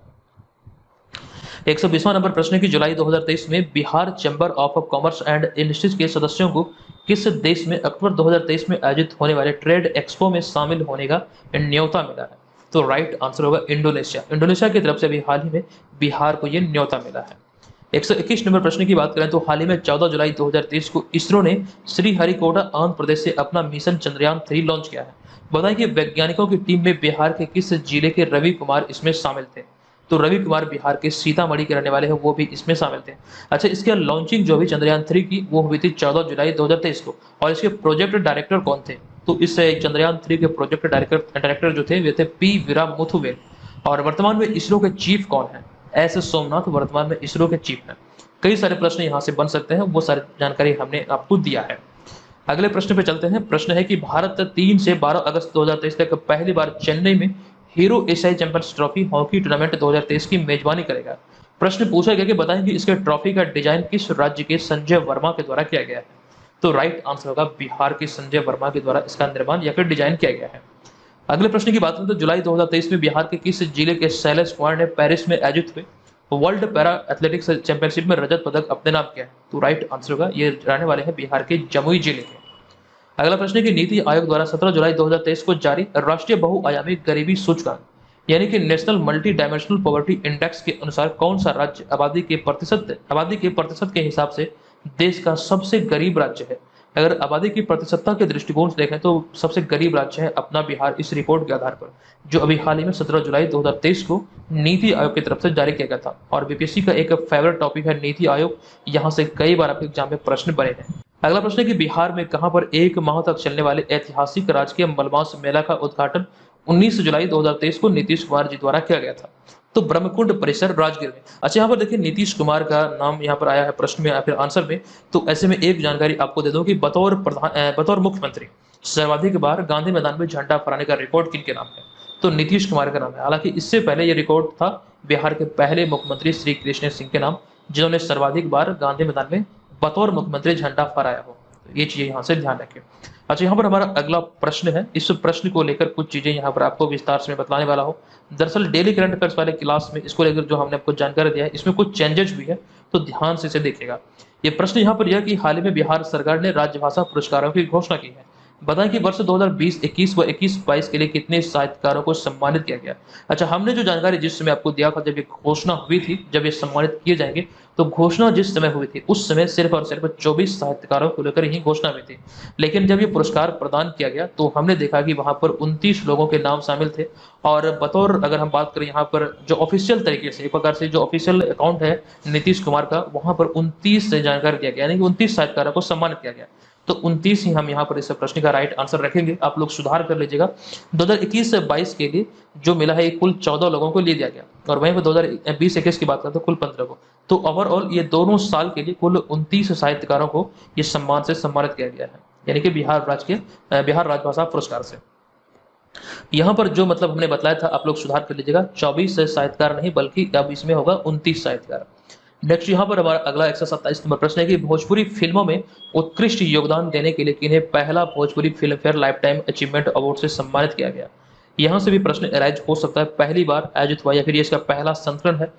120वां नंबर प्रश्न है कि जुलाई 2023 में Bihar chamber of commerce and industries के सदस्यों को किस देश में अक्टूबर 2023 में आयोजित होने वाले ट्रेड एक्सपो में शामिल होने का न्योता मिला है? तो राइट आंसर होगा इंडोनेशिया। इंडोनेशिया की तरफ से अभी हाल ही में बिहार को ये न्योता मिला है। 121 नंबर प्रश्न की बात करें तो हाल ही में 14 जुलाई 2023 को इसरो ने श्रीहरिकोटा आंध्र प्रदेश से अपना मिशन चंद्रयान 3 लॉन्च किया है। बताएं कि वैज्ञानिकों की टीम में बिहार के किस जिले के रवि कुमार इसमें शामिल थे? तो रवि कुमार बिहार के सीतामढ़ी के रहने वाले हैं, वो भी इसमें शामिल थे। अच्छा, इसके लॉन्चिंग जो भी चंद्रयान 3 की वो हुई थी 14 जुलाई 2023 को, और इसके प्रोजेक्ट डायरेक्टर कौन थे? तो इस चंद्रयान 3 के प्रोजेक्ट डायरेक्टर जो थे वे थे पी वीरा मुथुवेल। और वर्तमान में इसरो के चीफ कौन है? एस सोमनाथ वर्तमान में इसरो के चीफ हैं। कई सारे प्रश्न यहाँ से बन सकते हैं, वो सारी जानकारी हमने आपको दिया है। अगले प्रश्न पे चलते हैं। प्रश्न है कि भारत 3 से 12 अगस्त 2023 तक पहली बार चेन्नई में हीरो एशियाई चैंपियंस ट्रॉफी हॉकी टूर्नामेंट 2023 की मेजबानी करेगा। प्रश्न पूछा गया कि बताएं कि इसके ट्रॉफी का डिजाइन किस राज्य के संजय वर्मा के द्वारा किया गया है? तो राइट आंसर होगा बिहार के संजय वर्मा के द्वारा इसका निर्माण या फिर डिजाइन किया गया है। अगले प्रश्न की बात करें तो जुलाई 2023 में बिहार के किस जिले के शैलेश कुमार ने पेरिस में आयोजित हुए वर्ल्ड पैरा एथलेटिक्स चैंपियनशिप में रजत पदक अपने नाम किया है? तो राइट आंसर होगा ये रहने वाले हैं बिहार के जमुई जिले के। अगला प्रश्न है कि नीति आयोग द्वारा 17 जुलाई 2023 को जारी राष्ट्रीय बहुआयामी गरीबी सूचकांक यानी कि national multi dimensional poverty index के अनुसार कौन सा राज्य आबादी के प्रतिशत के हिसाब से देश का सबसे गरीब राज्य है? अगर आबादी की प्रतिशतता के दृष्टिकोण से देखें तो सबसे गरीब राज्य है अपना बिहार, इस रिपोर्ट के आधार पर, जो अभी हाल ही में 17 जुलाई 2023 को नीति आयोग की तरफ से जारी किया गया था। और बीपीएससी का एक फेवरेट टॉपिक है नीति आयोग, यहाँ से कई बार आपके एग्जाम में प्रश्न बने हैं। अगला प्रश्न है कि बिहार में कहां पर 1 माह तक चलने वाले ऐतिहासिक राजकीय मलमास मेला का उद्घाटन 19 जुलाई 2023 को नीतीश कुमार जी द्वारा किया गया था? तो ब्रह्मकुंड परिसर राजगीर में। अच्छा, यहाँ पर देखिए नीतीश कुमार का नाम यहाँ पर आया है प्रश्न में या फिर आंसर में, तो ऐसे में एक जानकारी आपको दे दूं कि बतौर मुख्यमंत्री सर्वाधिक बार गांधी मैदान में झंडा फहराने का रिकॉर्ड किनके नाम है? तो नीतीश कुमार का नाम है। हालांकि इससे पहले ये रिकॉर्ड था बिहार के पहले मुख्यमंत्री श्री कृष्ण सिंह के नाम, जिन्होंने सर्वाधिक बार गांधी मैदान में बतौर मुख्यमंत्री झंडा फहराया हो। तो ये चीजें यहाँ से ध्यान रखें। अच्छा, यहाँ पर हमारा अगला प्रश्न है। इस प्रश्न को लेकर कुछ चीजें यहाँ पर आपको विस्तार से मैं बताने वाला हूँ। दरअसल डेली करंट अफेयर्स वाले क्लास में इसको लेकर जो हमने आपको जानकारी दिया है, इसमें कुछ चेंजेस भी है, तो ध्यान से इसे देखिएगा। ये प्रश्न यहाँ पर यह कि हाल ही में बिहार सरकार ने राजभाषा पुरस्कारों की घोषणा की है। बताएं कि वर्ष 2020-21 व 21-22 के लिए कितने साहित्यकारों को सम्मानित किया गया? अच्छा, हमने जो जानकारी जिस समय आपको दिया था, जब ये घोषणा हुई थी, जब ये सम्मानित किए जाएंगे, तो घोषणा जिस समय हुई थी उस समय सिर्फ और सिर्फ 24 साहित्यकारों को लेकर ही घोषणा हुई थी। लेकिन जब ये पुरस्कार प्रदान किया गया तो हमने देखा कि वहां पर 29 लोगों के नाम शामिल थे। और बतौर अगर हम बात करें यहाँ पर जो ऑफिशियल तरीके से, एक प्रकार से जो ऑफिशियल अकाउंट है नीतीश कुमार का, वहां पर 29 से जानकारी दिया गया, यानी कि 29 साहित्यकारों को सम्मानित किया गया। तो 29 ही हम यहाँ पर इस प्रश्न का राइट आंसर रखेंगे। आप लोग सुधार कर लीजिएगा। 2021 से 22 के लिए जो मिला है कुल 14 लोगों को ले दिया गया, और वहीं पर 2020-21 की बात करें तो कुल 15 को। तो ओवरऑल ये दोनों साल के लिए कुल 29 साहित्यकारों को ये सम्मान से सम्मानित किया गया है, यानी कि बिहार राजभाषा पुरस्कार से। यहाँ पर जो मतलब हमने बताया था, आप लोग सुधार कर लीजिएगा, 24 साहित्यकार नहीं बल्कि अब इसमें होगा 29 साहित्यकार। नेक्स्ट यहाँ पर हमारा अगला 127 नंबर प्रश्न है कि भोजपुरी फिल्मों में उत्कृष्ट योगदान देने के लिए किन्हें पहला Bhojpuri film fair life time achievement award से सम्मानित किया गया? यहाँ से भी प्रश्न अराइज हो सकता है, पहली बार आयोजित हुआ या फिर ये इसका पहला संस्करण है।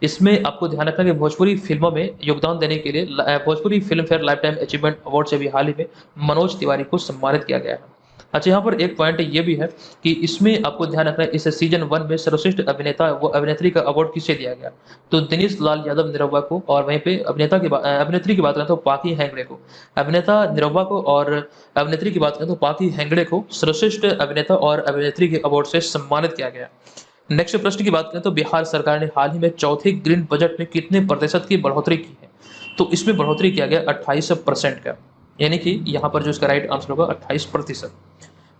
इसमें आपको ध्यान रखना कि भोजपुरी फिल्मों में योगदान देने के लिए Bhojpuri film fair life time achievement award से भी हाल ही में मनोज तिवारी को सम्मानित किया गया है। अच्छा, यहाँ पर एक पॉइंट ये भी है कि इसमें आपको ध्यान रखना है, इस सीजन 1 में सर्वश्रेष्ठ अभिनेता व अभिनेत्री का अवार्ड किसे दिया गया? तो दिनेश लाल यादव निरहुआ को, और वहीं पे अभिनेत्री की बात करें तो पाकी हेगड़े को। अभिनेता निरहुआ को और अभिनेत्री की बात करें तो पाकी हेगड़े को सर्वश्रेष्ठ अभिनेता और अभिनेत्री के अवार्ड से सम्मानित किया गया। नेक्स्ट प्रश्न की बात करें तो बिहार सरकार ने हाल ही में चौथे ग्रीन बजट में कितने प्रतिशत की बढ़ोतरी की है? तो इसमें बढ़ोतरी किया गया 28% का, यानी कि यहाँ पर जो इसका राइट आंसर होगा 28%।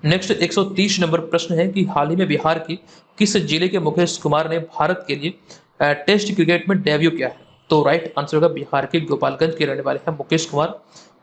नेक्स्ट 130 नंबर प्रश्न है कि हाल ही में बिहार की किस जिले के मुकेश कुमार ने भारत के लिए टेस्ट क्रिकेट में डेब्यू किया है? तो राइट आंसर होगा बिहार के गोपालगंज के रहने वाले हैं मुकेश कुमार,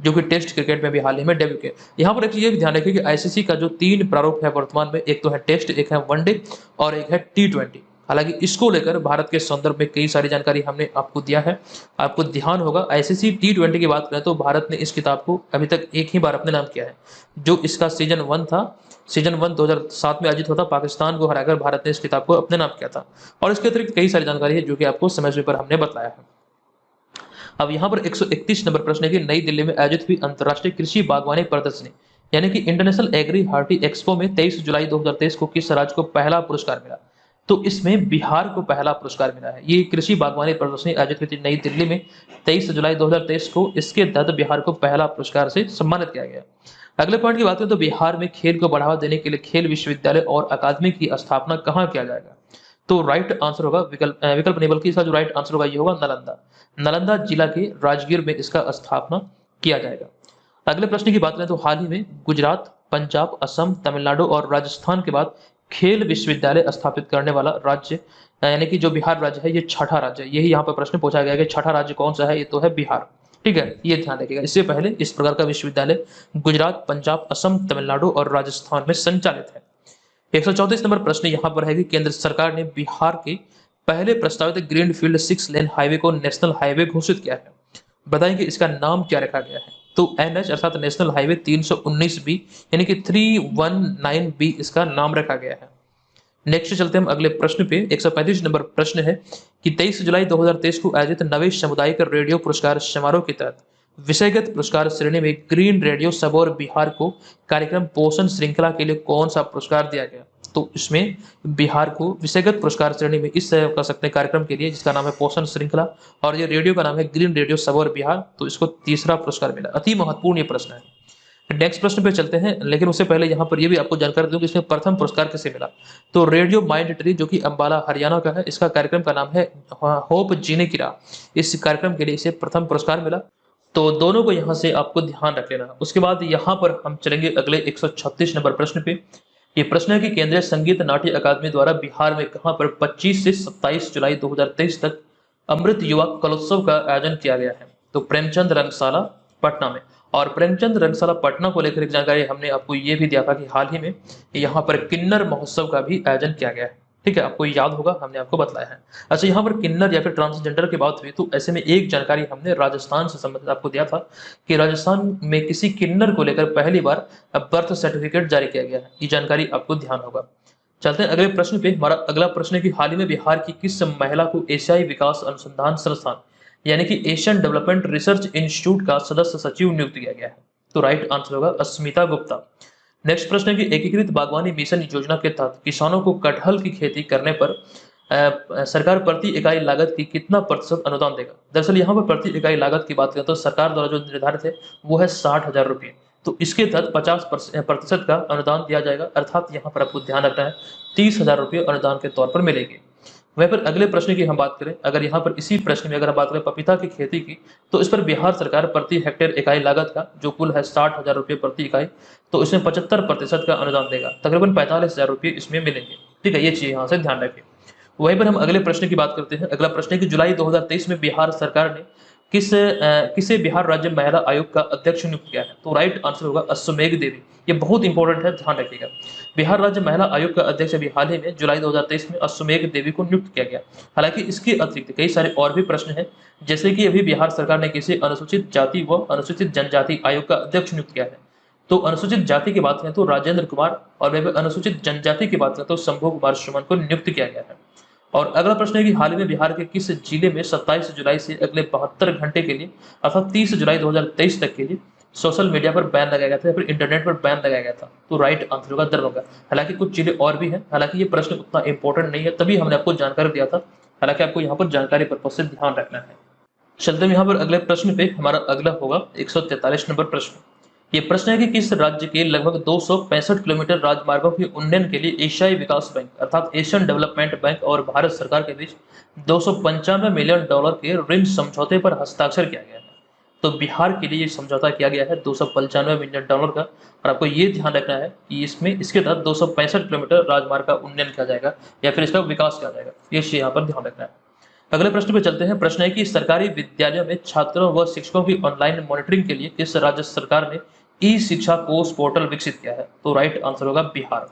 जो कि टेस्ट क्रिकेट में भी हाल ही में डेब्यू किया। यहाँ पर एक ये भी ध्यान रखिए कि आईसीसी का जो 3 प्रारूप है वर्तमान में, एक तो है टेस्ट, एक है वनडे और एक है T20। हालांकि इसको लेकर भारत के संदर्भ में कई सारी जानकारी हमने आपको दिया है। आपको ध्यान होगा आईसीसी T20 की बात करें तो भारत ने इस किताब को अभी तक एक ही बार अपने नाम किया है, जो इसका सीजन 1 था। सीजन 1 2007 में आयोजित होता, पाकिस्तान को हराकर भारत ने इस किताब को अपने नाम किया था। और इसके अतिरिक्त कई सारी जानकारी है जो कि आपको समय समय पर हमने बताया है। अब यहाँ पर 131 नंबर प्रश्न है कि नई दिल्ली में आयोजित हुई अंतर्राष्ट्रीय कृषि बागवानी प्रदर्शनी यानी कि इंटरनेशनल एग्री हार्टी एक्सपो में 23 जुलाई 2023 को किस राज्य को पहला पुरस्कार मिला? तो इसमें बिहार को पहला पुरस्कार मिला है। ये कृषि बागवानी प्रदर्शनी आयोजित हुई थी नई दिल्ली में 23 जुलाई 2023 को। इसके तहत बिहार को पहला पुरस्कार से सम्मानित किया गया। अगले पॉइंट की बात करें तो बिहार में खेल को बढ़ावा देने के लिए खेल विश्वविद्यालय और अकादमी की स्थापना कहाँ किया जाएगा? तो राइट आंसर होगा विकल्प नहीं बल्कि इसका जो राइट आंसर होगा ये होगा नालंदा। नालंदा जिला के राजगीर में इसका स्थापना किया जाएगा। अगले प्रश्न की बात करें तो हाल ही में गुजरात, पंजाब, असम, तमिलनाडु और राजस्थान के बाद खेल विश्वविद्यालय स्थापित करने वाला राज्य यानी कि जो बिहार राज्य है ये छठा राज्य है। यही यहाँ पर प्रश्न पूछा गया है कि छठा राज्य कौन सा है? ये तो है बिहार। ठीक है, ये ध्यान रखिएगा। इससे पहले इस प्रकार का विश्वविद्यालय गुजरात, पंजाब, असम, तमिलनाडु और राजस्थान में संचालित है। 134 नंबर प्रश्न यहाँ पर है कि केंद्र सरकार ने बिहार के पहले प्रस्तावित ग्रीनफील्ड 6 लेन हाईवे को नेशनल हाईवे घोषित किया है। बताएं कि इसका नाम क्या रखा गया है? तो NH अर्थात नेशनल हाईवे 319B यानी कि 319B इसका नाम रखा गया है। नेक्स्ट चलते हैं हम अगले प्रश्न पे। 135 नंबर प्रश्न है कि 23 जुलाई 2023 को आयोजित नवे सामुदायिक रेडियो पुरस्कार समारोह के तहत विषयगत पुरस्कार श्रेणी में ग्रीन रेडियो सबौर बिहार को कार्यक्रम पोषण श्रृंखला के लिए कौन सा पुरस्कार दिया गया? तो इसमें बिहार को विषयगत पुरस्कार श्रेणी में इस कर सकते हैं कार्यक्रम के लिए जिसका नाम है पोषण श्रृंखला, और ये रेडियो का नाम है ग्रीन रेडियो सबौर बिहार, तो इसको तीसरा पुरस्कार मिला। अति महत्वपूर्ण ये प्रश्न है। नेक्स्ट प्रश्न पे चलते हैं, लेकिन उससे पहले यहाँ पर ये भी आपको जानकारी दूं कि इसमें प्रथम पुरस्कार किसे मिला। तो रेडियो माइंड ट्री जो कि अंबाला हरियाणा का है, इसका कार्यक्रम का नाम है होप जीने की राह। इस कार्यक्रम के लिए इसे प्रथम पुरस्कार मिला। तो दोनों को यहाँ से आपको ध्यान रख लेना। उसके बाद यहाँ पर हम चलेंगे अगले 136 नंबर प्रश्न पे। ये प्रश्न है कि केंद्रीय संगीत नाट्य अकादमी द्वारा बिहार में कहाँ पर 25 से 27 जुलाई 2023 तक अमृत युवा कलोत्सव का आयोजन किया गया है? तो प्रेमचंद रंगशाला पटना में। और प्रेमचंद रंगशाला पटना को लेकर एक जानकारी हमने आपको ये भी दिया था कि हाल ही में यहाँ पर किन्नर महोत्सव का भी आयोजन किया गया है। ठीक है, आपको याद होगा, हमने आपको बताया है। अच्छा, यहाँ पर किन्नर या फिर ट्रांसजेंडर की बात हुई तो ऐसे में एक जानकारी हमने राजस्थान से संबंधित आपको दिया था कि राजस्थान में किसी किन्नर को लेकर पहली बार बर्थ सर्टिफिकेट जारी किया गया है। ये जानकारी आपको ध्यान होगा। चलते हैं अगले प्रश्न पे। हमारा अगला प्रश्न है कि हाल ही में बिहार की किस महिला को एशियाई विकास अनुसंधान संस्थान यानी कि एशियन डेवलपमेंट रिसर्च इंस्टीट्यूट का सदस्य सचिव नियुक्त किया गया है? तो राइट आंसर होगा अस्मिता गुप्ता। नेक्स्ट प्रश्न है कि एकीकृत बागवानी मिशन योजना के तहत किसानों को कटहल की खेती करने पर सरकार प्रति इकाई लागत की कितना प्रतिशत अनुदान देगा? दरअसल यहाँ पर प्रति इकाई लागत की बात करें तो सरकार द्वारा जो निर्धारित है वो है 60,000 रुपये। तो इसके तहत 50% का अनुदान दिया जाएगा, अर्थात यहाँ पर आपको ध्यान रखना है 30,000 रुपये अनुदान के तौर पर मिलेंगे। वहीं पर अगले प्रश्न की हम बात करें, अगर यहाँ पर इसी प्रश्न में अगर हम बात करें पपीता की खेती की, तो इस पर बिहार सरकार प्रति हेक्टेयर इकाई लागत का जो कुल है 60,000 रुपये प्रति इकाई, तो इसमें 75% का अनुदान देगा, तकरीबन 45,000 रुपये इसमें मिलेंगे। ठीक है, ये चीज यहाँ से ध्यान रखें। वहीं पर हम अगले प्रश्न की बात करते हैं। अगला प्रश्न है कि जुलाई 2023 में बिहार सरकार ने किसे बिहार राज्य महिला आयोग का अध्यक्ष नियुक्त किया है? तो राइट आंसर होगा अश्वमेघ देवी। ये बहुत इंपॉर्टेंट है, ध्यान रखिएगा। बिहार राज्य महिला आयोग का अध्यक्ष अभी हाल ही में जुलाई 2023 में अश्वमेघ देवी को नियुक्त किया गया। हालांकि इसके अतिरिक्त कई सारे और भी प्रश्न हैं, जैसे कि अभी बिहार सरकार ने किसी अनुसूचित जाति व अनुसूचित जनजाति आयोग का अध्यक्ष नियुक्त किया है। तो अनुसूचित जाति की बात करें तो राजेंद्र कुमार, और वह अनुसूचित जनजाति की बात करें तो शंभू कुमार सुमन को नियुक्त किया गया है। और अगला प्रश्न है कि हाल ही में बिहार के किस जिले में 27 जुलाई से अगले 72 घंटे के लिए अर्थात 30 जुलाई 2023 तक के लिए सोशल मीडिया पर बैन लगाया गया था या फिर इंटरनेट पर बैन लगाया गया था? तो राइट आंसर होगा दरभंगा। हालांकि कुछ जिले और भी हैं, हालांकि ये प्रश्न उतना इंपॉर्टेंट नहीं है, तभी हमने आपको जानकारी दिया था। हालांकि आपको यहाँ पर जानकारी पर्पज से ध्यान रखना है। चलते हैं यहाँ पर अगले प्रश्न पे। हमारा अगला होगा 143 नंबर प्रश्न। ये प्रश्न है कि किस राज्य के लगभग 265 किलोमीटर राजमार्गों के उन्नयन के लिए एशियाई विकास बैंक अर्थात एशियन डेवलपमेंट बैंक और भारत सरकार के बीच $295 मिलियन के ऋण समझौते पर हस्ताक्षर किया गया है? तो बिहार के लिए ये समझौता किया गया है $295 मिलियन का। और आपको ये ध्यान रखना है कि इसमें इसके तहत 265 किलोमीटर राजमार्ग का उन्नयन किया जाएगा या फिर इसका विकास किया जाएगा। ये चीज यहाँ पर ध्यान रखना है। अगले प्रश्न पे चलते हैं। प्रश्न है कि सरकारी विद्यालयों में छात्रों व शिक्षकों की ऑनलाइन मॉनिटरिंग के लिए किस राज्य सरकार ने ई शिक्षा कोष पोर्टल विकसित किया है? तो राइट आंसर होगा बिहार।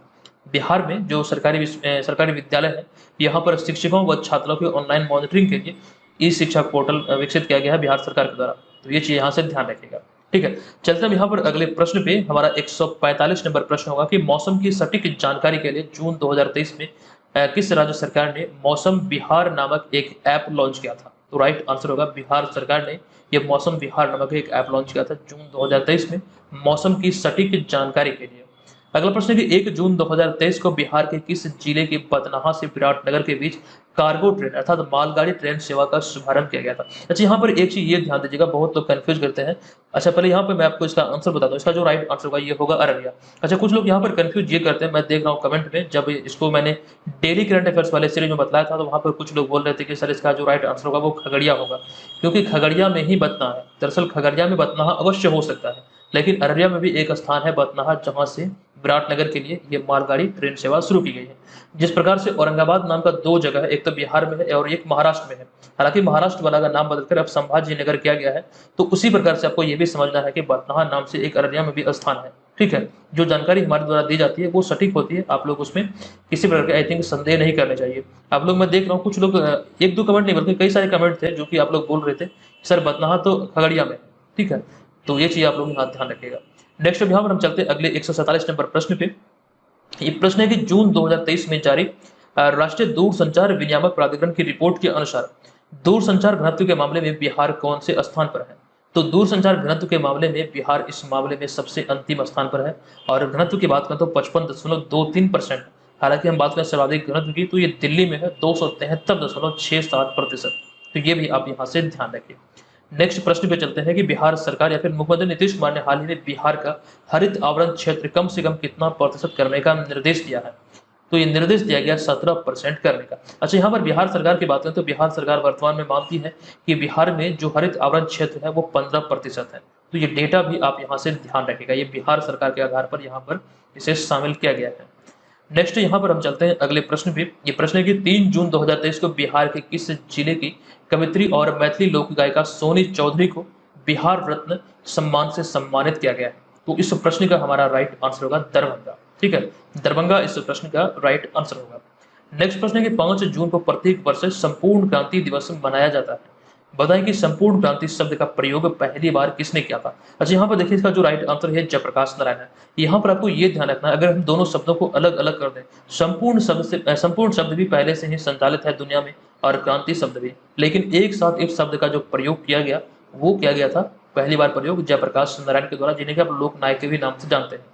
बिहार में जो सरकारी विद्यालय है, यहाँ पर शिक्षकों व छात्रों की ऑनलाइन मॉनिटरिंग के लिए ई शिक्षा पोर्टल विकसित किया गया है बिहार सरकार के द्वारा। तो ये चीज़ यहाँ से ध्यान रखिएगा। ठीक है, चलते हैं यहाँ पर अगले प्रश्न पे। हमारा 145 नंबर प्रश्न होगा कि मौसम की सटीक जानकारी के लिए जून 2023 में किस राज्य सरकार ने मौसम विहार नामक एक ऐप लॉन्च किया था? तो राइट आंसर होगा बिहार सरकार ने ये मौसम विहार नामक एक ऐप लॉन्च किया था जून 2023 में मौसम की सटीक जानकारी के लिए। अगला प्रश्न है कि 1 जून 2023 को बिहार के किस जिले के बथनाहा से विराटनगर के बीच कार्गो ट्रेन अर्थात मालगाड़ी ट्रेन सेवा का शुभारंभ किया गया था? अच्छा, यहाँ पर एक चीज ये ध्यान दीजिएगा, बहुत लोग कंफ्यूज करते हैं। अच्छा, पहले यहाँ पे मैं आपको इसका आंसर बता दूं। इसका जो राइट आंसर होगा ये होगा अररिया। अच्छा, कुछ लोग यहाँ पर कंफ्यूज ये करते हैं, मैं देख रहा हूँ कमेंट में, जब इसको मैंने डेली करंट अफेयर्स वाले सीरीज में बताया था तो वहाँ पर कुछ लोग बोल रहे थे कि सर इसका जो राइट आंसर होगा वो खगड़िया होगा, क्योंकि खगड़िया में ही बथनाहा है। दरअसल खगड़िया में बथनाहा अवश्य हो सकता है, लेकिन अररिया में भी एक स्थान है बथनाहा जहां से विराटनगर के लिए ये मालगाड़ी ट्रेन सेवा शुरू की गई है। जिस प्रकार से औरंगाबाद नाम का 2 जगह है, एक तो बिहार में है और एक महाराष्ट्र में है। हालांकि महाराष्ट्र वाला का नाम बदलकर अब संभाजी नगर किया गया है, तो उसी प्रकार से आपको ये भी समझना है कि बथनाहा नाम से एक अररिया में भी स्थान है। ठीक है, जो जानकारी हमारे द्वारा दी जाती है वो सटीक होती है, आप लोग उसमें किसी प्रकार के आई थिंक संदेह नहीं करने चाहिए। आप लोग, मैं देख रहा हूँ कुछ लोग एक दो कमेंट नहीं बल्कि कई सारे कमेंट थे जो कि आप लोग बोल रहे थे सर बथनाहा तो खगड़िया में है। ठीक है, तो ये चीज आप लोग यहाँ ध्यान रखिएगा। नेक्स्ट अब यहाँ पर हम चलते हैं अगले 147 नंबर प्रश्न पे। ये प्रश्न है कि जून 2023 में जारी राष्ट्रीय दूरसंचार विनियामक प्राधिकरण की रिपोर्ट के अनुसार दूरसंचार घनत्व के मामले में बिहार कौन से स्थान पर है? तो दूरसंचार घनत्व के मामले में बिहार इस मामले में सबसे अंतिम स्थान पर है और घनत्व की बात करें तो 55.23%। हालांकि हम बात करें सर्वाधिक घनत्व की तो ये दिल्ली में है 273.67%। तो ये भी आप यहाँ से ध्यान रखिए। नेक्स्ट प्रश्न पे चलते हैं कि बिहार सरकार या फिर मुख्यमंत्री नीतीश कुमार ने हाल ही में बिहार का हरित आवरण क्षेत्र कम से कम कितना प्रतिशत करने का निर्देश दिया है? तो ये निर्देश दिया गया 17% करने का। अच्छा, यहाँ पर बिहार सरकार की बात करें तो बिहार सरकार वर्तमान में मानती है कि बिहार में जो हरित आवरण क्षेत्र है वो 15% है। तो ये डेटा भी आप यहाँ से ध्यान रखिएगा, ये बिहार सरकार के आधार पर यहाँ पर इसे शामिल किया गया है। नेक्स्ट यहाँ पर हम चलते हैं अगले प्रश्न पे। ये प्रश्न है कि 3 जून 2023 को बिहार के किस जिले की कवित्री और मैथिली लोक गायिका सोनी चौधरी को बिहार रत्न सम्मान से सम्मानित किया गया है? तो इस प्रश्न का हमारा राइट आंसर होगा दरभंगा। ठीक है, दरभंगा इस प्रश्न का राइट आंसर होगा। नेक्स्ट प्रश्न है कि 5 जून को प्रत्येक वर्ष संपूर्ण क्रांति दिवस मनाया जाता है। बताएं कि संपूर्ण क्रांति शब्द का प्रयोग पहली बार किसने किया था? अच्छा, यहाँ पर देखिए इसका जो राइट आंसर है जयप्रकाश नारायण है। यहाँ पर आपको ये ध्यान रखना है, अगर हम दोनों शब्दों को अलग अलग कर दें, संपूर्ण शब्द भी पहले से ही संचालित है दुनिया में और क्रांति शब्द भी, लेकिन एक साथ एक शब्द का जो प्रयोग किया गया वो किया गया था पहली बार प्रयोग जयप्रकाश नारायण के द्वारा, जिन्हें कि आप लोक नायक के भी नाम से जानते हैं।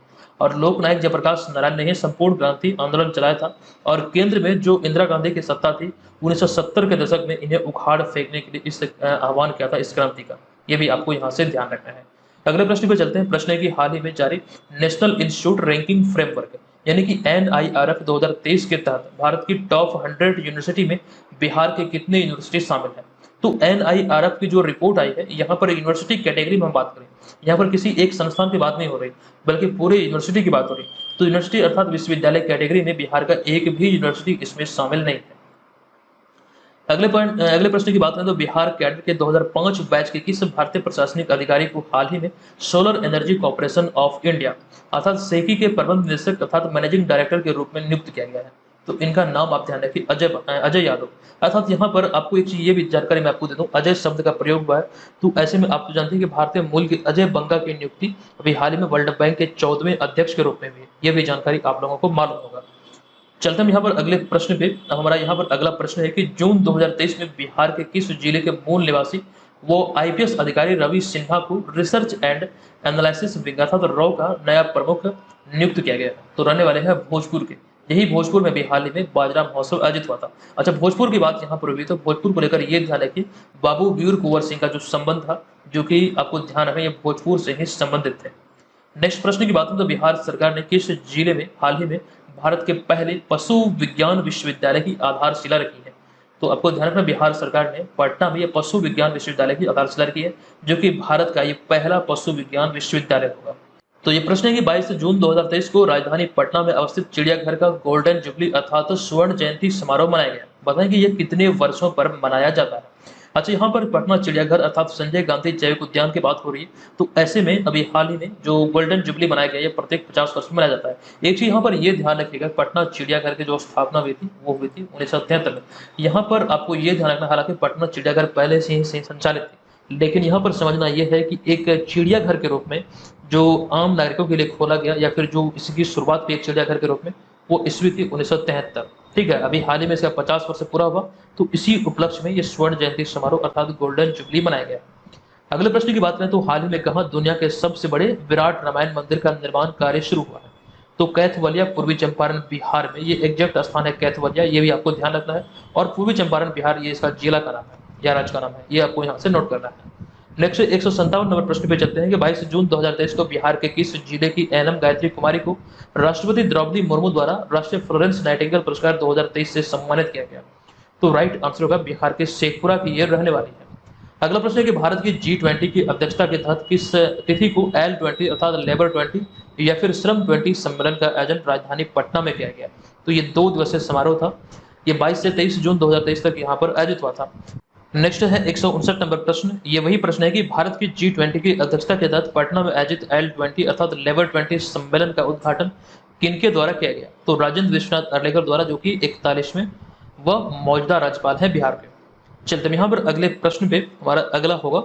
और लोक नायक जयप्रकाश नारायण ने ही संपूर्ण क्रांति आंदोलन चलाया था और केंद्र में जो इंदिरा गांधी की सत्ता थी 1970 के दशक में इन्हें उखाड़ फेंकने के लिए इस आह्वान किया था इस क्रांति का। ये भी आपको यहाँ से ध्यान रखना है। अगले प्रश्न पे चलते हैं। प्रश्न है कि हाल ही में जारी नेशनल इंस्टीट्यूट रैंकिंग फ्रेमवर्क यानी कि NIRF 2023 के तहत भारत की टॉप 100 यूनिवर्सिटी में बिहार के कितने यूनिवर्सिटी शामिल हैं? तो NIRF की जो रिपोर्ट आई है, यहाँ पर यूनिवर्सिटी कैटेगरी में हम बात करें, यहाँ पर किसी एक संस्थान की बात नहीं हो रही बल्कि पूरे यूनिवर्सिटी की बात हो रही। तो यूनिवर्सिटी अर्थात विश्वविद्यालय कैटेगरी में बिहार का एक भी यूनिवर्सिटी इसमें शामिल नहीं है। अगले प्रश्न की बात करें तो बिहार कैडर के 2005 बैच के किस भारतीय प्रशासनिक अधिकारी को हाल ही में solar energy corporation of India अर्थात सेकी के प्रबंध निदेशक अर्थात मैनेजिंग डायरेक्टर के रूप में नियुक्त किया गया है? तो इनका नाम आप ध्यान रखिए, अजय यादव। अर्थात यहाँ पर आपको एक चीज ये भी जानकारी मैं आपको दे दूं, अजय शब्द का प्रयोग हुआ है, तो ऐसे में आप तो जानते हैं कि भारतीय मूल के अजय बंगा की नियुक्ति अभी हाल ही में वर्ल्ड बैंक के 14वें अध्यक्ष के रूप में हुई। ये भी जानकारी आप लोगों को मालूम होगा। चलते हम यहाँ पर अगले प्रश्न पे। हमारा यहाँ पर अगला प्रश्न है कि जून 2023 में बिहार के किस जिले के मूल निवासी वो IPS अधिकारी रवि सिन्हा को रिसर्च एंड एनालिसिस विंग अर्थात रॉ का नया प्रमुख नियुक्त किया गया? तो रहने वाले हैं भोजपुर के। यही भोजपुर में भी हाल ही में बाजरा महोत्सव आयोजित हुआ था। अच्छा, भोजपुर की बात यहाँ पर हुई तो भोजपुर को लेकर ये ध्यान रखिए, बाबू वीर कुंवर सिंह का जो संबंध था, जो कि आपको ध्यान रखना, ये भोजपुर से ही संबंधित थे। नेक्स्ट प्रश्न की बात करें तो बिहार सरकार ने किस जिले में हाल ही में भारत के पहले पशु विज्ञान विश्वविद्यालय की आधारशिला रखी है? तो आपको ध्यान रखना, बिहार सरकार ने पटना में पशु विज्ञान विश्वविद्यालय की आधारशिला रखी है, जो कि भारत का ये पहला पशु विज्ञान विश्वविद्यालय होगा। तो ये प्रश्न है कि 22 जून 2023 को राजधानी पटना में अवस्थित चिड़ियाघर का गोल्डन जुबली अर्थात स्वर्ण जयंती समारोह मनाया गया। बताएं कि यह कितने वर्षों पर मनाया जाता है? अच्छा, यहाँ पर पटना चिड़ियाघर अर्थात संजय गांधी जैविक उद्यान की बात हो रही है, तो ऐसे में अभी हाल ही में जो गोल्डन जुबली मनाया गया है, ये प्रत्येक 50 वर्ष में मनाया जाता है। एक चीज़ यहाँ पर ये ध्यान रखिएगा, पटना चिड़ियाघर की जो स्थापना हुई थी, वो हुई थी 1973 में। यहाँ पर आपको ये ध्यान रखना, हालाँकि पटना चिड़ियाघर पहले से ही संचालित थी, लेकिन यहाँ पर समझना ये है कि एक चिड़ियाघर के रूप में जो आम नागरिकों के लिए खोला गया या फिर जो इसकी शुरुआत हुई एक चिड़ियाघर के रूप में, वो ईस्वी थी 1973। ठीक है, अभी हाल ही में इसका 50 वर्ष पूरा हुआ, तो इसी उपलक्ष्य में ये स्वर्ण जयंती समारोह अर्थात गोल्डन जुबली मनाया गया। अगले प्रश्न की बात करें तो हाल ही में कहाँ दुनिया के सबसे बड़े विराट रामायण मंदिर का निर्माण कार्य शुरू हुआ है? तो कैथवलिया पूर्वी चंपारण बिहार में, ये एग्जैक्ट स्थान है कैथवलिया, ये भी आपको ध्यान रखना है। और पूर्वी चंपारण बिहार ये इसका जिला का नाम है या राज्य का नाम है, ये आपको यहाँ से नोट करना है। नेक्स्ट 157 नंबर प्रश्न पे चलते हैं कि 22 जून 2023 को बिहार के किस जिले की एनएम गायत्री कुमारी को राष्ट्रपति द्रौपदी मुर्मू द्वारा राष्ट्रीय फ्लोरेंस नाइटिंगेल पुरस्कार 2023 से सम्मानित किया गया? तो राइट आंसर होगा बिहार के शेखपुरा की ये रहने वाली है। अगला प्रश्न है कि भारत की G20 की अध्यक्षता के तहत किस तिथि को L20 अर्थात लेबर 20 या फिर श्रम 20 सम्मेलन का आयोजन राजधानी पटना में किया गया? तो ये 2 दिवसीय समारोह था, ये 22 से 23 जून 2023 तक यहाँ पर आयोजित हुआ था। नेक्स्ट है 159 नंबर प्रश्न, ये वही प्रश्न है कि भारत की G20 की अध्यक्षता के तहत पटना में आयोजित L20 अर्थात लेबर 20 सम्मेलन का उद्घाटन किनके द्वारा किया गया? तो राजेंद्र विश्वनाथ अर्लेकर द्वारा, जो कि 41वें व मौजूदा राज्यपाल है बिहार के। चलते हैं यहाँ पर अगले प्रश्न पे, हमारा अगला होगा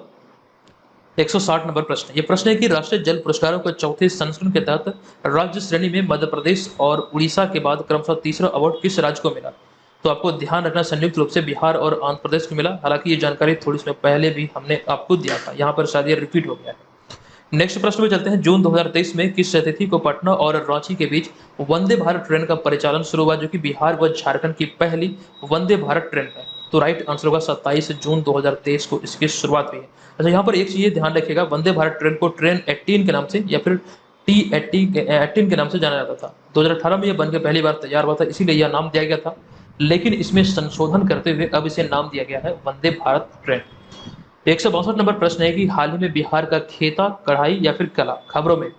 160 नंबर प्रश्न। ये प्रश्न है कि राष्ट्रीय जल पुरस्कारों के चौथे संस्करण के तहत राज्य श्रेणी में मध्य प्रदेश और उड़ीसा के बाद क्रमशः तीसरा अवार्ड किस राज्य को मिला? तो आपको ध्यान रखना, संयुक्त रूप से बिहार और आंध्र प्रदेश को मिला। हालांकि ये जानकारी थोड़ी समय पहले भी हमने आपको दिया था, यहाँ पर शायद ये रिपीट हो गया है। नेक्स्ट प्रश्न में चलते हैं, जून 2023 में किस तिथि को पटना और रांची के बीच वंदे भारत ट्रेन का परिचालन शुरू हुआ, जो कि बिहार व झारखंड की पहली वंदे भारत ट्रेन है? तो राइट आंसर होगा 27 जून 2023 को इसकी शुरुआत हुई है। अच्छा, यहाँ पर एक चीज ध्यान रखिएगा, वंदे भारत ट्रेन को ट्रेन 18 के नाम से या फिर T18 के नाम से जाना जाता था। 2018 में यह बनकर पहली बार तैयार हुआ था, इसीलिए यह नाम दिया गया था, लेकिन इसमें संशोधन करते हुए अब इसे नाम दिया गया है वंदे भारत ट्रेन। 162 नंबर प्रश्न है कि हाल ही में बिहार का खेता, कढ़ाई या फिर कला, खबरों में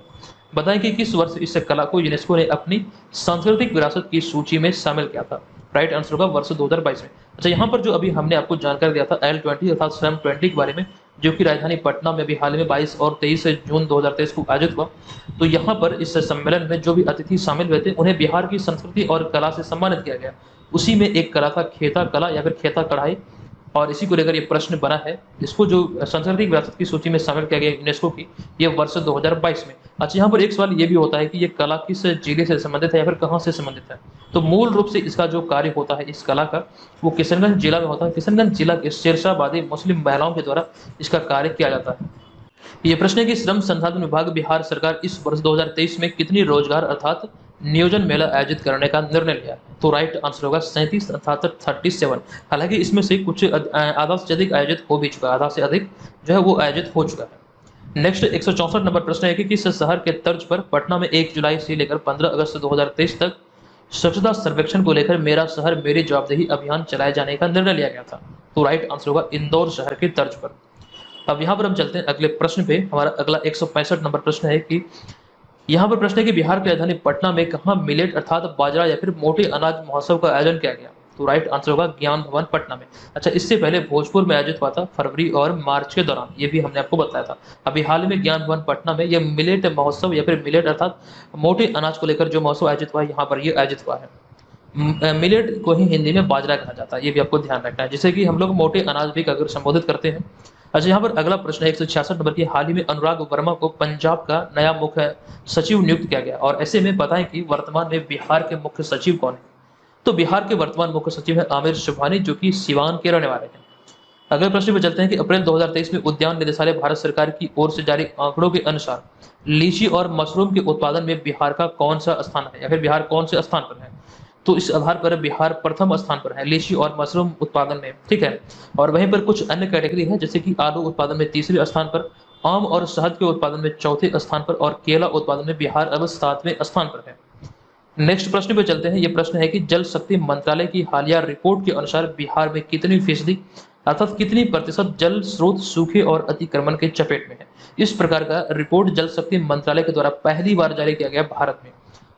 बताएं कि किस वर्ष इस कला को यूनेस्को ने अपनी सांस्कृतिक विरासत की सूची में शामिल किया था? राइट आंसर होगा वर्ष 2022 में। अच्छा, यहाँ पर जो अभी हमने आपको जानकारी दिया था L20 अर्थात श्रम 20 के बारे में, जो कि राजधानी पटना में भी हाल में 22 और 23 जून 2023 को आयोजित हुआ, तो यहाँ पर इस सम्मेलन में जो भी अतिथि शामिल हुए थे उन्हें बिहार की संस्कृति और कला से सम्मानित किया गया। उसी में एक कला था खेता कला या फिर खेता कढ़ाई, और इसी को लेकर ये प्रश्न बना है। इसको जो सांस्कृतिक विरासत की सूची में शामिल किया गया यूनेस्को की, ये वर्ष 2022 में। अच्छा, यहाँ पर एक सवाल ये भी होता है कि ये कला किस जिले से संबंधित है या फिर कहाँ से संबंधित है? तो मूल रूप से इसका जो कार्य होता है इस कला का, वो किशनगंज जिला में होता है। किशनगंज जिला के शेरशाहबादी मुस्लिम महिलाओं के द्वारा इसका कार्य किया जाता है। ये प्रश्न है कि श्रम संसाधन विभाग बिहार सरकार इस वर्ष 2023 में कितनी रोजगार अर्थात नियोजन मेला आयोजित करने का निर्णय लिया? तो राइट आंसर होगा 37 अर्थात 37। हालांकि इसमें से कुछ आधा से अधिक आयोजित हो भी चुका है, आधा से अधिक जो है वो आयोजित हो चुका है। नेक्स्ट 164 नंबर प्रश्न है कि किस शहर के तर्ज पर पटना में 1 जुलाई से लेकर 15 अगस्त 2023 तक स्वच्छता सर्वेक्षण को लेकर मेरा शहर मेरी जवाबदेही अभियान चलाए जाने का निर्णय लिया गया था? तो राइट आंसर होगा इंदौर शहर के तर्ज पर। अब यहाँ पर हम चलते हैं अगले प्रश्न पे। हमारा अगला 165 नंबर प्रश्न है कि यहाँ पर प्रश्न है कि बिहार की राजधानी पटना में कहाँ मिलेट अर्थात बाजरा या फिर मोटे अनाज महोत्सव का आयोजन किया गया? तो राइट आंसर होगा ज्ञान भवन पटना में। अच्छा, इससे पहले भोजपुर में आयोजित हुआ था फरवरी और मार्च के दौरान, ये भी हमने आपको बताया था। अभी हाल में ज्ञान भवन पटना में यह मिलेट महोत्सव या फिर मिलेट अर्थात मोटे अनाज को लेकर जो महोत्सव आयोजित हुआ है, यहाँ पर ये आयोजित हुआ है। मिलेट को ही हिंदी में बाजरा कहा जाता है, ये भी आपको ध्यान रखना है, जिसे कि हम लोग मोटे अनाज भी अगर संबोधित करते हैं। अच्छा, यहाँ पर अगला प्रश्न है 166 नंबर की, हाल ही में अनुराग वर्मा को पंजाब का नया मुख्य सचिव नियुक्त किया गया, और ऐसे में बताएं कि वर्तमान में बिहार के मुख्य सचिव कौन है? तो बिहार के वर्तमान मुख्य सचिव है आमिर सुबहानी, जो कि सिवान के रहने वाले हैं। अगले प्रश्न पे चलते हैं कि अप्रैल 2023 में उद्यान निदेशालय भारत सरकार की ओर से जारी आंकड़ों के अनुसार लीची और मशरूम के उत्पादन में बिहार का कौन सा स्थान है या फिर बिहार कौन से स्थान पर है? तो इस आधार पर बिहार प्रथम स्थान पर है लीची और मशरूम उत्पादन में, ठीक है। और वहीं पर कुछ अन्य कैटेगरी है, जैसे कि आलू उत्पादन में तीसरे स्थान पर, आम और शहद के उत्पादन में चौथे स्थान पर, और केला उत्पादन में बिहार अब 7वें स्थान पर है। नेक्स्ट प्रश्न पे चलते हैं। ये प्रश्न है कि जल शक्ति मंत्रालय की हालिया रिपोर्ट के अनुसार बिहार में कितनी फीसदी अर्थात कितनी प्रतिशत जल स्रोत सूखे और अतिक्रमण के चपेट में है? इस प्रकार का रिपोर्ट जल शक्ति मंत्रालय के द्वारा पहली बार जारी किया गया भारत में।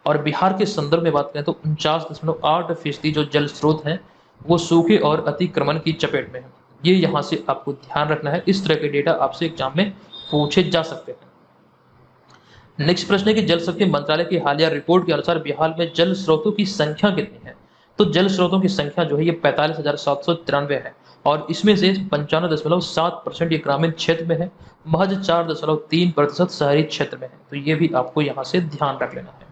और बिहार के संदर्भ में बात करें तो 49.8% जो जल स्रोत हैं वो सूखे और अतिक्रमण की चपेट में है। ये यहाँ से आपको ध्यान रखना है। इस तरह के डेटा आपसे एग्जाम में पूछे जा सकते हैं। नेक्स्ट प्रश्न है कि जल शक्ति मंत्रालय की हालिया रिपोर्ट के अनुसार बिहार में जल स्रोतों की संख्या कितनी है? तो जल स्रोतों की संख्या जो है ये 45,793 है और इसमें से 95.7% ये ग्रामीण क्षेत्र में है, महज 4.3% शहरी क्षेत्र में है। तो ये भी आपको यहाँ से ध्यान रख लेना है।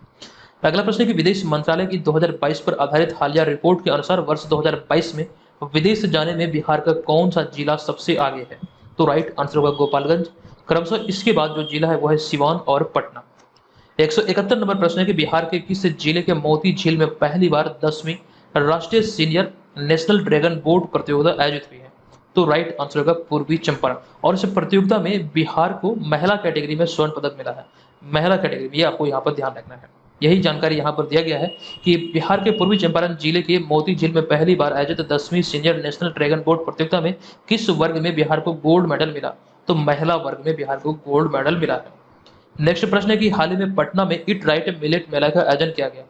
अगला प्रश्न है कि विदेश मंत्रालय की 2022 पर आधारित हालिया रिपोर्ट के अनुसार वर्ष 2022 में विदेश जाने में बिहार का कौन सा जिला सबसे आगे है? तो राइट आंसर होगा गोपालगंज। क्रमशः इसके बाद जो जिला है वो है सिवान और पटना। 171 नंबर प्रश्न है कि बिहार के किस जिले के मोती झील में पहली बार 10वीं राष्ट्रीय सीनियर नेशनल ड्रैगन बोट प्रतियोगिता आयोजित हुई है? तो राइट आंसर होगा पूर्वी चंपारण। और इस प्रतियोगिता में बिहार को महिला कैटेगरी में स्वर्ण पदक मिला है। महिला कैटेगरी में, ये आपको यहाँ पर ध्यान रखना है। यही जानकारी यहाँ पर दिया गया है कि बिहार के पूर्वी चंपारण जिले के मोती झील में पहली बार आयोजित 10वीं सीनियर नेशनल ड्रैगन बोट प्रतियोगिता में किस वर्ग में बिहार को गोल्ड मेडल मिला? तो महिला वर्ग में बिहार को गोल्ड मेडल मिला है। नेक्स्ट प्रश्न है कि हाल ही में पटना में ईट राइट मिलेट मेला का आयोजन किया गया,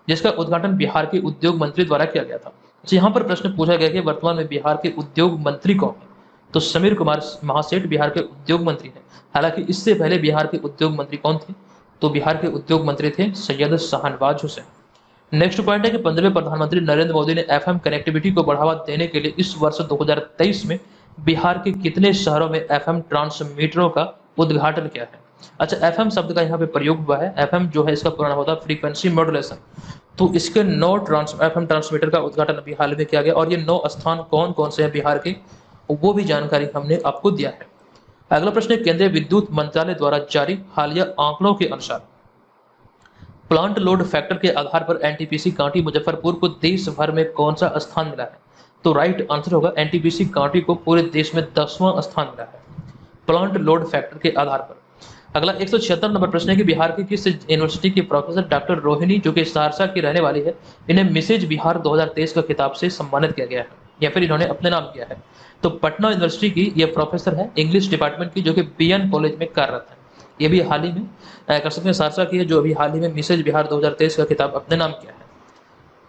जिसका उद्घाटन बिहार के उद्योग मंत्री द्वारा किया गया था। तो यहाँ पर प्रश्न पूछा गया कि वर्तमान में बिहार के उद्योग मंत्री कौन है? तो समीर कुमार महासेठ बिहार के उद्योग मंत्री हैं। हालांकि इससे पहले बिहार के उद्योग मंत्री कौन थे? तो बिहार के उद्योग मंत्री थे सैयद शाहनवाज हुसैन। नेक्स्ट पॉइंट है कि 15वें प्रधानमंत्री नरेंद्र मोदी ने एफएम कनेक्टिविटी को बढ़ावा देने के लिए इस वर्ष 2023 में बिहार के कितने शहरों में एफएम ट्रांसमीटरों का उद्घाटन किया है? अच्छा, एफएम शब्द का यहाँ पे प्रयोग हुआ है। एफएम जो है इसका पुराना होता है फ्रीक्वेंसी मॉड्यूलेशन। तो इसके 9 एफएम ट्रांसमीटर का उद्घाटन अभी हाल में किया गया और ये 9 स्थान कौन कौन से हैं बिहार के, वो भी जानकारी हमने आपको दिया है। अगला प्रश्न है केंद्रीय विद्युत मंत्रालय द्वारा जारी हालिया आंकड़ों के अनुसार प्लांट लोड फैक्टर के आधार पर एनटीपीसी कांटी मुजफ्फरपुर को देश भर में कौन सा स्थान मिला है? तो राइट आंसर होगा एनटीपीसी कांटी को पूरे देश में 10वां स्थान मिला है प्लांट लोड फैक्टर के आधार पर। अगला 176 नंबर प्रश्न है कि बिहार की किस यूनिवर्सिटी की प्रोफेसर डॉक्टर रोहिणी जो कि सहरसा की रहने वाली है, इन्हें मिसेज बिहार 2023 का खिताब से सम्मानित किया गया है या फिर इन्होंने अपने नाम किया है? तो पटना यूनिवर्सिटी की ये प्रोफेसर है इंग्लिश डिपार्टमेंट की, जो कि बीएन कॉलेज में कार्यरत है। ये भी हाल ही में कर सकते हैं सहरसा की है, जो अभी हाल ही में मिसेज बिहार 2023 का खिताब अपने नाम किया है।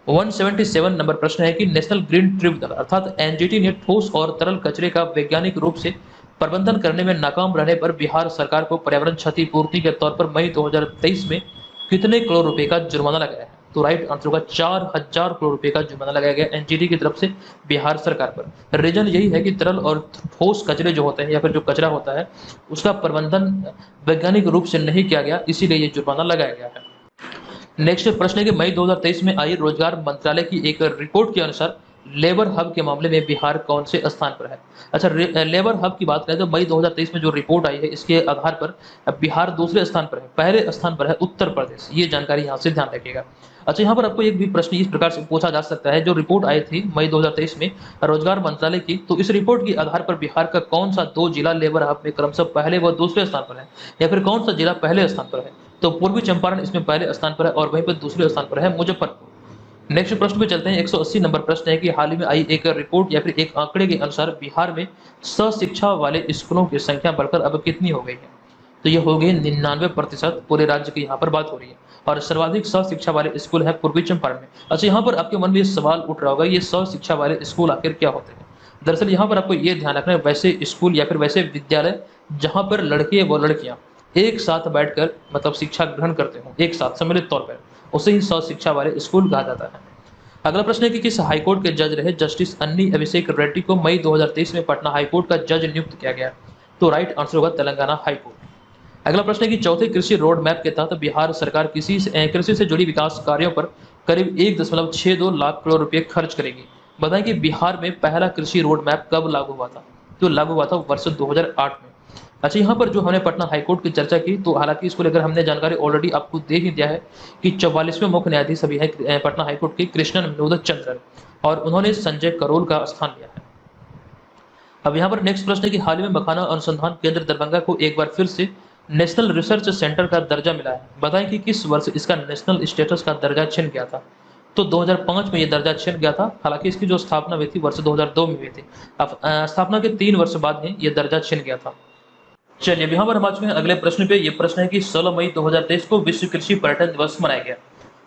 177 नंबर प्रश्न है कि नेशनल ग्रीन ट्रिब्यूनल अर्थात एनजीटी ने ठोस और तरल कचरे का वैज्ञानिक रूप से प्रबंधन करने में नाकाम रहने पर बिहार सरकार को पर्यावरण क्षतिपूर्ति के तौर पर मई 2023 में कितने करोड़ रुपए का जुर्माना लगाया है? तो राइट आंसर होगा 4,000 करोड़ रुपए का जुर्माना लगाया गया एनजीटी की तरफ से बिहार सरकार पर। रीजन यही है कि तरल और ठोस कचरे जो होते हैं या फिर जो कचरा होता है उसका प्रबंधन वैज्ञानिक रूप से नहीं किया गया, इसीलिए ये जुर्माना लगाया गया है। नेक्स्ट प्रश्न है कि मई 2023 में आई रोजगार मंत्रालय की एक रिपोर्ट के अनुसार लेबर हब के मामले में बिहार कौन से स्थान पर है? अच्छा, लेबर हब की बात करें तो मई 2023 में जो रिपोर्ट आई है इसके आधार पर बिहार दूसरे स्थान पर है, पहले स्थान पर है उत्तर प्रदेश। ये जानकारी यहाँ से ध्यान रखिएगा। अच्छा, यहाँ पर आपको एक भी प्रश्न इस प्रकार से पूछा जा सकता है, जो रिपोर्ट आई थी मई 2023 में रोजगार मंत्रालय की, तो इस रिपोर्ट के आधार पर बिहार का कौन सा 2 जिला लेबर हब में क्रमशः पहले व दूसरे स्थान पर है या फिर कौन सा जिला पहले स्थान पर है? तो पूर्वी चंपारण इसमें पहले स्थान पर है और वहीं पर दूसरे स्थान पर है मुजफ्फरपुर। नेक्स्ट प्रश्न पे चलते हैं। 180 नंबर प्रश्न है कि हाल ही में आई एक रिपोर्ट या फिर एक आंकड़े के अनुसार बिहार में शिक्षा वाले स्कूलों की संख्या बढ़कर अब कितनी हो गई है? तो ये हो गई 99%। पूरे राज्य की यहाँ पर बात हो रही है और सर्वाधिक शिक्षा वाले स्कूल है पूर्वी चंपारण में। अच्छा, यहाँ पर आपके मन में ये सवाल उठ रहा होगा, ये शिक्षा वाले स्कूल आखिर क्या होते हैं? दरअसल यहाँ पर आपको ये ध्यान रखना है, वैसे स्कूल या फिर वैसे विद्यालय जहाँ पर लड़के व लड़कियाँ एक साथ बैठकर मतलब शिक्षा ग्रहण करते हो एक साथ सम्मिलित तौर पर, उसे ही शिक्षा वाले स्कूल कहा जाता है। अगला प्रश्न है कि किस हाईकोर्ट के जज रहे जस्टिस अन्नी अभिषेक रेड्डी को मई 2023 में पटना हाईकोर्ट का जज नियुक्त किया गया? तो राइट आंसर होगा तेलंगाना हाईकोर्ट। अगला प्रश्न है कि चौथे कृषि रोड मैप के तहत बिहार सरकार कृषि से जुड़ी विकास कार्यों पर करीब 1.62 लाख करोड़ रुपए खर्च करेगी। बताएं कि बिहार में पहला कृषि रोड मैप कब लागू हुआ था? तो लागू हुआ था वर्ष 2008 में। अच्छा, यहाँ पर जो हमने पटना हाईकोर्ट की चर्चा की, तो हालांकि इसको लेकर हमने जानकारी ऑलरेडी आपको दे ही दिया है कि 44वें मुख्य न्यायाधीश अभी है पटना हाईकोर्ट के कृष्णन विनोद चंद्रन और उन्होंने संजय करोल का स्थान लिया है। अब यहाँ पर नेक्स्ट प्रश्न है कि हाल ही में मखाना अनुसंधान केंद्र दरभंगा को एक बार फिर से नेशनल रिसर्च सेंटर का दर्जा मिला है। बताएं कि किस वर्ष इसका नेशनल स्टेटस का दर्जा छिन गया था? तो 2005 में ये दर्जा छिन गया था। हालांकि इसकी जो स्थापना हुई थी वर्ष 2002 में हुई थी। अब स्थापना के 3 वर्ष बाद में ये दर्जा छिन गया था। चलिए, यहाँ पर हम आ चुके हैं अगले प्रश्न पे। ये प्रश्न है कि 16 मई 2023 को विश्व कृषि पर्यटन दिवस मनाया गया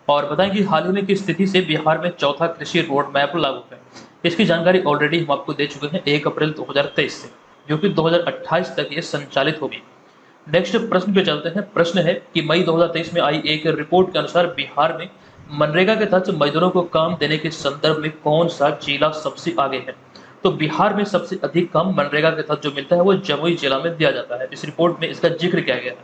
और बताएं कि हाल ही में किस स्थिति से बिहार में चौथा कृषि रोड मैप लागू है? इसकी जानकारी ऑलरेडी हम आपको दे चुके हैं 1 अप्रैल 2023 से, जो कि 2028 तक ये संचालित होगी। नेक्स्ट प्रश्न पे चलते हैं। प्रश्न है कि मई 2023 में आई एक रिपोर्ट के अनुसार बिहार में मनरेगा के तहत मजदूरों को काम देने के संदर्भ में कौन सा जिला सबसे आगे है? तो बिहार में सबसे अधिक काम मनरेगा के तहत जो मिलता है वो जमुई जिला में दिया जाता है। इस रिपोर्ट में इसका जिक्र किया गया है।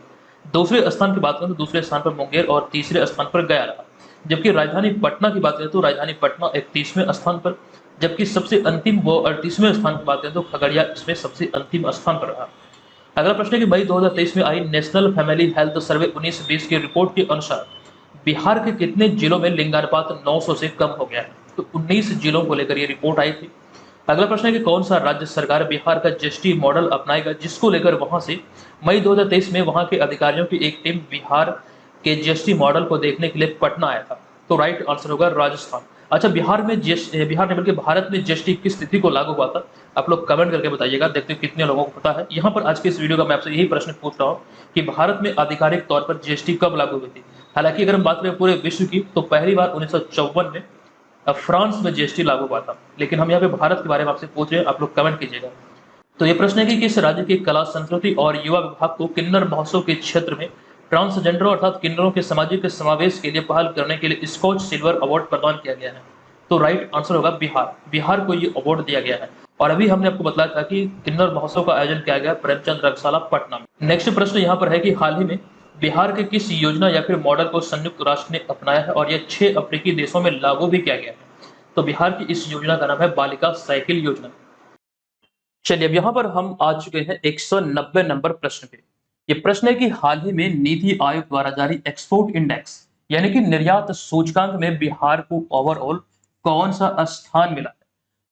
दूसरे स्थान की बात करें तो दूसरे स्थान पर मुंगेर और तीसरे स्थान पर गया रहा। जबकि राजधानी पटना की बात करें तो राजधानी पटना 31वें स्थान पर, जबकि सबसे अंतिम व 38वें स्थान की बात करें तो खगड़िया इसमें सबसे अंतिम स्थान पर रहा। अगला प्रश्न है कि मई 2023 में आई नेशनल फैमिली हेल्थ सर्वे 19-20 की रिपोर्ट के अनुसार बिहार के कितने जिलों में लिंगानुपात 900 से कम हो गया है? तो 19 जिलों को लेकर ये रिपोर्ट आई थी। अगला प्रश्न है कि कौन सा राज्य सरकार बिहार का जीएसटी मॉडल अपनाएगा, जिसको लेकर वहां से मई 2023 में वहां के अधिकारियों की एक टीम बिहार के जीएसटी मॉडल को देखने के लिए पटना आया था? तो राइट आंसर होगा राजस्थान। अच्छा, बिहार ने बल्कि भारत में जीएसटी किस तिथि को लागू हुआ था? आप लोग कमेंट करके बताइएगा, देखते हैं कितने लोगों को पता है। यहाँ पर आज के इस वीडियो का मैं आपसे यही प्रश्न पूछ रहा हूँ कि भारत में आधिकारिक तौर पर जीएसटी कब लागू हुई थी? हालांकि अगर हम बात करें पूरे विश्व की तो पहली बार 1954 में फ्रांस में जीएसटी लागू हुआ था, लेकिन हम यहाँ पे भारत के बारे में आपसे पूछ रहे हैं, आप लोग कमेंट कीजिएगा। तो ये प्रश्न है कि किस राज्य के कला संस्कृति और युवा विभाग को किन्नर महोत्सव के क्षेत्र में ट्रांसजेंडरों अर्थात किन्नरों के सामाजिक समावेश के लिए पहल करने के लिए स्कॉच सिल्वर अवार्ड प्रदान किया गया है? तो राइट आंसर होगा बिहार। बिहार को ये अवार्ड दिया गया है। और अभी हमने आपको बताया था कि किन्नर महोत्सव का आयोजन किया गया प्रेमचंद रंगशाला पटना में। नेक्स्ट प्रश्न यहाँ पर है कि हाल ही में बिहार के किस योजना या फिर मॉडल को संयुक्त राष्ट्र ने अपनाया है और यह 6 अफ्रीकी देशों में लागू भी किया गया है? तो बिहार की इस योजना का नाम है बालिका साइकिल योजना। चलिए, अब यहाँ पर हम आ चुके हैं 190 नंबर प्रश्न पे। ये प्रश्न है कि हाल ही में नीति आयोग द्वारा जारी एक्सपोर्ट इंडेक्स यानी कि निर्यात सूचकांक में बिहार को ओवरऑल कौन सा स्थान मिला है?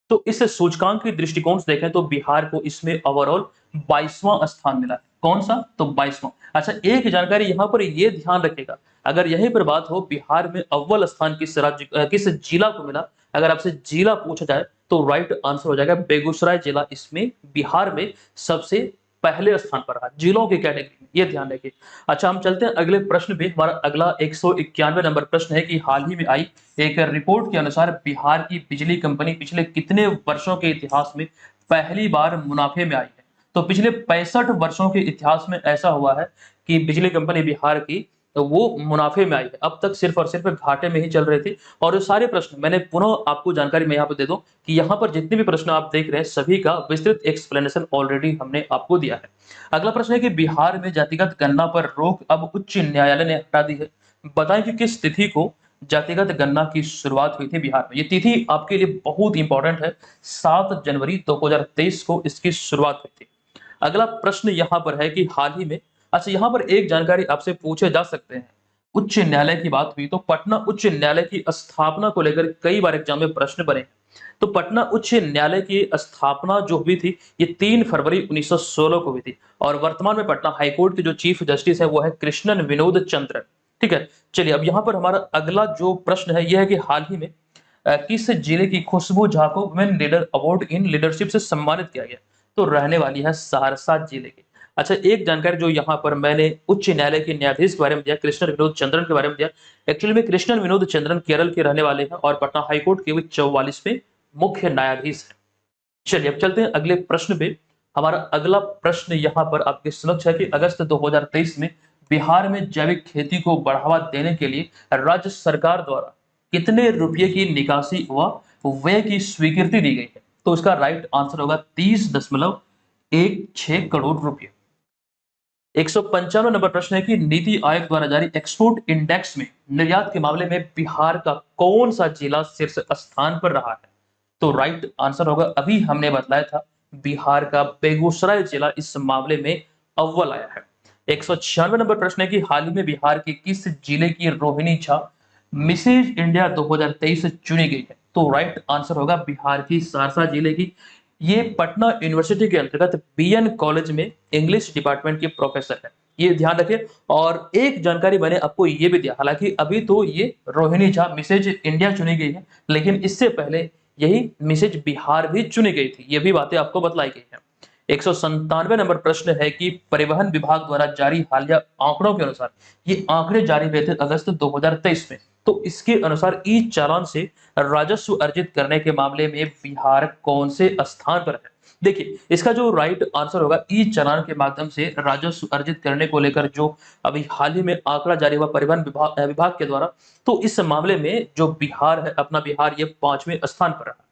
तो इस सूचकांक के दृष्टिकोण से देखें तो बिहार को इसमें ओवरऑल 22वां स्थान मिला है। कौन सा? तो 22वां। अच्छा, एक जानकारी यहाँ पर ये ध्यान रखेगा, अगर यहीं पर बात हो बिहार में अव्वल स्थान किस जिला को मिला, अगर आपसे जिला पूछा जाए तो राइट आंसर हो जाएगा बेगूसराय जिला इसमें बिहार में सबसे पहले स्थान पर रहा जिलों की कैटेगरी में, ये ध्यान रखिए। अच्छा, हम चलते हैं अगले प्रश्न पे। हमारा अगला 191 नंबर प्रश्न है कि हाल ही में आई एक रिपोर्ट के अनुसार बिहार की बिजली कंपनी पिछले कितने वर्षों के इतिहास में पहली बार मुनाफे में आई है? तो पिछले 65 वर्षों के इतिहास में ऐसा हुआ है कि बिजली कंपनी बिहार की तो वो मुनाफे में आई है। अब तक सिर्फ और सिर्फ घाटे में ही चल रहे थे। और ये सारे प्रश्न मैंने पुनः आपको जानकारी मैं यहाँ पे दे दूं कि यहाँ पर जितने भी प्रश्न आप देख रहे हैं सभी का विस्तृत एक्सप्लेनेशन ऑलरेडी हमने आपको दिया है। अगला प्रश्न है कि बिहार में जातिगत गणना पर रोक अब उच्च न्यायालय ने हटा दी है। बताएं कि किस तिथि को जातिगत गणना की शुरुआत हुई थी बिहार में? ये तिथि आपके लिए बहुत इंपॉर्टेंट है, 7 जनवरी 2023 को इसकी शुरुआत हुई थी। अगला प्रश्न यहाँ पर है कि हाल ही में, अच्छा यहाँ पर एक जानकारी आपसे पूछे जा सकते हैं, उच्च न्यायालय की बात हुई तो पटना उच्च न्यायालय की स्थापना को लेकर कई बार एग्जाम में प्रश्न बने। तो पटना उच्च न्यायालय की स्थापना जो हुई थी ये 3 फरवरी 1916 को हुई थी और वर्तमान में पटना हाईकोर्ट के जो चीफ जस्टिस है वो है कृष्णन विनोद चंद्रन। ठीक है, चलिए अब यहाँ पर हमारा अगला जो प्रश्न है यह है कि हाल ही में किस जिले की खुशबू झा को women leader award in leadership से सम्मानित किया गया? तो रहने वाली है सहरसा जिले की। अच्छा, एक जानकारी जो यहाँ पर मैंने उच्च न्यायालय के न्यायाधीश के बारे में दिया, कृष्णन विनोद चंद्रन के बारे में दिया, एक्चुअली में कृष्णन विनोद चंद्रन केरल के रहने वाले हैं और पटना हाईकोर्ट के 44वें मुख्य न्यायाधीश हैं। चलिए अब चलते हैं अगले प्रश्न पे। हमारा अगला प्रश्न यहाँ पर आपके समक्ष है कि अगस्त 2023 में बिहार में जैविक खेती को बढ़ावा देने के लिए राज्य सरकार द्वारा कितने रुपये की निकासी व व्यय की स्वीकृति दी गई है? तो इसका राइट आंसर होगा 30.16 करोड़ रुपये। 195 नंबर प्रश्न है कि नीति आयोग द्वारा जारी एक्सपोर्ट इंडेक्स में निर्यात के मामले में बिहार का कौन सा जिला शीर्ष स्थान पर रहा है? तो राइट आंसर होगा, अभी हमने बताया था, बिहार का बेगूसराय जिला इस मामले में अव्वल आया है। 196 नंबर प्रश्न है कि हाल ही में बिहार के किस जिले की रोहिणी झा मिसेज इंडिया 2023 चुनी गई है? तो राइट आंसर होगा बिहार की सहरसा जिले की। ये पटना यूनिवर्सिटी के अंतर्गत बीएन कॉलेज में इंग्लिश डिपार्टमेंट के प्रोफेसर है, ये ध्यान रखिए। और एक जानकारी मैंने आपको ये भी दिया, हालांकि अभी तो ये रोहिणी झा मिसेज इंडिया चुनी गई है, लेकिन इससे पहले यही मिसेज बिहार भी चुनी गई थी, ये भी बातें आपको बतलाई गई है। 197 नंबर प्रश्न है कि परिवहन विभाग द्वारा जारी हालिया आंकड़ों के अनुसार, ये आंकड़े जारी हुए थे अगस्त 2023 में, तो इसके अनुसार ई चालान से राजस्व अर्जित करने के मामले में बिहार कौन से स्थान पर है? देखिए, इसका जो राइट आंसर होगा ई चालान के माध्यम से राजस्व अर्जित करने को लेकर जो अभी हाल ही में आंकड़ा जारी हुआ परिवहन विभाग के द्वारा, तो इस मामले में जो बिहार है, अपना बिहार ये 5वें स्थान पर रहा।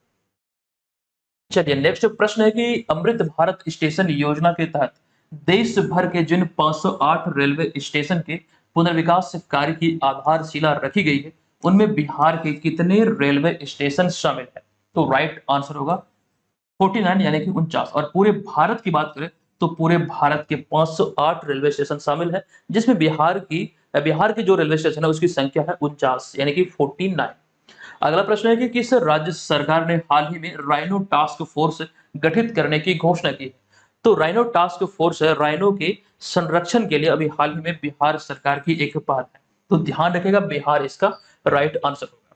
चलिए नेक्स्ट प्रश्न है कि अमृत भारत स्टेशन योजना के तहत देश भर के जिन 508 रेलवे स्टेशन के पुनर्विकास कार्य की आधारशिला रखी गई है, उनमें बिहार के कितने रेलवे स्टेशन शामिल है? तो राइट आंसर होगा 49 यानी कि 49। और पूरे भारत की बात करें तो पूरे भारत के 508 रेलवे स्टेशन शामिल है, जिसमें बिहार की जो रेलवे स्टेशन है उसकी संख्या है 49 यानी कि 49। अगला प्रश्न है कि किस राज्य सरकार ने हाल ही में राइनो टास्क फोर्स गठित करने की घोषणा की है? तो राइनो टास्क फोर्स है राइनो के संरक्षण के लिए अभी हाल ही में बिहार सरकार की एक पहल है, तो ध्यान रखेगा बिहार इसका राइट आंसर होगा।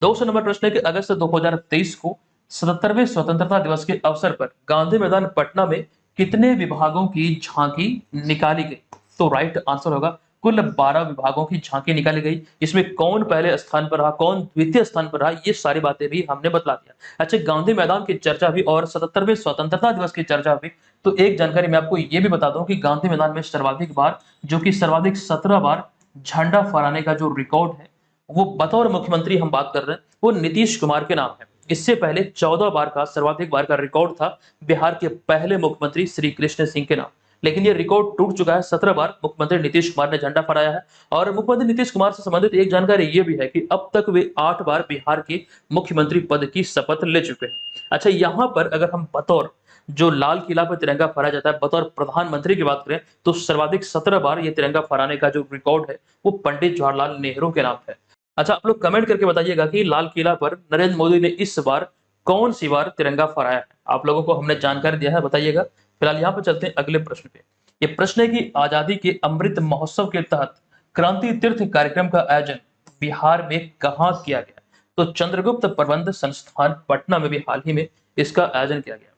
200 नंबर प्रश्न है कि अगस्त 2023 को 77वें स्वतंत्रता दिवस के अवसर पर गांधी मैदान पटना में कितने विभागों की झांकी निकाली गई? तो राइट आंसर होगा कुल 12 विभागों की झांकी निकाली गई। इसमें कौन पहले स्थान पर रहा, कौन द्वितीय स्थान पर रहा, ये सारी बातें भी हमने बतला दिया। अच्छा, गांधी मैदान की चर्चा भी और 77वें स्वतंत्रता दिवस की चर्चा भी, तो एक जानकारी मैं आपको ये भी बता दूं कि गांधी मैदान में सर्वाधिक बार, जो कि सर्वाधिक 17 बार झंडा फहराने का जो रिकॉर्ड है, वो बतौर मुख्यमंत्री हम बात कर रहे हैं, वो नीतीश कुमार के नाम है। इससे पहले 14 बार का सर्वाधिक बार का रिकॉर्ड था बिहार के पहले मुख्यमंत्री श्री कृष्ण सिंह के नाम, लेकिन ये रिकॉर्ड टूट चुका है। 17 बार मुख्यमंत्री नीतीश कुमार ने झंडा फहराया है। और मुख्यमंत्री नीतीश कुमार से संबंधित एक जानकारी ये भी है कि अब तक वे 8 बार बिहार के मुख्यमंत्री पद की शपथ ले चुके हैं। अच्छा, यहाँ पर अगर हम बतौर जो लाल किला पर तिरंगा फहराया जाता है, बतौर प्रधानमंत्री की बात करें तो सर्वाधिक 17 बार ये तिरंगा फहराने का जो रिकॉर्ड है वो पंडित जवाहरलाल नेहरू के नाम है। अच्छा, आप लोग कमेंट करके बताइएगा कि लाल किला पर नरेंद्र मोदी ने इस बार कौन सी बार तिरंगा फहराया है? आप लोगों को हमने जानकारी दिया है, बताइएगा। फिलहाल यहाँ पर चलते हैं अगले प्रश्न पे। ये प्रश्न है कि आजादी के अमृत महोत्सव के तहत क्रांति तीर्थ कार्यक्रम का आयोजन बिहार में कहाँ किया गया? तो चंद्रगुप्त प्रबंध संस्थान पटना में भी हाल ही में इसका आयोजन किया गया।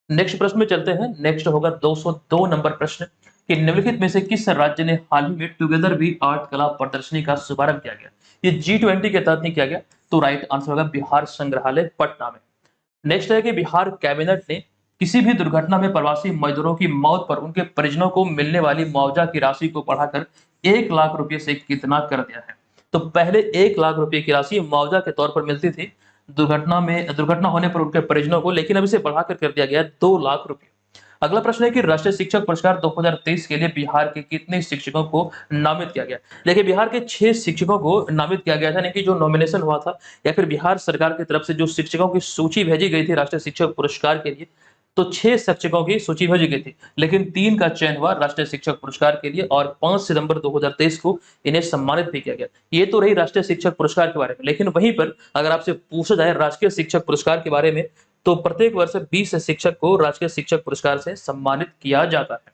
नेक्स्ट प्रश्न में चलते हैं। नेक्स्ट होगा 202 नंबर प्रश्न कि निम्नलिखित में से किस राज्य ने हाल ही में टुगेदर वी आर्ट कला प्रदर्शनी का शुभारंभ किया गया? ये G20 के तहत नहीं किया गया, तो राइट आंसर होगा बिहार संग्रहालय पटना में। नेक्स्ट है कि बिहार कैबिनेट ने किसी भी दुर्घटना में प्रवासी मजदूरों की मौत पर उनके परिजनों को मिलने वाली मुआवजा की राशि को बढ़ाकर 1 लाख रुपए से कितना कर दिया है? तो पहले 1 लाख रुपए की राशि मुआवजा के तौर पर मिलती थी दुर्घटना होने पर उनके परिजनों को, लेकिन अब इसे बढ़ाकर कर दिया गया 2 लाख रुपए। अगला प्रश्न है कि राष्ट्रीय शिक्षक पुरस्कार 2023 के लिए बिहार के कितने शिक्षकों को नामित किया गया? देखिए, बिहार के 6 शिक्षकों को नामित किया गया था, यानी कि जो नॉमिनेशन हुआ था या फिर बिहार सरकार की तरफ से जो शिक्षकों की सूची भेजी गई थी राष्ट्रीय शिक्षक पुरस्कार के लिए, तो 6 शिक्षकों की सूची भेजी गई थी, लेकिन 3 का चयन हुआ राष्ट्रीय शिक्षक पुरस्कार के लिए और 5 सितंबर 2023 को इन्हें सम्मानित भी किया गया। ये तो रही राष्ट्रीय शिक्षक पुरस्कार के बारे में, लेकिन वहीं पर अगर आपसे पूछा जाए राष्ट्रीय शिक्षक पुरस्कार के बारे में, तो प्रत्येक वर्ष 20 शिक्षक को राष्ट्रीय शिक्षक पुरस्कार से सम्मानित किया जाता है।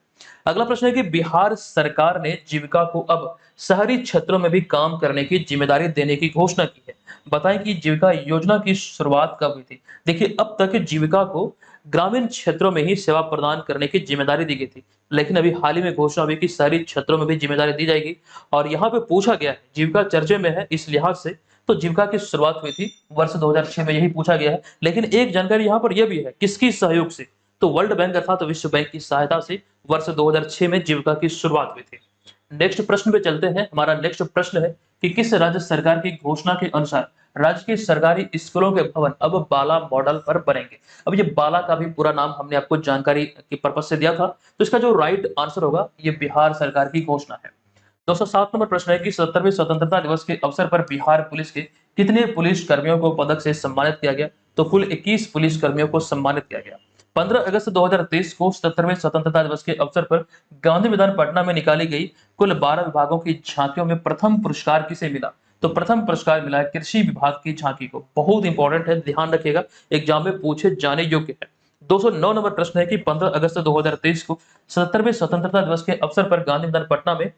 अगला प्रश्न है कि बिहार सरकार ने जीविका को अब शहरी क्षेत्रों में भी काम करने की जिम्मेदारी देने की घोषणा की है। बताएं कि जीविका योजना की शुरुआत कब हुई थी? देखिए, अब तक जीविका को ग्रामीण क्षेत्रों में ही सेवा प्रदान करने की जिम्मेदारी दी गई थी, लेकिन अभी हाल ही में घोषणा हुई कि शहरी क्षेत्रों में भी जिम्मेदारी दी जाएगी। और यहाँ पे पूछा गया है, जीविका चर्चे में है इस लिहाज से, तो जीविका की शुरुआत हुई थी वर्ष 2006 में, यही पूछा गया है। लेकिन एक जानकारी यहाँ पर यह भी है, किसकी सहयोग से? तो वर्ल्ड बैंक अर्थात विश्व बैंक की सहायता से वर्ष 2006 में जीविका की शुरुआत हुई थी। नेक्स्ट प्रश्न पे चलते हैं। हमारा नेक्स्ट प्रश्न है कि किस राज्य सरकार की घोषणा के अनुसार राज्य के सरकारी स्कूलों के भवन अब बाला मॉडल पर बनेंगे? अब ये बाला का भी पूरा नाम हमने आपको जानकारी के पर्पज से दिया था, तो इसका जो राइट आंसर होगा ये बिहार सरकार की घोषणा है। 207 नंबर प्रश्न है कि 77वें स्वतंत्रता दिवस के अवसर पर बिहार पुलिस के कितने पुलिस कर्मियों को पदक से सम्मानित किया गया? तो कुल 21 पुलिस कर्मियों को सम्मानित किया गया। 15 अगस्त 2023 को 77वें स्वतंत्रता दिवस के अवसर पर गांधी मैदान पटना में निकाली गई कुल 12 विभागों की झांकियों में प्रथम पुरस्कार किसे मिला? तो प्रथम पुरस्कार मिला है कृषि विभाग की झांकी को। बहुत इंपॉर्टेंट है, ध्यान रखिएगा, एग्जाम में पूछे जाने योग्य है। 209 नंबर प्रश्न है कि 15 अगस्त 2023 को 77वें स्वतंत्रता दिवस के अवसर पर गांधी मैदान पटना में,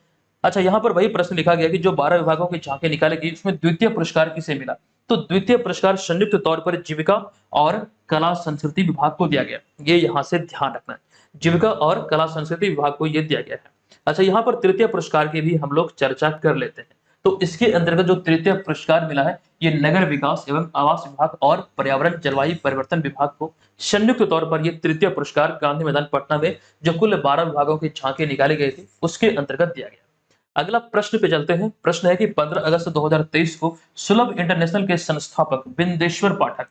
अच्छा यहाँ पर वही प्रश्न लिखा गया कि जो 12 विभागों की झांकी निकाली गई उसमें द्वितीय पुरस्कार किसे मिला? तो द्वितीय पुरस्कार संयुक्त तौर पर जीविका और कला संस्कृति विभाग को दिया गया। ये यहाँ से ध्यान रखना है, जीविका और कला संस्कृति विभाग को ये दिया गया है। अच्छा, यहाँ पर तृतीय पुरस्कार की भी हम लोग चर्चा कर लेते हैं। तो इसके अंतर्गत जो तृतीय पुरस्कार मिला है ये नगर विकास एवं आवास विभाग और पर्यावरण जलवायु परिवर्तन विभाग को संयुक्त तौर पर ये तृतीय पुरस्कार गांधी मैदान पटना में जो कुल 12 विभागों की झांकी निकाली गई थी उसके अंतर्गत दिया गया। अगला प्रश्न पे चलते हैं। प्रश्न है कि 15 अगस्त 2023 को सुलभ इंटरनेशनल के संस्थापक बिंदेश्वर पाठक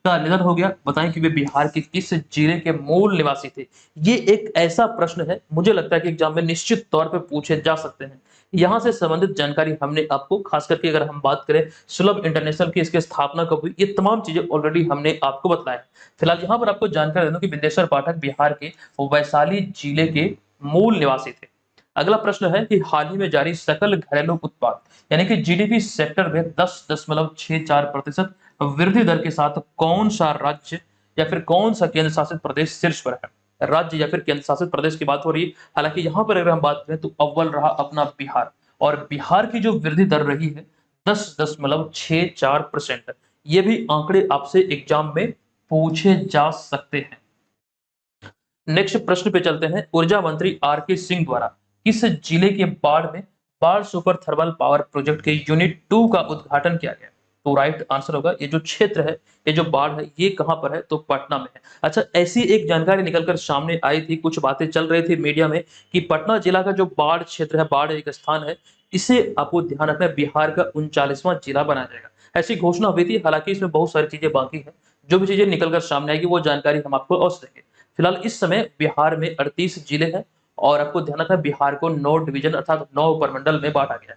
का निधन हो गया। बताएं कि वे बिहार के किस जिले के मूल निवासी थे। ये एक ऐसा प्रश्न है, मुझे लगता है कि एग्जाम में निश्चित तौर पे पूछे जा सकते हैं। यहाँ से संबंधित जानकारी हमने आपको, खास करके अगर हम बात करें सुलभ इंटरनेशनल की, इसकी स्थापना कब हुई, ये तमाम चीजें ऑलरेडी हमने आपको बताया। फिलहाल यहाँ पर आपको जानकारी दे दूं कि बिंदेश्वर पाठक बिहार के वैशाली जिले के मूल निवासी थे। अगला प्रश्न है कि हाल ही में जारी सकल घरेलू उत्पाद यानी कि जीडीपी सेक्टर में 10.64% वृद्धि दर के साथ कौन सा राज्य या फिर कौन सा केंद्र शासित प्रदेश शीर्ष पर है। राज्य या फिर केंद्र शासित प्रदेश की बात हो रही है। हालांकि यहाँ पर अगर हम बात करें तो अव्वल रहा अपना बिहार, और बिहार की जो वृद्धि दर रही है 10.64%। ये भी आंकड़े आपसे एग्जाम में पूछे जा सकते हैं। नेक्स्ट प्रश्न पे चलते हैं। ऊर्जा मंत्री आर के सिंह द्वारा किस जिले के बाढ़ में बाढ़ सुपर थर्मल पावर प्रोजेक्ट के यूनिट 2 का उद्घाटन किया गया। तो राइट आंसर होगा, ये जो क्षेत्र है, ये जो बाढ़ है, ये कहां पर है, तो पटना में है। अच्छा, ऐसी एक जानकारी निकलकर सामने आई थी, कुछ बातें चल रही थी मीडिया में कि पटना जिला का जो बाढ़ क्षेत्र है, बाढ़ एक स्थान है, इसे आपको ध्यान रखना है बिहार का 39वां जिला बनाया जाएगा। ऐसी घोषणा हुई थी। हालांकि इसमें बहुत सारी चीजें बाकी है, जो भी चीजें निकलकर सामने आएगी वो जानकारी हम आपको अवश्य देंगे। फिलहाल इस समय बिहार में 38 जिले हैं और आपको ध्यान रखना है बिहार को 9 डिवीजन अर्थात 9 उपमंडल में बांटा गया है।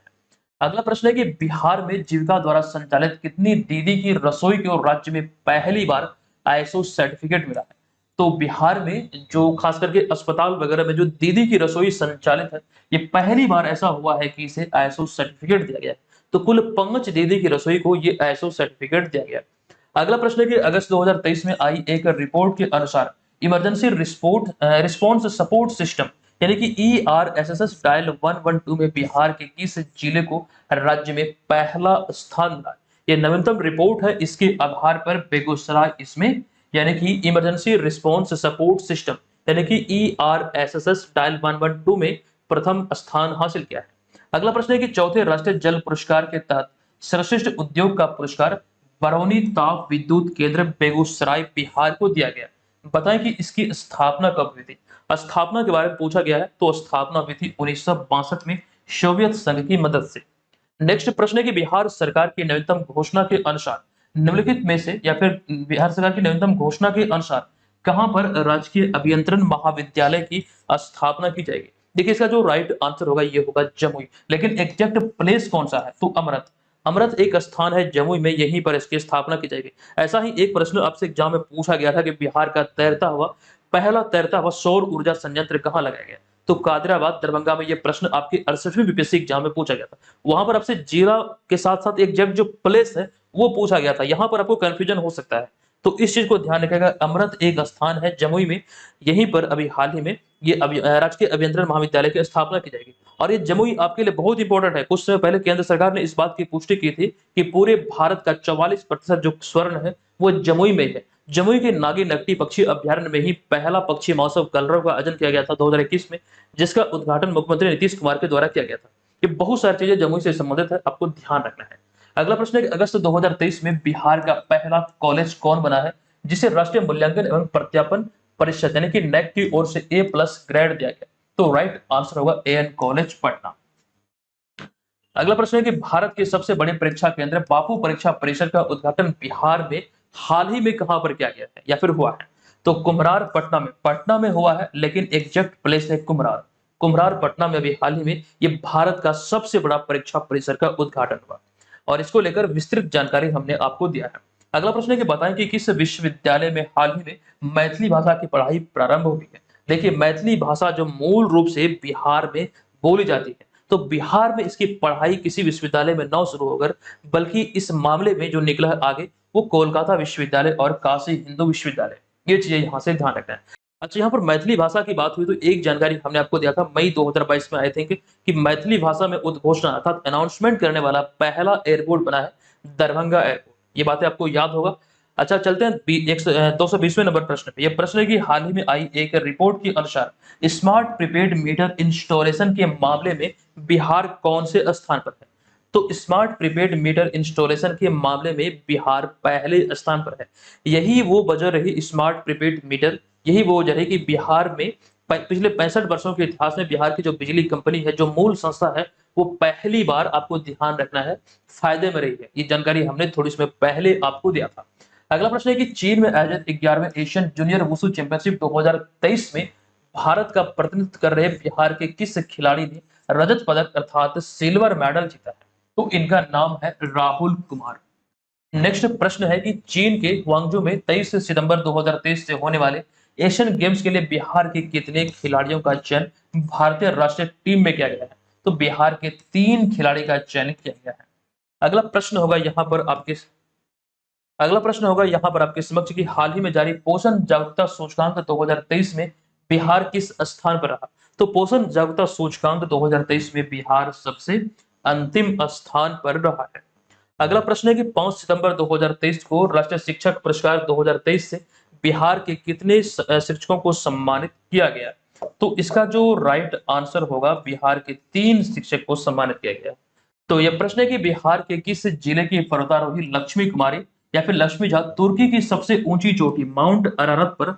अगला प्रश्न है कि बिहार में जीविका द्वारा संचालित कितनी दीदी की रसोई को राज्य में पहली बार आईएसओ सर्टिफिकेट मिला है। तो बिहार में जो खास करके अस्पताल वगैरह में जो दीदी की रसोई संचालित है, ये पहली बार ऐसा हुआ है कि इसे आईएसओ सर्टिफिकेट दिया गया है। तो कुल 5 दीदी की रसोई को ये आईएसओ सर्टिफिकेट दिया गया। अगला प्रश्न है कि अगस्त 2023 में आई एक रिपोर्ट के अनुसार इमरजेंसी रिस्पॉन्स सपोर्ट सिस्टम यानी कि ERSS डायल 112 में बिहार के किस जिले को राज्य में पहला स्थान मिला। ये नवीनतम रिपोर्ट है, इसके आधार पर बेगूसराय इसमें यानी कि इमरजेंसी रिस्पॉन्स सपोर्ट सिस्टम यानी कि ERSS डायल 112 में प्रथम स्थान हासिल किया है। अगला प्रश्न है कि चौथे राष्ट्रीय जल पुरस्कार के तहत सर्वश्रेष्ठ उद्योग का पुरस्कार बरौनी ताप विद्युत केंद्र बेगूसराय बिहार को दिया गया। बताएं कि इसकी स्थापना कब हुई थी। स्थापना के बारे में पूछा गया है, तो स्थापना हुई थी 1962 में सोवियत संघ की मदद से। नेक्स्ट प्रश्न है कि बिहार सरकार की नवीनतम घोषणा के अनुसार निम्नलिखित में से या फिर बिहार सरकार की नवीनतम घोषणा के अनुसार कहां पर राजकीय अभियंत्रण महाविद्यालय की स्थापना की जाएगी। देखिए, इसका जो राइट आंसर होगा ये होगा जमुई, लेकिन एग्जैक्ट प्लेस कौन सा है, तो अमृत। अमृत एक स्थान है जमुई में, यहीं पर इसकी स्थापना की जाएगी। ऐसा ही एक प्रश्न आपसे एग्जाम में पूछा गया था कि बिहार का पहला तैरता हुआ सौर ऊर्जा संयंत्र कहां लगाया गया। तो कादराबाद दरभंगा में। यह प्रश्न आपके 68वीं बीपीएससी एग्जाम में पूछा गया था। वहां पर आपसे जिला के साथ साथ एग्जैक्ट जो प्लेस है वो पूछा गया था। यहां पर आपको कंफ्यूजन हो सकता है, तो इस चीज को ध्यान रखिएगा। अमृत एक स्थान है जमुई में, यहीं पर अभी हाल ही में ये राजकीय अभियंत्रण महाविद्यालय की स्थापना की जाएगी। और ये जमुई आपके लिए बहुत इंपॉर्टेंट है। कुछ समय पहले केंद्र सरकार ने इस बात की पुष्टि की थी कि पूरे भारत का 44% जो स्वर्ण है वो जमुई में है। जमुई के नागी नकटी पक्षी अभ्यारण्य में ही पहला पक्षी महोत्सव कलरव का आयोजन किया गया था 2021 में, जिसका उद्घाटन मुख्यमंत्री नीतीश कुमार के द्वारा किया गया था। ये बहुत सारी चीजें जमुई से संबंधित है, आपको ध्यान रखना है। अगला प्रश्न है कि अगस्त 2023 में बिहार का पहला कॉलेज कौन बना है जिसे राष्ट्रीय मूल्यांकन एवं प्रत्यापन परिषद यानी कि नेक की ओर से A+ ग्रेड दिया गया। तो राइट आंसर होगा AN कॉलेज पटना। अगला प्रश्न है कि भारत के सबसे बड़े परीक्षा केंद्र बापू परीक्षा परिसर का उद्घाटन बिहार में हाल ही में कहां पर किया गया है या फिर हुआ है। तो कुम्हरार पटना में हुआ है, लेकिन एग्जैक्ट प्लेस है कुम्हरार पटना में अभी हाल ही में ये भारत का सबसे बड़ा परीक्षा परिसर का उद्घाटन हुआ और इसको लेकर विस्तृत जानकारी हमने आपको दिया है। अगला प्रश्न है कि बताएं कि किस विश्वविद्यालय में हाल ही में मैथिली भाषा की पढ़ाई प्रारंभ हुई है। देखिए, मैथिली भाषा जो मूल रूप से बिहार में बोली जाती है, तो बिहार में इसकी पढ़ाई किसी विश्वविद्यालय में न शुरू होकर बल्कि इस मामले में जो निकला है आगे वो कोलकाता विश्वविद्यालय और काशी हिंदू विश्वविद्यालय, ये चीजें यहाँ से ध्यान रखना है। अच्छा, यहाँ पर मैथिली भाषा की बात हुई तो एक जानकारी हमने आपको दिया था मई 2022 में आई थिंक कि मैथिली भाषा में उद्घोषणा अर्थात अनाउंसमेंट करने वाला पहला एयरपोर्ट बना है दरभंगा एयरपोर्ट। ये बातें आपको याद होगा। अच्छा, चलते हैं 220वें नंबर प्रश्न पे। यह प्रश्न है कि हाल ही में आई एक रिपोर्ट के अनुसार स्मार्ट प्रीपेड मीटर इंस्टॉलेशन के मामले में बिहार कौन से स्थान पर है। तो स्मार्ट प्रीपेड मीटर इंस्टॉलेशन के मामले में बिहार पहले स्थान पर है। यही वो वजह रही स्मार्ट प्रीपेड मीटर, यही वो वजह है कि बिहार में पिछले 65 वर्षों के इतिहास में बिहार की जो बिजली कंपनी है, जो मूल संस्था है, वो पहली बार, आपको ध्यान रखना है, फायदे में रही है। ये जानकारी हमने थोड़ी समय पहले आपको दिया था। अगला प्रश्न है कि चीन में आयोजित 11वें एशियन जूनियर वुशु चैंपियनशिप 2023 में भारत का प्रतिनिधित्व कर रहे बिहार के किस खिलाड़ी ने रजत पदक अर्थात सिल्वर मेडल जीता है? तो इनका नाम है राहुल कुमार। नेक्स्ट प्रश्न है कि चीन के ग्वांगजू में 23 सितंबर 2023 से होने वाले एशियन गेम्स के लिए बिहार के कितने खिलाड़ियों का चयन भारतीय राष्ट्रीय टीम में किया गया है? तो बिहार के 3 खिलाड़ी का चयन किया गया है। अगला प्रश्न होगा यहाँ पर आपके समक्ष कि हाल ही में जारी पोषण जागरूकता सूचकांक 2023 में बिहार किस स्थान पर रहा? तो पोषण जागरूकता सूचकांक 2023 में बिहार सबसे अंतिम स्थान पर रहा है। अगला प्रश्न है कि 5 सितंबर 2023 को राष्ट्रीय शिक्षक पुरस्कार 2023 से बिहार के कितने शिक्षकों को सम्मानित किया गया? तो इसका जो राइट आंसर होगा, बिहार के 3 शिक्षक को सम्मानित किया गया। तो यह प्रश्न है कि बिहार के किस जिले की पर्वतारोही लक्ष्मी कुमारी या फिर लक्ष्मी झा तुर्की की सबसे ऊंची चोटी माउंट अरारत पर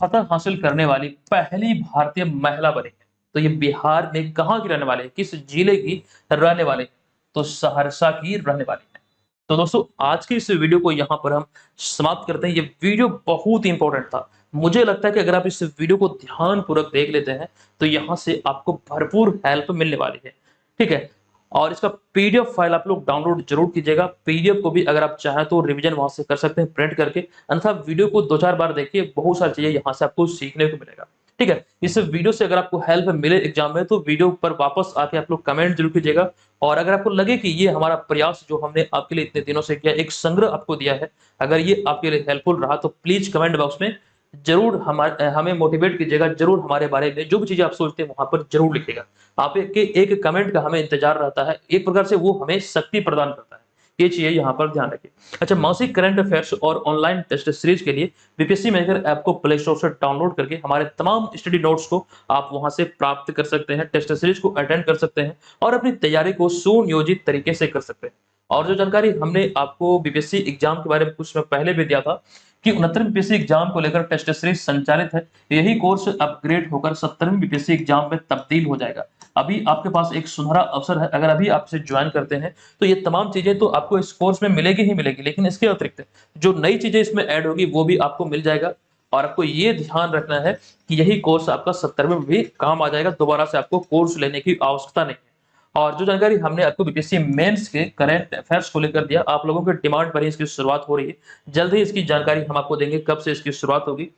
फतह हासिल करने वाली पहली भारतीय महिला बनी है? तो ये बिहार में कहाँ की रहने वाले हैं, किस जिले की रहने वाले हैं? तो सहरसा की रहने वाली है। तो दोस्तों, आज की इस वीडियो को यहाँ पर हम समाप्त करते हैं। ये वीडियो बहुत इंपॉर्टेंट था। मुझे लगता है कि अगर आप इस वीडियो को ध्यानपूर्वक देख लेते हैं तो यहाँ से आपको भरपूर हेल्प मिलने वाली है। ठीक है, और इसका पीडीएफ फाइल आप लोग डाउनलोड जरूर कीजिएगा। पीडीएफ को भी अगर आप चाहें तो रिवीजन वहां से कर सकते हैं प्रिंट करके, अन्यथा वीडियो को 2-4 बार देखिए, बहुत सारी चीजें यहाँ से आपको सीखने को मिलेगा। ठीक है, इस वीडियो से अगर आपको हेल्प मिले एग्जाम में तो वीडियो पर वापस आके आप लोग कमेंट जरूर कीजिएगा। और अगर आपको लगे कि ये हमारा प्रयास जो हमने आपके लिए इतने दिनों से किया, एक संग्रह आपको दिया है, अगर ये आपके लिए हेल्पफुल रहा तो प्लीज कमेंट बॉक्स में जरूर हमें मोटिवेट कीजिएगा। जरूर हमारे बारे में जो भी चीजें आप सोचते हैं वहां पर जरूर लिखिएगा। आप एक कमेंट का हमें इंतजार रहता है, एक प्रकार से वो हमें शक्ति प्रदान करता है। ये चीजें यहाँ पर ध्यान रखिए। अच्छा, मासिक करंट अफेयर्स और ऑनलाइन टेस्ट सीरीज के लिए बीपीएससी मेकर ऐप को प्ले स्टोर से डाउनलोड करके हमारे तमाम स्टडी नोट्स को आप वहां से प्राप्त कर सकते हैं, टेस्ट सीरीज को अटेंड कर सकते हैं और अपनी तैयारी को सुनियोजित तरीके से कर सकते हैं। और जो जानकारी हमने आपको बीपीएससी एग्जाम के बारे में कुछ समय पहले भी दिया था कि 69वीं बीपीएससी एग्जाम को लेकर टेस्ट सीरीज संचालित है, यही कोर्स अपग्रेड होकर 70वीं बीपीएससी एग्जाम में तब्दील हो जाएगा। अभी आपके पास एक सुनहरा अवसर है, अगर अभी आप इसे ज्वाइन करते हैं तो ये तमाम चीजें तो आपको इस कोर्स में मिलेगी ही मिलेगी, लेकिन इसके अतिरिक्त जो नई चीजें इसमें ऐड होगी वो भी आपको मिल जाएगा। और आपको ये ध्यान रखना है कि यही कोर्स आपका 70वीं में भी काम आ जाएगा, दोबारा से आपको कोर्स लेने की आवश्यकता नहीं है। और जो जानकारी हमने आपको बीपीएससी मेंस के करंट अफेयर्स को लेकर दिया, आप लोगों के डिमांड पर ही इसकी शुरुआत हो रही है। जल्द ही इसकी जानकारी हम आपको देंगे कब से इसकी शुरुआत होगी।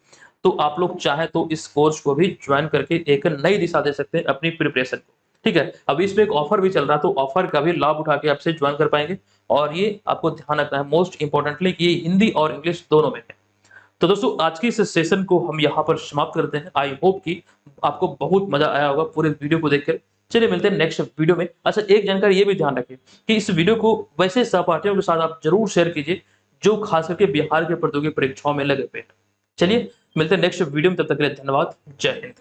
तो आप लोग चाहे तो इस कोर्स को भी ज्वाइन करके एक नई दिशा दे सकते हैं अपनी प्रिपरेशन को। ठीक है, अभी इसमें एक ऑफर भी चल रहा है, तो ऑफर का भी लाभ उठा के आपसे ज्वाइन कर पाएंगे। और ये आपको ध्यान रखना है मोस्ट इंपॉर्टेंटली कि ये हिंदी और इंग्लिश दोनों में है। तो दोस्तों, आज की इस सेशन को हम यहाँ पर समाप्त करते हैं। आई होप कि आपको बहुत मजा आया होगा पूरे वीडियो को देखकर। चलिए मिलते हैं नेक्स्ट वीडियो में। अच्छा, एक जानकारी ये भी ध्यान रखिए कि इस वीडियो को वैसे सहपाठियों के साथ आप जरूर शेयर कीजिए जो खास करके बिहार के प्रतियोगी परीक्षाओं में लगे हुए हैं। चलिए मिलते हैं नेक्स्ट वीडियो में, तब तक के लिए धन्यवाद। जय हिंद।